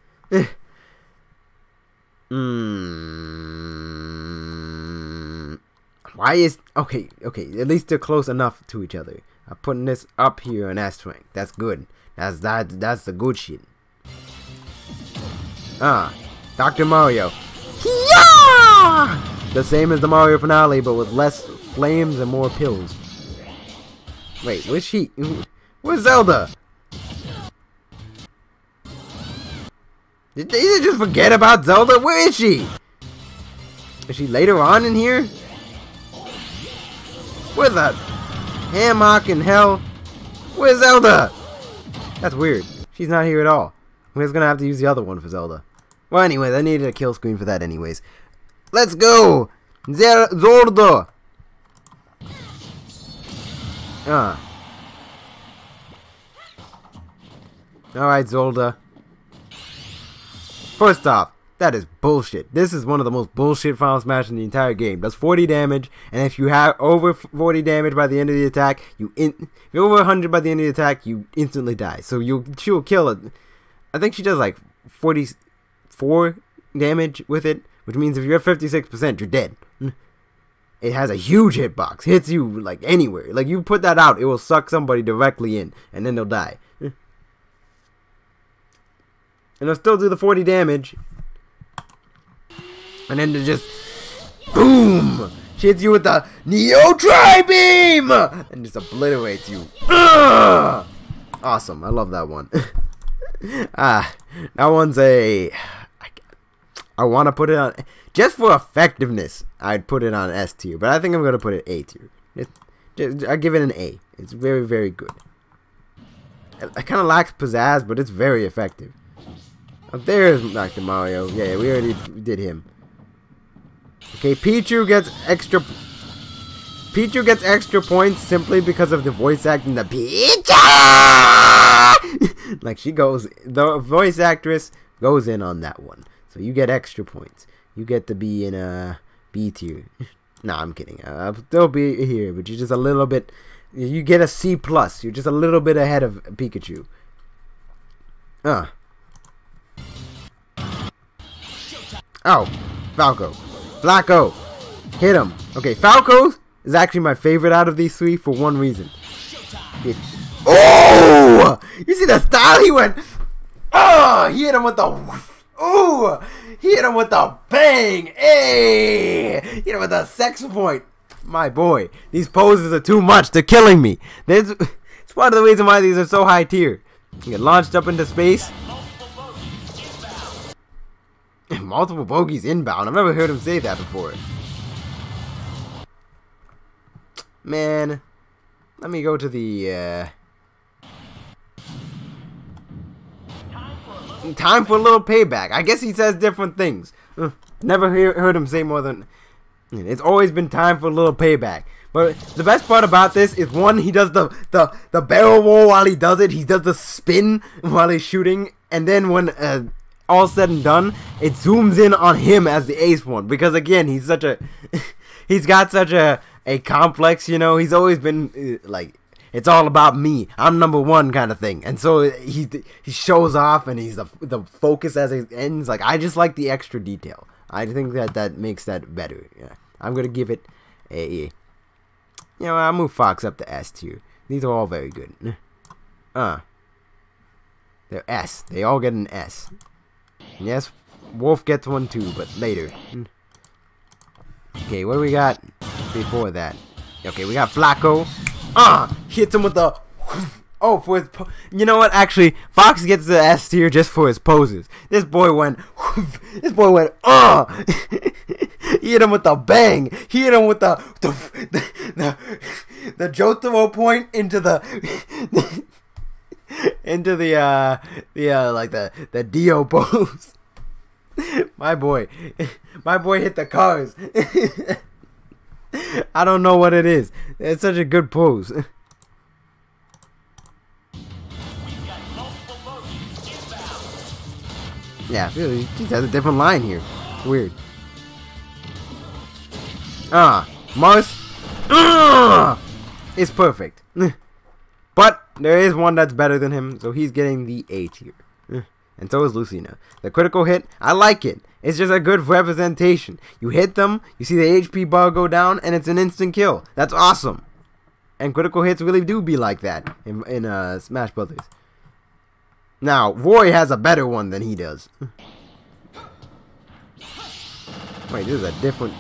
Why is... Okay, at least they're close enough to each other. I'm putting this up here on S rank. That's good. That's the good shit. Dr. Mario. Yeah! The same as the Mario finale, but with less flames and more pills. Wait, where's she? Where's Zelda? Did they just forget about Zelda? Where is she? Is she later on in here? Where the hammock in hell? Where's Zelda? That's weird. She's not here at all. We're just gonna have to use the other one for Zelda. Well, anyways, I needed a kill screen for that anyways. Let's go! Zordo! Alright, Zelda. First off, that is bullshit. This is one of the most bullshit Final Smash in the entire game. Does 40 damage, and if you have over 40 damage by the end of the attack, if you're over 100 by the end of the attack, you instantly die. So she'll kill it. I think she does like 44 damage with it, which means if you're at 56%, you're dead. It has a huge hitbox. Hits you like anywhere. Like you put that out, it will suck somebody directly in, and then they'll die. And it'll still do the 40 damage. And then to just boom! She hits you with the Neo Tri-Beam! And just obliterates you. Ugh! Awesome. I love that one. That one's a... I want to put it on... Just for effectiveness, I'd put it on S tier. But I think I'm going to put it A tier. I give it an A. It's very, very good. It kind of lacks pizzazz, but it's very effective. Up there's Dr. Mario. Yeah, we already did him. Okay, Pichu gets extra points simply because of the voice acting. The Pichu! Like she goes, the voice actress goes in on that one. So you get extra points. You get to be in a B tier. Nah, I'm kidding. I'll still be here, but you're just a little bit. You get a C+. You're just a little bit ahead of Pikachu. Oh, Falco. Flacco. Hit him. Okay, Falco is actually my favorite out of these three for one reason. Oh! You see the style he went? Oh! He hit him with the... Ooh! He hit him with the bang! Hey! He hit him with the sex point. My boy, these poses are too much. They're killing me. It's part of the reason why these are so high tier. You get launched up into space. Multiple bogeys inbound. I've never heard him say that before. Man, let me go to the time for a little payback. I guess he says different things. Never heard him say more than... It's always been time for a little payback. But the best part about this is, one, he does the barrel roll while he does it. He does the spin while he's shooting. And then when all said and done, it zooms in on him as the ace one. Because again, he's such a... he's got such a complex, you know. He's always been like... It's all about me. I'm number one kind of thing. And so he shows off and he's the focus as it ends. Like, I just like the extra detail. I think that makes that better. Yeah. I'm going to give it a... You know, I'll move Fox up to S tier. These are all very good. They're S. They all get an S. Yes, Wolf gets one too, but later. Okay, what do we got before that? Okay, we got Flacco. Hits him with the... Oh, for his... You know what? Actually, Fox gets the S tier just for his poses. This boy went... This boy went... He hit him with the bang. He hit him with the Jotaro point into the... into the like the Dio pose. My boy hit the cars. I don't know what it is. It's such a good pose. Yeah, really, he has a different line here. Weird. Mars is perfect. But there is one that's better than him, so he's getting the A tier. And so is Lucina. The critical hit, I like it. It's just a good representation. You hit them, you see the HP bar go down, and it's an instant kill. That's awesome. And critical hits really do be like that in Smash Brothers. Now, Roy has a better one than he does. Wait, this is a different...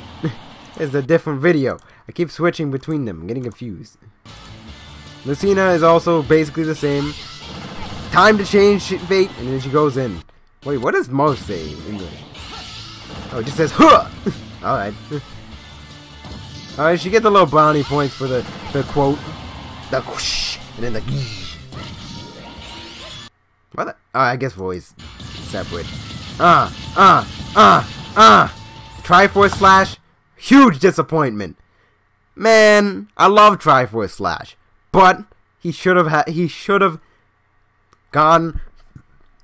It's a different video. I keep switching between them. I'm getting confused. Lucina is also basically the same. Time to change fate, and then she goes in. Wait, what does Mo say in English? Oh, it just says, huh! Alright. Alright, she gets a little brownie points for the quote. The whoosh, and then the what the? Oh, I guess Roy's separate. Triforce Slash, huge disappointment. Man, I love Triforce Slash, but he should have gone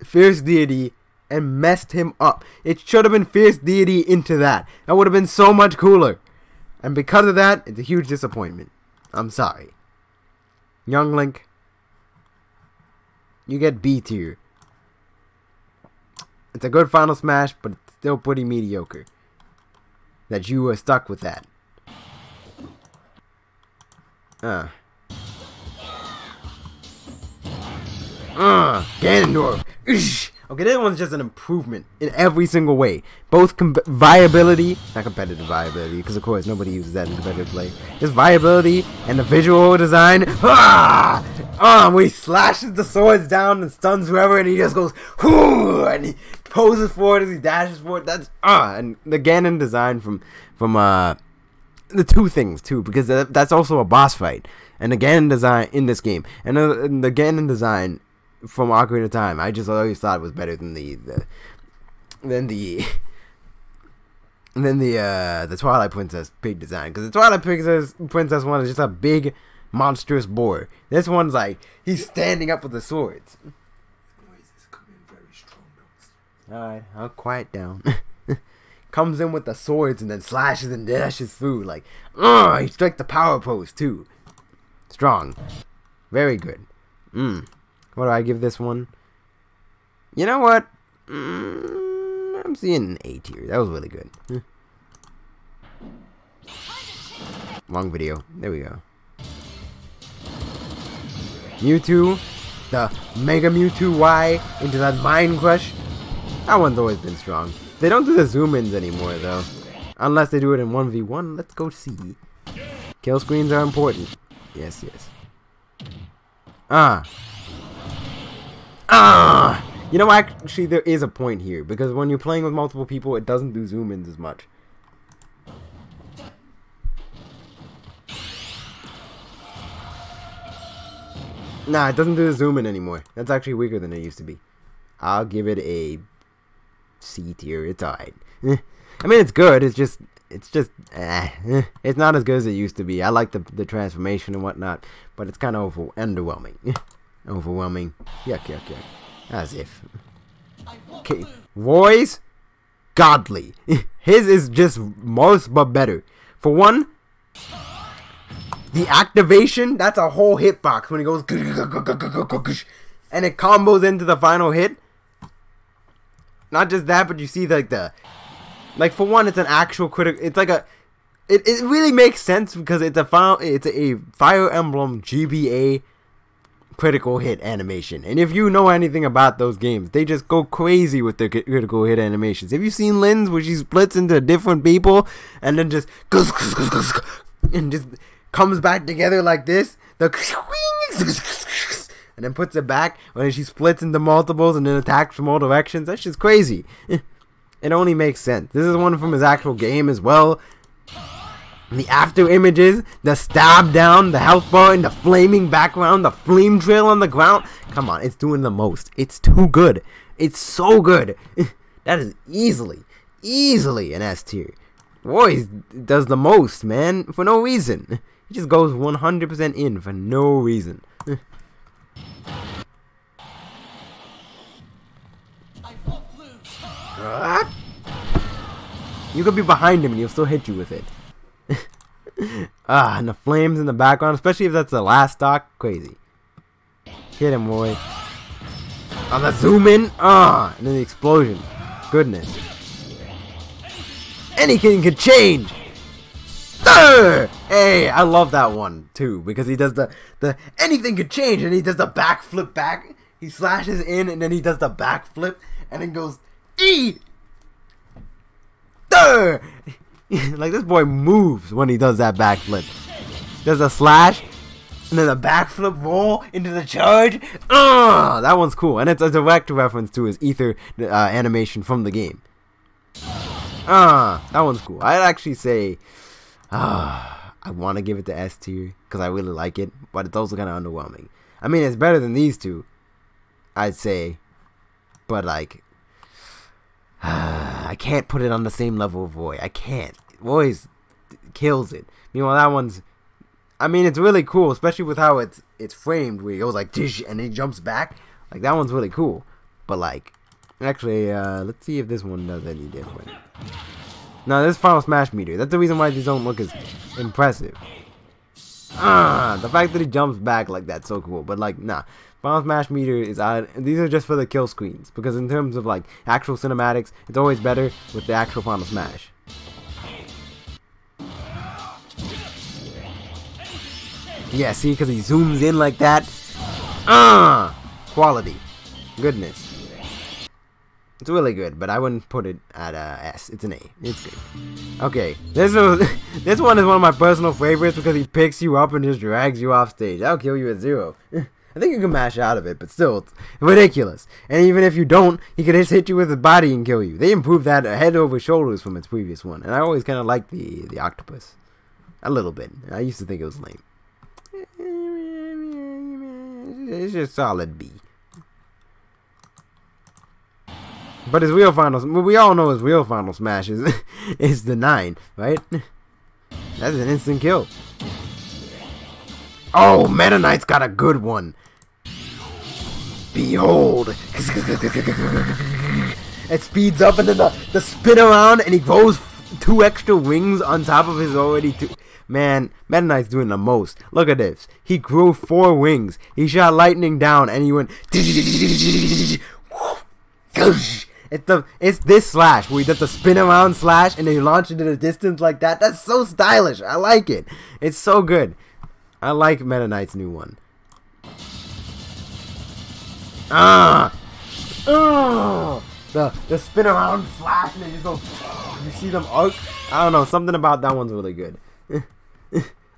Fierce Deity and messed him up. It should have been Fierce Deity into that. That would have been so much cooler. And because of that, it's a huge disappointment. I'm sorry. Young Link, you get B tier. It's a good Final Smash, but it's still pretty mediocre. That you were stuck with that. Ganondorf. Okay, this one's just an improvement in every single way. Both viability, not competitive viability, because of course nobody uses that in competitive play. Just viability and the visual design. Where he slashes the swords down and stuns whoever, and he just goes, and he poses forward as he dashes forward. That's and the Ganon design from the two things too, because that's also a boss fight, and the Ganon design in this game, and the Ganon design from Ocarina of Time, I just always thought it was better than the Twilight Princess pig design, because the Twilight Princess one is just a big monstrous boar. This one's like he's standing up with the swords. Alright, I'll quiet down. Comes in with the swords and then slashes and dashes through like, he strikes the power pose too. Strong, very good. What do I give this one? You know what? I'm seeing an A tier. That was really good. Long video. There we go. Mewtwo, the Mega Mewtwo Y into that Mind Crush. That one's always been strong. They don't do the zoom-ins anymore though. Unless they do it in 1v1. Let's go see. Kill screens are important. Yes, yes. You know, actually there is a point here, because when you're playing with multiple people, it doesn't do zoom-ins as much. Nah, it doesn't do the zoom-in anymore. That's actually weaker than it used to be. I'll give it a C tier. It's alright. I mean, it's good. It's just it's not as good as it used to be. I like the transformation and whatnot, but it's kind of underwhelming. Overwhelming. Yuck. As if. Okay, Roy's godly. His is just most but better. For one, the activation, that's a whole hitbox when he goes and it combos into the final hit. Not just that, but you see like for one, it's an actual critical. It's like it really makes sense because it's a Fire Emblem GBA critical hit animation, and if you know anything about those games, they just go crazy with their critical hit animations. Have you seen Lynn's where she splits into different people and then just and just comes back together like this, and then puts it back when she splits into multiples and then attacks from all directions? That's just crazy. It only makes sense. This is one from his actual game as well. The after images, the stab down, the health bar in the flaming background, the flame trail on the ground. Come on, it's doing the most. It's too good. It's so good. That is easily an S tier. Royce does the most, man, for no reason. He just goes 100% in for no reason. You could be behind him and he'll still hit you with it. And the flames in the background, especially if that's the last stock, crazy. Hit him, Roy. On the zoom in, and then the explosion. Goodness. Anything could change. Hey, I love that one too because he does the anything could change and he does the backflip back. He slashes in and then he does the backflip and then goes E. Like this boy moves when he does that backflip. There's a slash and then a backflip roll into the charge. That one's cool and it's a direct reference to his ether animation from the game. That one's cool. I'd actually say I want to give it the S tier because I really like it, but it's also kind of underwhelming. I mean, it's better than these two, I'd say, but like I can't put it on the same level of Roy. I can't. Roy's kills it. Meanwhile, that one's, I mean, it's really cool, especially with how it's framed, where he goes like dish and he jumps back. Like that one's really cool. But like, actually, let's see if this one does any different. No, this is Final Smash meter. That's the reason why these don't look as impressive. The fact that he jumps back like that's so cool. But like, nah. Final Smash meter is these are just for the kill screens, because in terms of like actual cinematics, it's always better with the actual Final Smash. Yeah, see, because he zooms in like that. Quality, goodness. It's really good, but I wouldn't put it at S. It's an A. It's good. Okay, this one is one of my personal favorites because he picks you up and just drags you off stage. That'll kill you at 0. I think you can mash out of it, but still, it's ridiculous. And even if you don't, he could just hit you with his body and kill you. They improved that head over shoulders from its previous one, and I always kind of liked the octopus. A little bit. I used to think it was lame. It's just solid B. But his real final, we all know his real Final Smash is the 9, right? That's an instant kill. Oh, Meta Knight's got a good one. Behold. It speeds up and then the spin around and he grows 2 extra wings on top of his already 2. Man, Meta Knight's doing the most. Look at this. He grew 4 wings. He shot lightning down and he went. It's this slash where he does the spin around slash and then he launch into the distance like that. That's so stylish. I like it. It's so good. I like Meta Knight's new one. The spin around slash and they just go. You see them arc? I don't know. Something about that one's really good.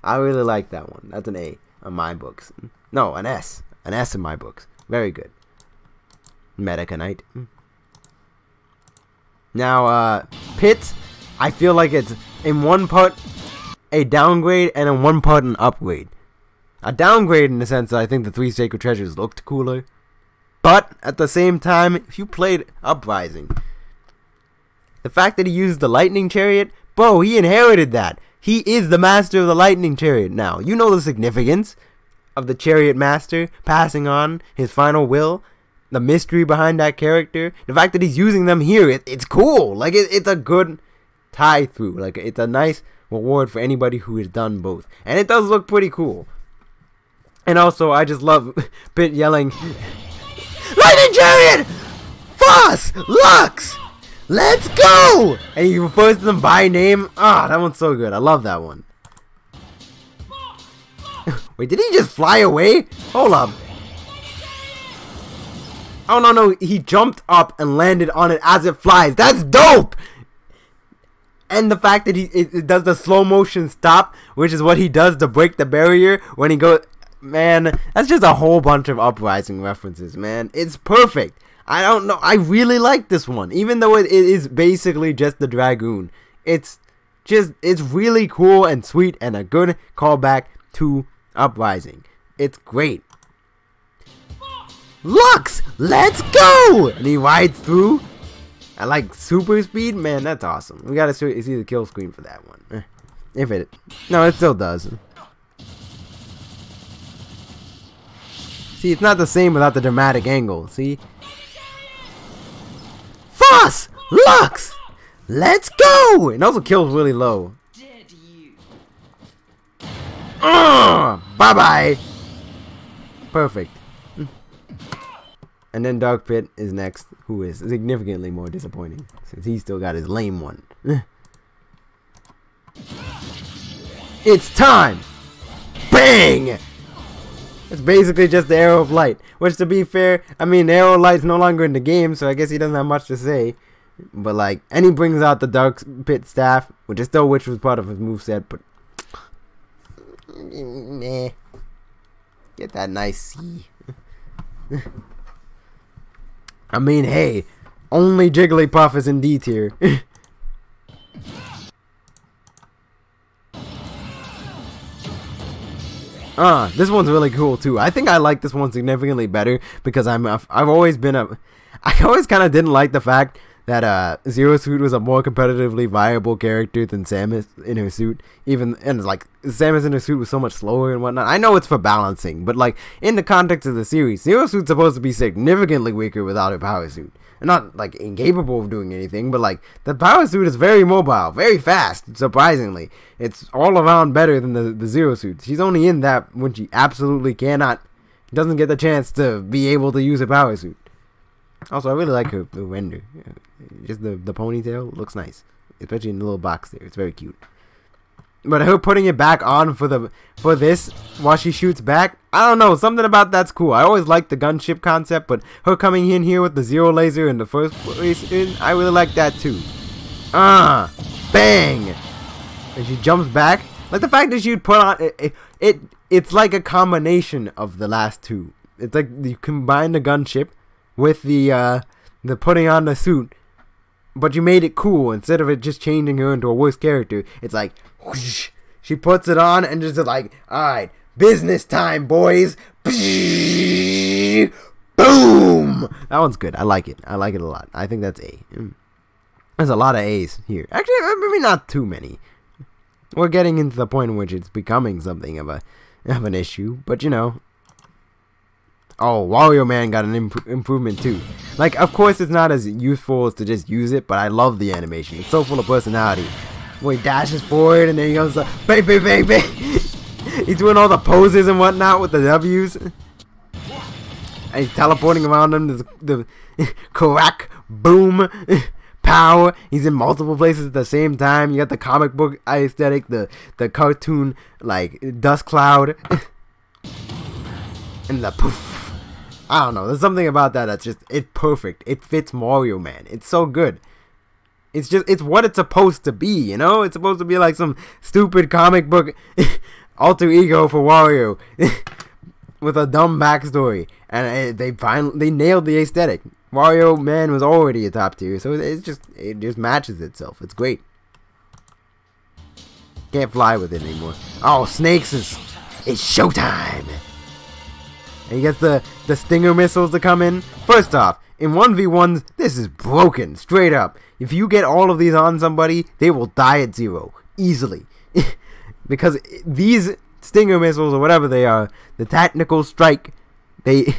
I really like that one. That's an A on my books. No, an S. An S in my books. Very good. Meta Knight. Now, Pit, I feel like it's in one part a downgrade and in one part an upgrade. A downgrade in the sense that I think the 3 Sacred Treasures looked cooler. But, at the same time, if you played Uprising, the fact that he used the Lightning Chariot, bro, he inherited that. He is the master of the Lightning Chariot now. You know the significance of the Chariot Master passing on his final will. The mystery behind that character. The fact that he's using them here, it's cool. Like, it's a good tie-through. Like, it's a nice reward for anybody who has done both. And it does look pretty cool. And also, I just love Pit yelling, Lightning Chariot! Foss! Lux! Let's go! And he refers to them by name. That one's so good. I love that one. Wait, did he just fly away? Hold up. Oh, no, he jumped up and landed on it as it flies. That's dope! And the fact that it does the slow motion stop, which is what he does to break the barrier when he goes. Man, that's just a whole bunch of Uprising references, man. It's perfect. I don't know. I really like this one. Even though it is basically just the Dragoon. It's just, it's really cool and sweet and a good callback to Uprising. It's great. Lux, let's go! And he rides through. I like super speed, man. That's awesome. We gotta see the kill screen for that one. If it, no, it still does. See, it's not the same without the dramatic angle. See, Foss, Lux, let's go! And also kills really low. Bye bye. Perfect. And then Dark Pit is next, who is significantly more disappointing, since he still got his lame one. It's time! Bang! It's basically just the Arrow of Light, which, to be fair, I mean, the Arrow of Light's no longer in the game, so I guess he doesn't have much to say. But, like, and he brings out the Dark Pit Staff, which was part of his moveset, but meh. Get that nice C. I mean, hey, only Jigglypuff is in D tier. This one's really cool too. I think I like this one significantly better because I always kind of didn't like the fact that Zero Suit was a more competitively viable character than Samus in her suit. And like Samus in her suit was so much slower and whatnot. I know it's for balancing, but like in the context of the series, Zero Suit's supposed to be significantly weaker without her power suit. And not like incapable of doing anything, but like the power suit is very mobile, very fast, surprisingly. It's all around better than the Zero Suit. She's only in that when she absolutely doesn't get the chance to be able to use her power suit. Also, I really like her render. Just the ponytail looks nice, especially in the little box there. It's very cute. But her putting it back on for this while she shoots back, I don't know, something about that's cool. I always liked the gunship concept, but her coming in here with the zero laser in the first place, I really like that too. Bang! And she jumps back. Like the fact that she'd put on it's like a combination of the last two. It's like you combine the gunship with the putting on the suit, but you made it cool instead of it just changing her into a worse character. It's like whoosh, she puts it on and just like, alright, business time, boys. Boom! That one's good. I like it. I like it a lot. I think that's A. There's a lot of A's here. Actually, maybe not too many. We're getting into the point in which it's becoming something of an issue, but you know. Oh, Wario Man got an improvement too. Like, of course, it's not as useful as to just use it, but I love the animation. It's so full of personality. Where he dashes forward and then he goes bang, bang, bang, bang. He's doing all the poses and whatnot with the W's. And he's teleporting around them. The crack, boom, pow. He's in multiple places at the same time. You got the comic book aesthetic, the cartoon, like, dust cloud. And the poof. I don't know. There's something about that that's just, it's perfect. It fits Mario Man. It's so good. It's what it's supposed to be, you know? It's supposed to be like some stupid comic book alter ego for Wario with a dumb backstory. And they nailed the aesthetic. Wario Man was already a top tier, so it just matches itself. It's great. Can't fly with it anymore. Oh, Snakes it's showtime. And he gets the stinger missiles to come in. First off, in 1v1s, this is broken, straight up. If you get all of these on somebody, they will die at 0. Easily. Because these stinger missiles, or whatever they are, the tactical strike, they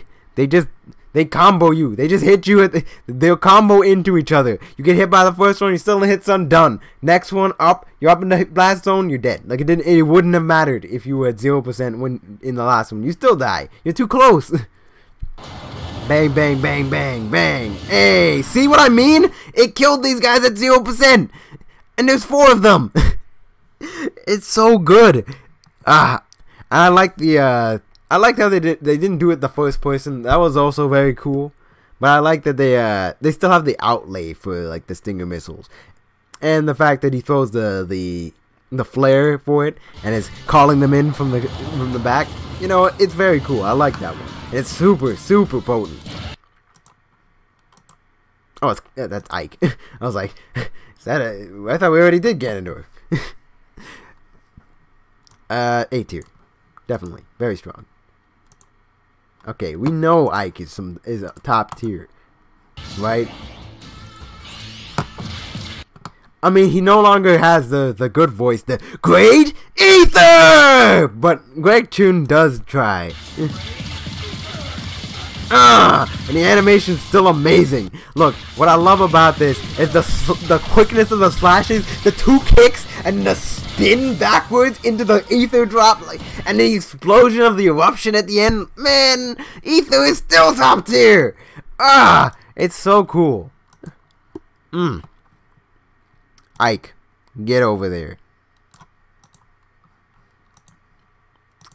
combo you. They just hit you they'll combo into each other. You get hit by the first one, you still hit some, done. Next one up, you're up in the blast zone, you're dead. Like it wouldn't have mattered if you were at 0% when in the last one. You still die. You're too close. Bang, bang, bang, bang, bang. Hey, see what I mean? It killed these guys at 0%. And there's 4 of them. It's so good. And I like I liked how they didn't do it the first person. That was also very cool. But I like that they still have the outlay for like the stinger missiles. And the fact that he throws the flare for it and is calling them in from the back. You know, it's very cool. I like that one. It's super, super potent. Oh, that's Ike. I was like, is that I thought we already did Ganondorf. A tier. Definitely. Very strong. Okay, we know Ike is a top tier. Right? I mean, he no longer has the good voice, the Great Ether! But Greg Toon does try. And the animation's still amazing. Look, what I love about this is the quickness of the slashes, the 2 kicks, and the spin backwards into the ether drop, like, and the explosion of the eruption at the end. Man, Ether is still top tier. It's so cool. Ike, get over there.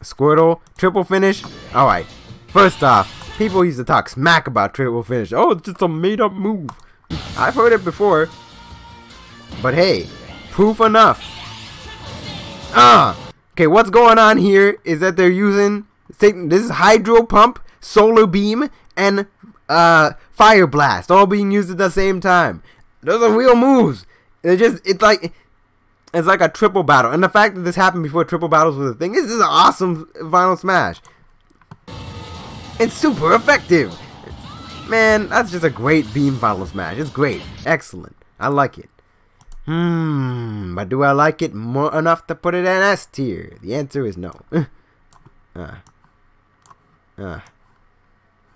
Squirtle, triple finish. All right. First off, people used to talk smack about triple finish. Oh, it's just a made-up move. I've heard it before. But hey, proof enough. Okay, what's going on here is that they're using this is Hydro Pump, Solar Beam, and Fire Blast all being used at the same time. Those are real moves. It's like a triple battle. And the fact that this happened before triple battles was a thing, this is an awesome Final Smash. It's super effective. Man, that's just a great beam Final Smash. It's great. Excellent. I like it. But do I like it more enough to put it in S tier? The answer is no.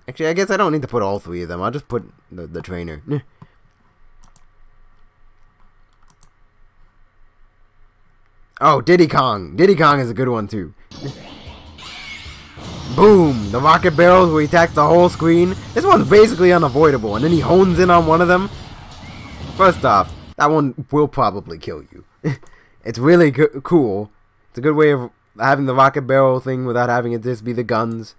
Actually, I guess I don't need to put all 3 of them. I'll just put the trainer. Oh, Diddy Kong. Diddy Kong is a good one too. Boom! The rocket barrels where he attacks the whole screen. This one's basically unavoidable, and then he hones in on one of them. First off, that one will probably kill you. It's really cool. It's a good way of having the rocket barrel thing without having it just be the guns.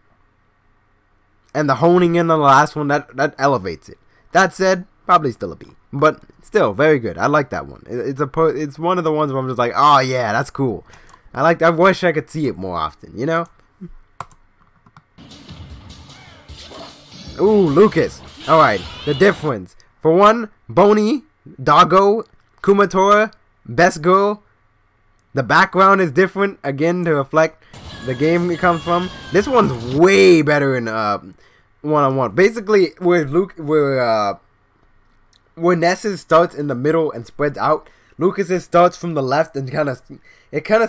And the honing in on the last one, that elevates it. That said, probably still a B. But still, very good. I like that one. It's one of the ones where I'm just like, oh yeah, that's cool. I wish I could see it more often, you know? Ooh, Lucas. Alright, the difference. For one, Boney, Doggo, Kumatora, Best Girl. The background is different, again, to reflect the game it comes from. This one's way better in one-on-one. Basically, where Ness's starts in the middle and spreads out, Lucas's starts from the left and kind of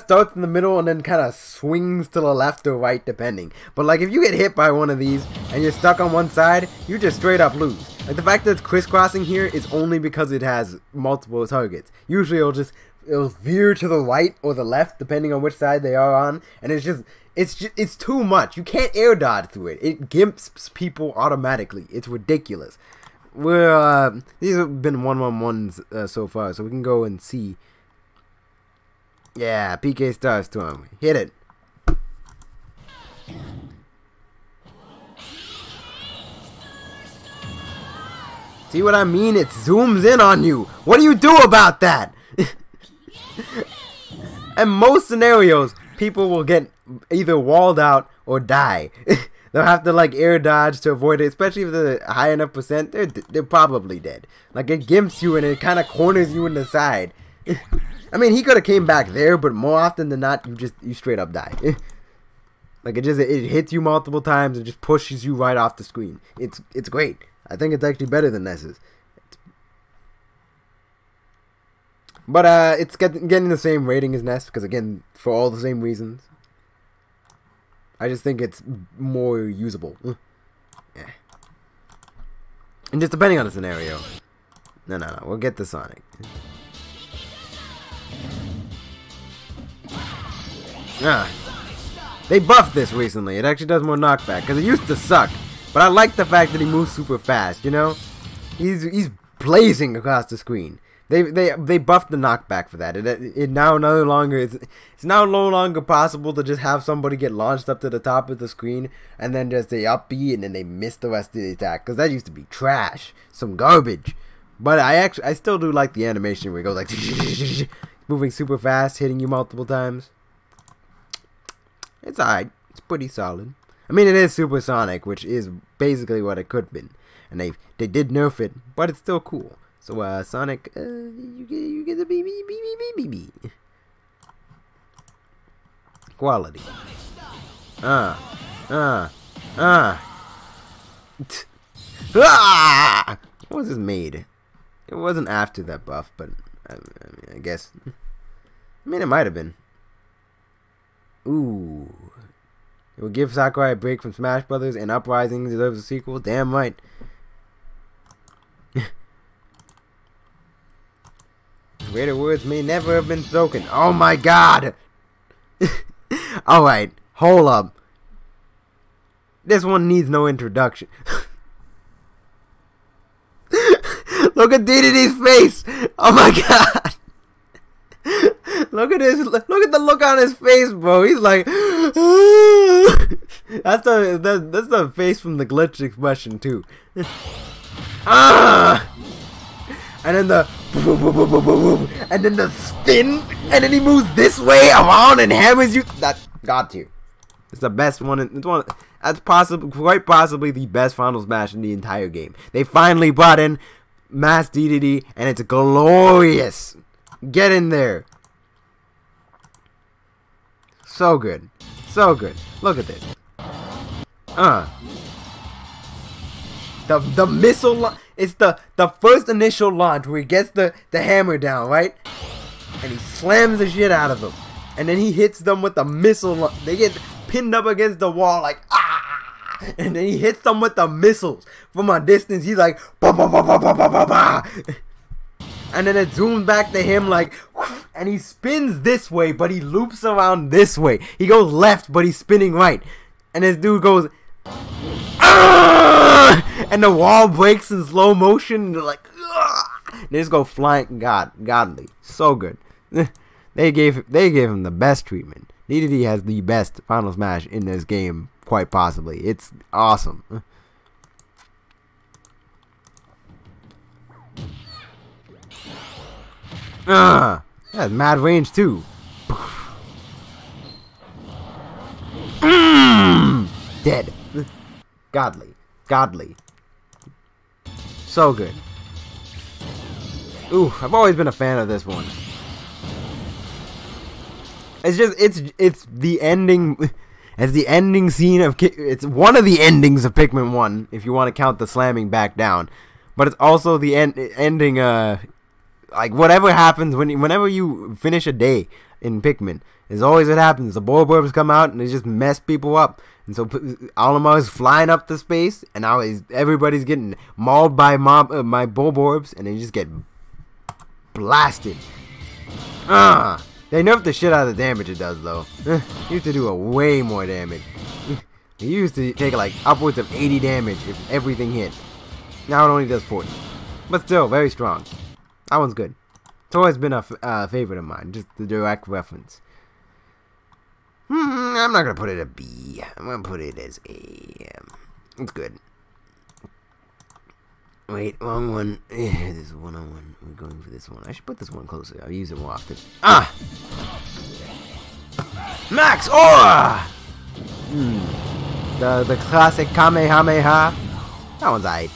starts in the middle and then kind of swings to the left or right depending. But like if you get hit by one of these and you're stuck on one side, you just straight up lose. Like the fact that it's crisscrossing here is only because it has multiple targets. Usually it'll veer to the right or the left depending on which side they are on, and it's too much. You can't air dodge through it. It gimps people automatically. It's ridiculous. These have been 1-on-1s so far, so we can go and see. Yeah, PK Starstorm. Hit it. See what I mean? It zooms in on you. What do you do about that? In most scenarios, people will get either walled out or die. They'll have to like air dodge to avoid it, especially if they're high enough percent. They're probably dead. Like it gimps you and it kind of corners you in the side. I mean, he could have came back there, but more often than not, you straight up die. Like it hits you multiple times and just pushes you right off the screen. It's great. I think it's actually better than Ness's. But it's getting the same rating as Ness because again, for all the same reasons. I just think it's more usable. Yeah. And just depending on the scenario. No. We'll get the Sonic. They buffed this recently. It actually does more knockback because it used to suck. But I like the fact that he moves super fast. You know, he's blazing across the screen. They buffed the knockback for that. It's now no longer possible to just have somebody get launched up to the top of the screen and then just say up B and then they miss the rest of the attack, because that used to be trash, some garbage. But I still do like the animation where it goes like moving super fast, hitting you multiple times. It's alright. It's pretty solid. I mean, it is Supersonic, which is basically what it could have been, and they did nerf it, but it's still cool. So Sonic, you get a B. Quality. Ah! What was this made? It wasn't after that buff, but I guess. I mean, it might have been. Ooh. It would give Sakurai a break from Smash Brothers, and Uprising deserves a sequel. Damn right. Greater words may never have been spoken. Oh my god! Alright, hold up. This one needs no introduction. Look at DDD's face! Oh my god! Look at this! Look at the look on his face, bro. He's like, that's the face from the glitch expression too. And then the and then the spin, and then he moves this way around and hammers you. That got you. It's the best one. It's one. That's quite possibly the best Final Smash in the entire game. They finally brought in Mass DDD, and it's glorious. Get in there. So good. So good. Look at this. The missile, it's the first initial launch where he gets the hammer down, right? And he slams the shit out of them. And then he hits them with the missile. They get pinned up against the wall like, ah! And then he hits them with the missiles. From a distance, he's like, bah, bah, bah, bah, bah, bah, bah, bah. And then it zooms back to him like, and he spins this way, but he loops around this way. He goes left, but he's spinning right. And this dude goes, ah! And the wall breaks in slow motion. And they're like, ah! And they just go flying. Godly, so good. They gave him the best treatment. DDD has the best Final Smash in this game, quite possibly. It's awesome. That's mad range too. Dead. Godly. So good. Ooh, I've always been a fan of this one. It's just it's the ending. It's the ending scene of. It's one of the endings of Pikmin 1, if you want to count the slamming back down. But it's also the ending. Like whatever happens whenever you finish a day in Pikmin, is always what happens. The Bulborbs come out and they just mess people up. And so Olimar is flying up to space, and now everybody's getting mauled by my Bulborbs, and they just get blasted. They nerfed the shit out of the damage it does, though. It used to do way more damage. It used to take like upwards of 80 damage if everything hit. Now it only does 40. But still, very strong. That one's good. It's always been a favorite of mine, just the direct reference. I'm not going to put it a B. I'm going to put it as a... it's good. Wait, wrong one. This is 101. We're going for this one. I should put this one closer. I'll use it more often. Max Aura! The classic Kamehameha. That one's aight.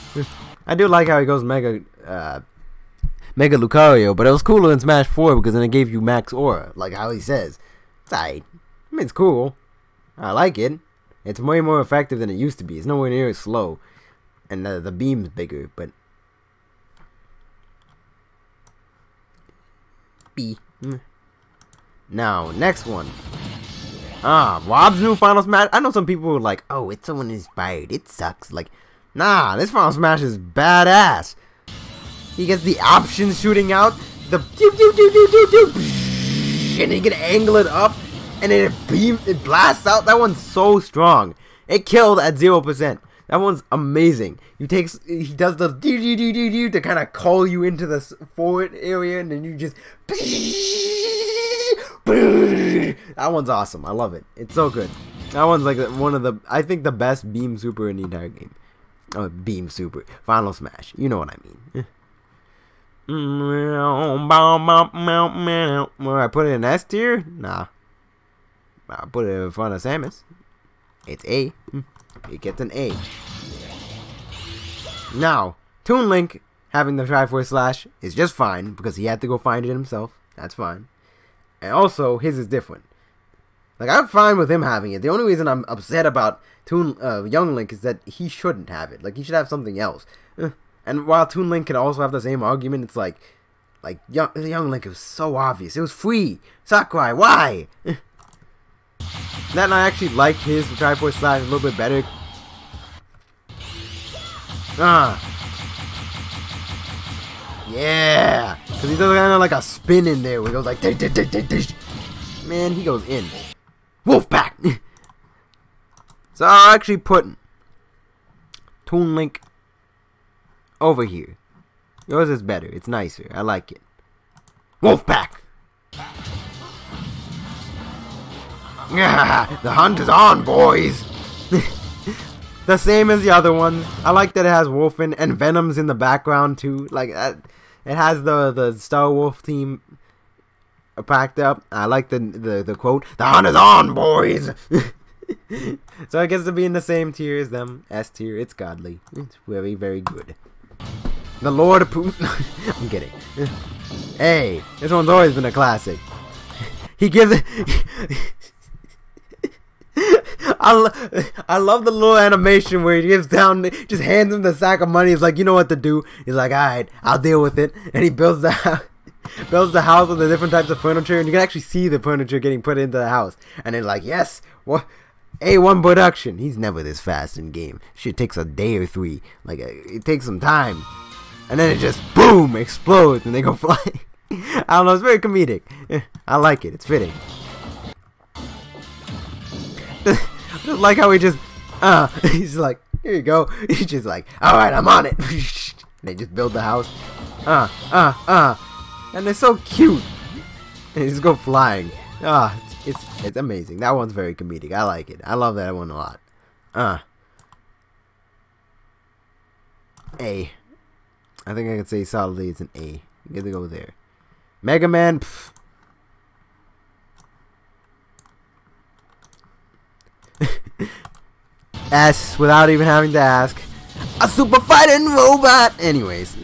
I do like how he goes Mega Lucario, but it was cooler in Smash 4 because then it gave you Max Aura, like how he says. It's aight. I mean, it's cool. I like it. It's way more effective than it used to be. It's nowhere near as slow. And the beam's bigger, but... B. Now, next one. Rob's new Final Smash. I know some people were like, oh, it's someone inspired. It sucks. Like, nah, this Final Smash is badass. He gets the options shooting out. The... and he can angle it up. And then it blasts out. That one's so strong. It killed at 0%. That one's amazing. He does the do to kind of call you into the forward area, and then you just. That one's awesome. I love it. It's so good. That one's like one of the, I think, the best Beam Super in the entire game. Oh, Beam Super, Final Smash. You know what I mean. Where I put it in S tier? Nah. I put it in front of Samus. It's A. It gets an A. Now, Toon Link having the Triforce Slash is just fine because he had to go find it himself. That's fine. And also, his is different. Like, I'm fine with him having it. The only reason I'm upset about Young Link is that he shouldn't have it. Like, he should have something else. And while Toon Link can also have the same argument, it's like Young Link was so obvious. It was free. Sakurai, why? That, and I actually like his Triforce Slash a little bit better. Yeah, because he does kind of like a spin in there where he goes like, dish, dish, dish, dish, dish. Man, he goes in. Wolfpack. So I'll actually put Toon Link over here. Yours is better. It's nicer. I like it. Wolfpack. Yeah, the hunt is on, boys. The same as the other ones. I like that it has Wolfen and Venom's in the background too. Like it has the Star Wolf team packed up. I like the quote. The hunt is on, boys. So it gets to be in the same tier as them. S tier. It's godly. It's very, very good. The Lord of Poon. I'm kidding. Hey, this one's always been a classic. He gives it. I love the little animation where he gives down, just hands him the sack of money. He's like, you know what to do. He's like, alright, I'll deal with it. And he builds the house with the different types of furniture, and you can actually see the furniture getting put into the house. And they're like, yes, what? A1 production. He's never this fast in game. Shit takes a day or 3. Like it takes some time, and then it just boom explodes, and they go flying. I don't know. It's very comedic. I like it. It's fitting. Just like how he just, he's like, here you go. He's just like, alright, I'm on it. They just build the house. And they're so cute. And they just go flying. It's amazing. That one's very comedic. I like it. I love that one a lot. A. I think I can say solidly it's an A. You get to go there. Mega Man. Pff. S, without even having to ask. A super fighting robot. Anyways,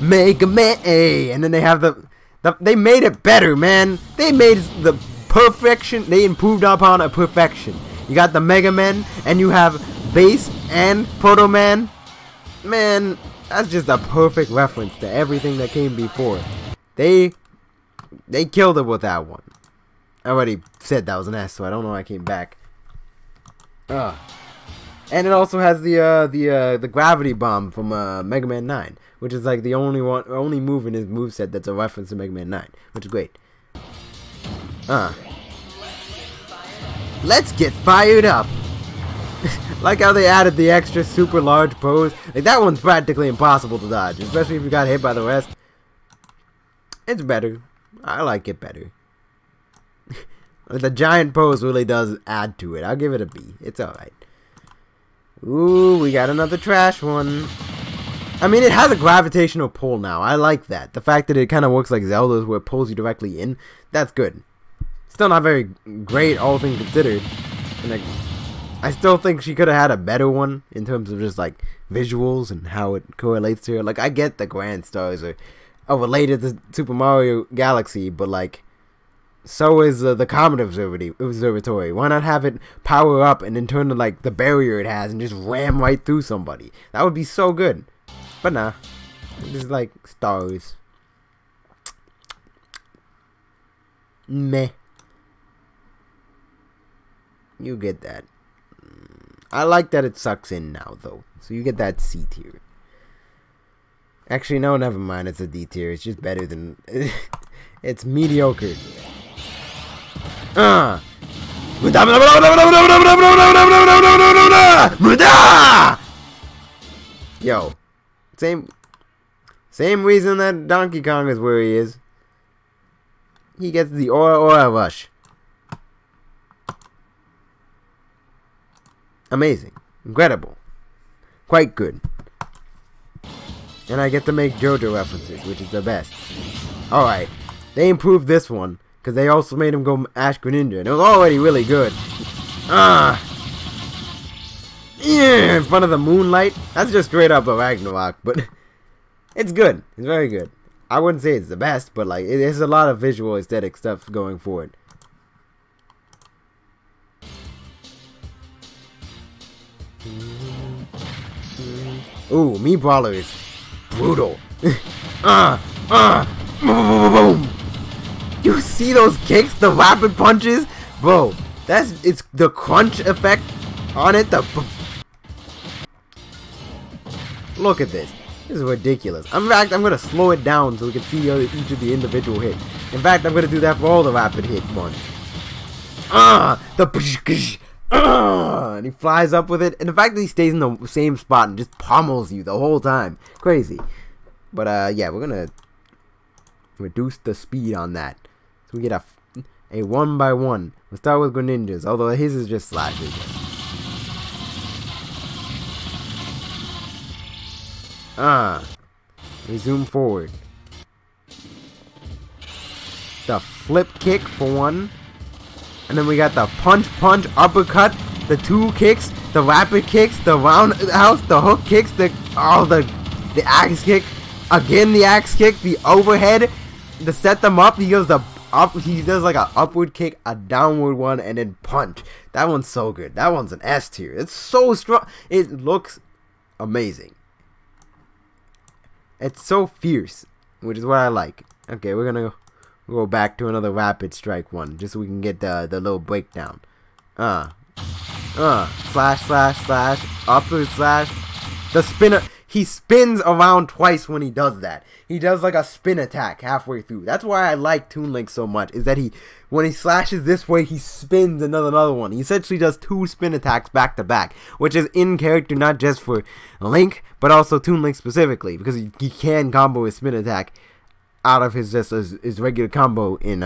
Mega Man A, and then they have they made it better, man. They made the perfection. They improved upon a perfection. You got the Mega Man, and you have Bass and Proto Man. Man, that's just a perfect reference to everything that came before. They killed it with that one. I already said that was an S, so I don't know why I came back. And it also has the gravity bomb from Mega Man 9, which is like the only move in his moveset that's a reference to Mega Man 9, which is great. Let's get fired up. Like how they added the extra super large pose. Like that one's practically impossible to dodge, especially if you got hit by the rest. It's better. I like it better. The giant pose really does add to it. I'll give it a B. It's alright. Ooh, we got another trash one. I mean, it has a gravitational pull now. I like that. The fact that it kind of works like Zelda's where it pulls you directly in. That's good. Still not very great, all things considered. And I still think she could have had a better one in terms of just like visuals and how it correlates to her. Like, I get the Grand Stars are related to Super Mario Galaxy, but like, so is the Comet Observatory. Why not have it power up and then turn to like the barrier it has and just ram right through somebody? That would be so good. But nah, it's like stars. Meh. You get that. I like that it sucks in now though, so you get that C tier. Actually, no, never mind. It's a D tier. It's just better than. It's mediocre. Yo, same reason that Donkey Kong is where he is. He gets the Aura Rush. Amazing, incredible, quite good. And I get to make JoJo references, which is the best. Alright, they improved this one, because they also made him go Ash Greninja, and it was already really good. Yeah, in front of the moonlight. That's just straight up a Ragnarok, but it's good. It's very good. I wouldn't say it's the best, but like, there's a lot of visual aesthetic stuff going for it. Ooh, Mii Brawler is brutal. Boom. You see those kicks, the rapid punches? Bro, it's the crunch effect on it. Look at this. This is ridiculous. In fact, I'm going to slow it down so we can see each of the individual hits. In fact, I'm going to do that for all the rapid hit ones. And he flies up with it. And the fact that he stays in the same spot and just pummels you the whole time. Crazy. But, yeah, we're going to reduce the speed on that. So we get a 1-by-1. We'll start with Greninja's, although his is just slashes. We zoom forward. The flip kick for one. And then we got the punch, uppercut, the two kicks, the rapid kicks, the roundhouse, the hook kicks, the axe kick, again the axe kick, the overhead, to set them up. He does like an upward kick, a downward one, and then punch. That one's so good. That one's an S tier. It's so strong. It looks amazing. It's so fierce, which is what I like. Okay, we're gonna go back to another rapid strike one, just so we can get the little breakdown. Slash, upward slash. The spinner, he spins around twice when he does that. He does like a spin attack halfway through. That's why I like Toon Link so much, is that when he slashes this way, he spins another one. He essentially does two spin attacks back to back, which is in character not just for Link, but also Toon Link specifically, because he can combo his spin attack out of his regular combo in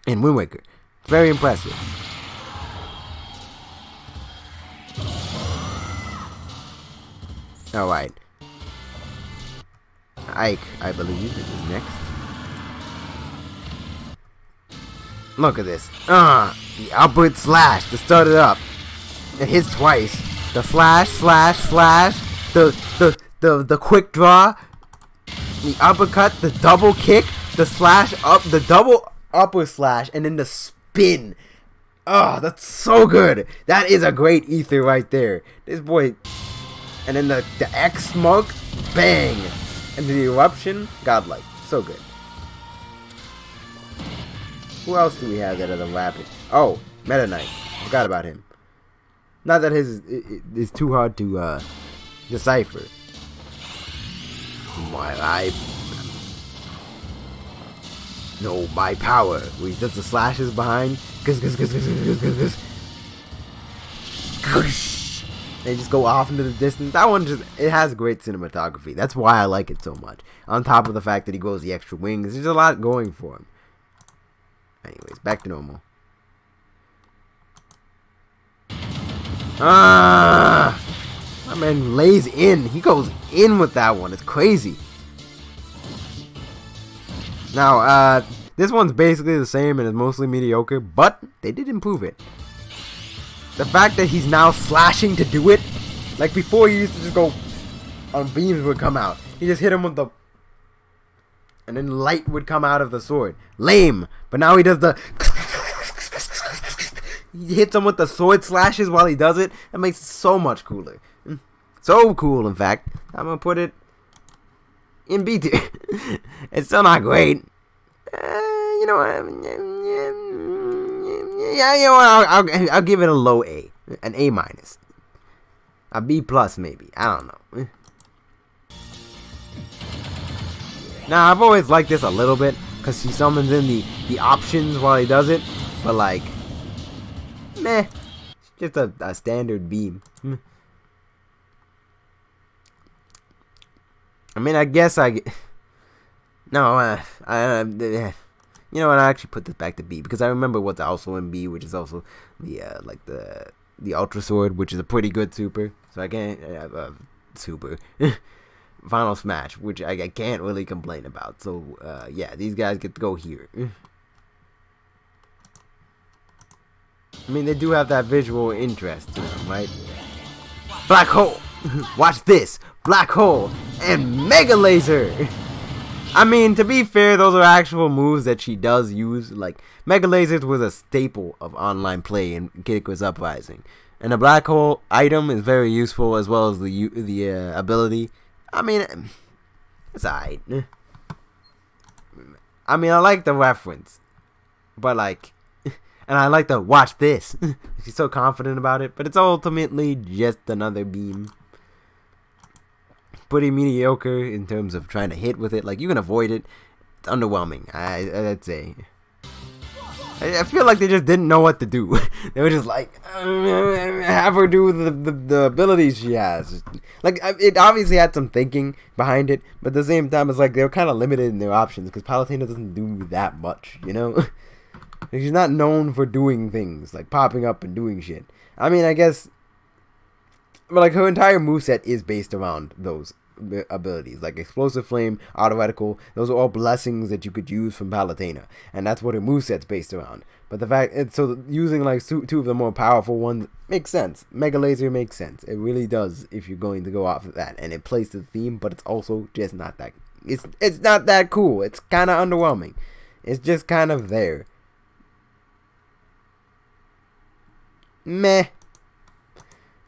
Wind Waker. It's very impressive. Alright. Ike, I believe, is next. Look at this. The upward slash to start it up. It hits twice. The slash. The quick draw. The uppercut. The double kick. The slash up. The double upward slash. And then the spin. That's so good. That is a great ether right there. This boy. And then the X smoke. Bang. And the eruption. Godlike. So good. Who else do we have that are the rapid? Oh, Meta Knight. Forgot about him. Not that his is too hard to decipher. I know my power. He does the slashes behind. They just go off into the distance. That one it has great cinematography. That's why I like it so much. On top of the fact that he goes the extra wings, there's a lot going for him. Anyways, back to normal. My man lays in. He goes in with that one. It's crazy. Now, this one's basically the same and is mostly mediocre, but they did improve it. The fact that he's now slashing to do it, like before he used to just go on beams would come out. He just hit him with the, and then light would come out of the sword. Lame. But now he does the, he hits him with the sword slashes while he does it. That makes it so much cooler. So cool, in fact. I'm gonna put it in B tier. It's still not great. You know what? Yeah, you know what? I'll give it a low A, an A minus, a B plus maybe. I don't know. Now I've always liked this a little bit because he summons in the options while he does it, but like, meh, it's just a standard beam. I mean, I guess no, you know what? I actually put this back to B because I remember what's also in B, which is also the like the Ultra Sword, which is a pretty good super. So I can't super Final Smash, which I can't really complain about. So yeah, these guys get to go here. I mean, they do have that visual interest to them, right? Black Hole. Watch this. Black Hole and Mega Laser. I mean, to be fair, those are actual moves that she does use. Like, Mega Lasers was a staple of online play in Kid Icarus Uprising. And the black hole item is very useful as well as the ability. I mean, it's alright. I mean, I like the reference, but like, and I like to watch this. She's so confident about it, but it's ultimately just another beam. Pretty mediocre in terms of trying to hit with it. Like, you can avoid it. It's underwhelming, I'd say. I feel like they just didn't know what to do. They were just like, have her do the abilities she has. Like, it obviously had some thinking behind it, but at the same time, it's like they were kind of limited in their options because Palutena doesn't do that much, you know? Like, she's not known for doing things, like popping up and doing shit. I mean, I guess, but like her entire moveset is based around those abilities, like Explosive Flame, Auto-Reticle. Those are all blessings that you could use from Palutena, and that's what her moveset's based around. But the fact, so using like two of the more powerful ones makes sense. Mega Laser makes sense. It really does if you're going to go off of that, and it plays to the theme. But it's also just not that. It's not that cool. It's kind of underwhelming. It's just kind of there. Meh.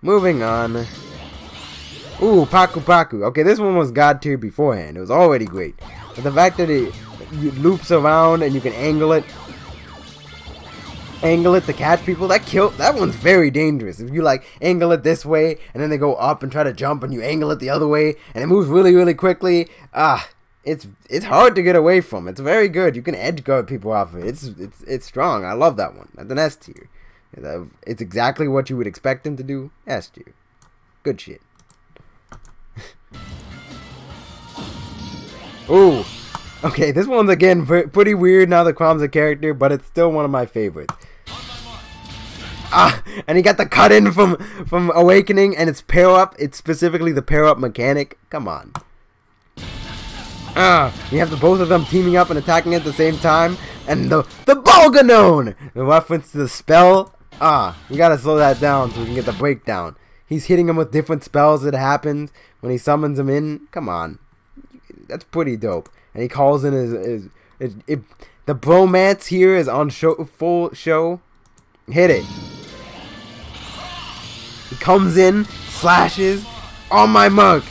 Moving on. Ooh, Paku Paku. Okay, this one was god tier beforehand. It was already great. But the fact that it loops around and you can angle it to catch people, that one's very dangerous. If you like angle it this way and then they go up and try to jump and you angle it the other way and it moves really, really quickly, it's hard to get away from. It's very good. You can edge guard people off of it. It's strong. I love that one. That's an S tier. It's exactly what you would expect them to do. S tier. Good shit. Ooh. Okay, this one's again pretty weird now that Chrome's a character, but it's still one of my favorites. And he got the cut in from Awakening, and it's pair up. It's specifically the pair up mechanic. Come on. You have both of them teaming up and attacking at the same time, and the Bolganone, the reference to the spell. You gotta slow that down so we can get the breakdown. He's hitting him with different spells that happens when he summons him in. Come on. That's pretty dope. And he calls in the bromance here is on full show. Hit it. He comes in, slashes on my mark.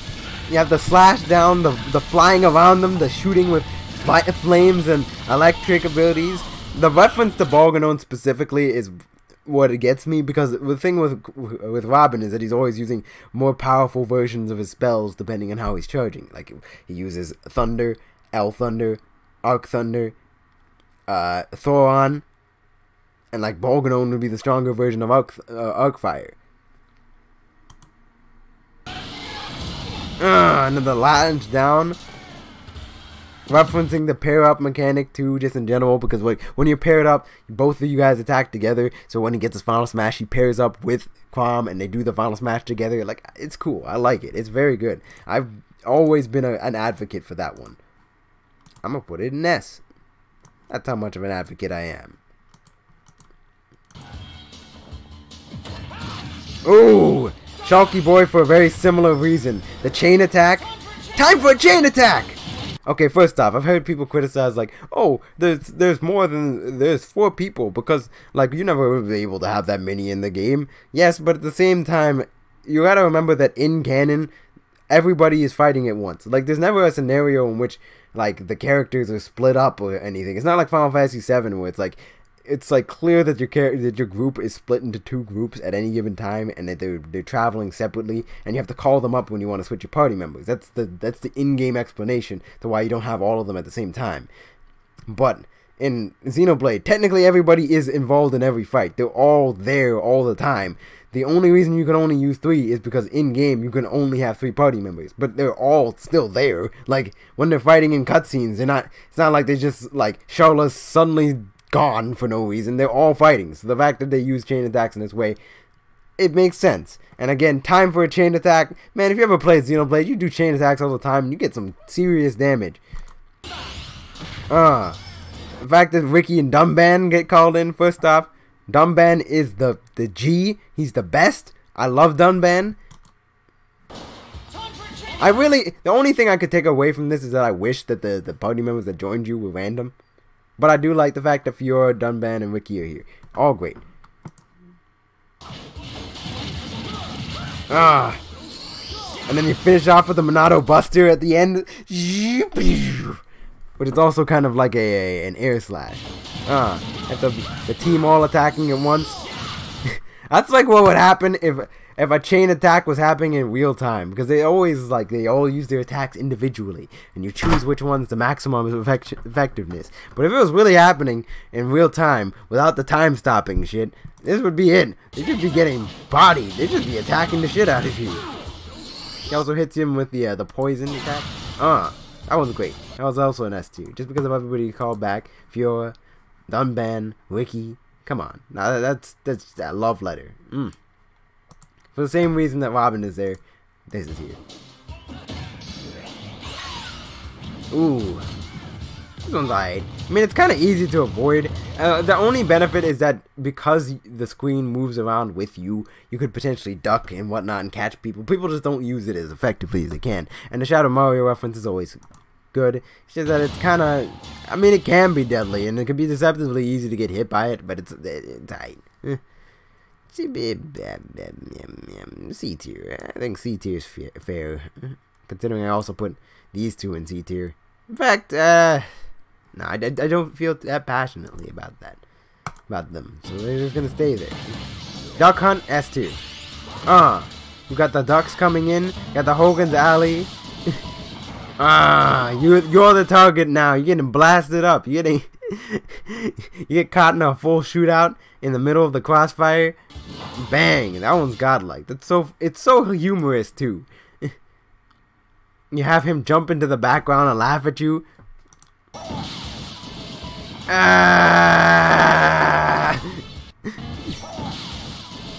You have the slash down, the flying around them, the shooting with flames and electric abilities. The reference to Bolganone specifically is what it gets me, because the thing with Robin is that he's always using more powerful versions of his spells depending on how he's charging. Like, he uses Thunder, L Thunder, Arc Thunder, Thoron, and like Bolganone would be the stronger version of Arc Fire. And then the lunge down, referencing the pair up mechanic too, just in general, because like when you're paired up, both of you guys attack together. So when he gets his final smash, he pairs up with Chrom and they do the final smash together. Like, it's cool. I like it. It's very good. I've always been an advocate for that one. I'm gonna put it in S. That's how much of an advocate I am. Ooh, Shulky Boy for a very similar reason. The chain attack. Time for a chain attack! Okay, first off, I've heard people criticize like, oh, there's 4 people, because like you never will be able to have that many in the game. Yes, but at the same time, you gotta remember that in canon, everybody is fighting at once. Like, there's never a scenario in which like the characters are split up or anything. It's not like Final Fantasy VII where it's like clear that your group is split into 2 groups at any given time, and that they're traveling separately, and you have to call them up when you want to switch your party members. That's the in-game explanation to why you don't have all of them at the same time. But in Xenoblade, technically everybody is involved in every fight. They're all there all the time. The only reason you can only use 3 is because in-game you can only have 3 party members, but they're all still there. Like, when they're fighting in cutscenes, it's not like they just, like, Charlotte's suddenly gone for no reason. They're all fighting. So the fact that they use chain attacks in this way, it makes sense. And again, time for a chain attack. Man, if you ever played Xenoblade, you do chain attacks all the time and you get some serious damage. The fact that Ricky and Dumban get called in, first off, Dumban is the G. He's the best. I love Dumban. The only thing I could take away from this is that I wish that the party members that joined you were random. But I do like the fact that Fiora, Dunban, and Ricky are here. All great. And then you finish off with the Monado Buster at the end. But it's also kind of like an air slash. At the team all attacking at once. That's like what would happen if a chain attack was happening in real time, because they all use their attacks individually, and you choose which one's the maximum effectiveness. But if it was really happening in real time without the time stopping shit, this would be it. They should be getting bodied. They should be attacking the shit out of you. He also hits him with the poison attack. That one's great. That was also an S tier, just because of everybody you called back. Fiora, Dunban, Wiki. Come on, now that's a love letter. For the same reason that Robin is there, this is here. Ooh, this one's alright. I mean, it's kind of easy to avoid. The only benefit is that because the screen moves around with you, you could potentially duck and whatnot and catch people. People just don't use it as effectively as they can. And the Shadow Mario reference is always good. It's just that it's kind of, I mean, it can be deadly and it can be deceptively easy to get hit by it, but it's alright. C tier. I think C tier is fair, considering I also put these two in C tier. In fact, no, I don't feel that passionately about them, so they're just gonna stay there. Duck Hunt S tier. You got the ducks coming in. You got the Hogan's Alley. You're the target now. You're getting blasted up. You get caught in a full shootout in the middle of the crossfire. Bang! That one's godlike. It's so humorous too. You have him jump into the background and laugh at you.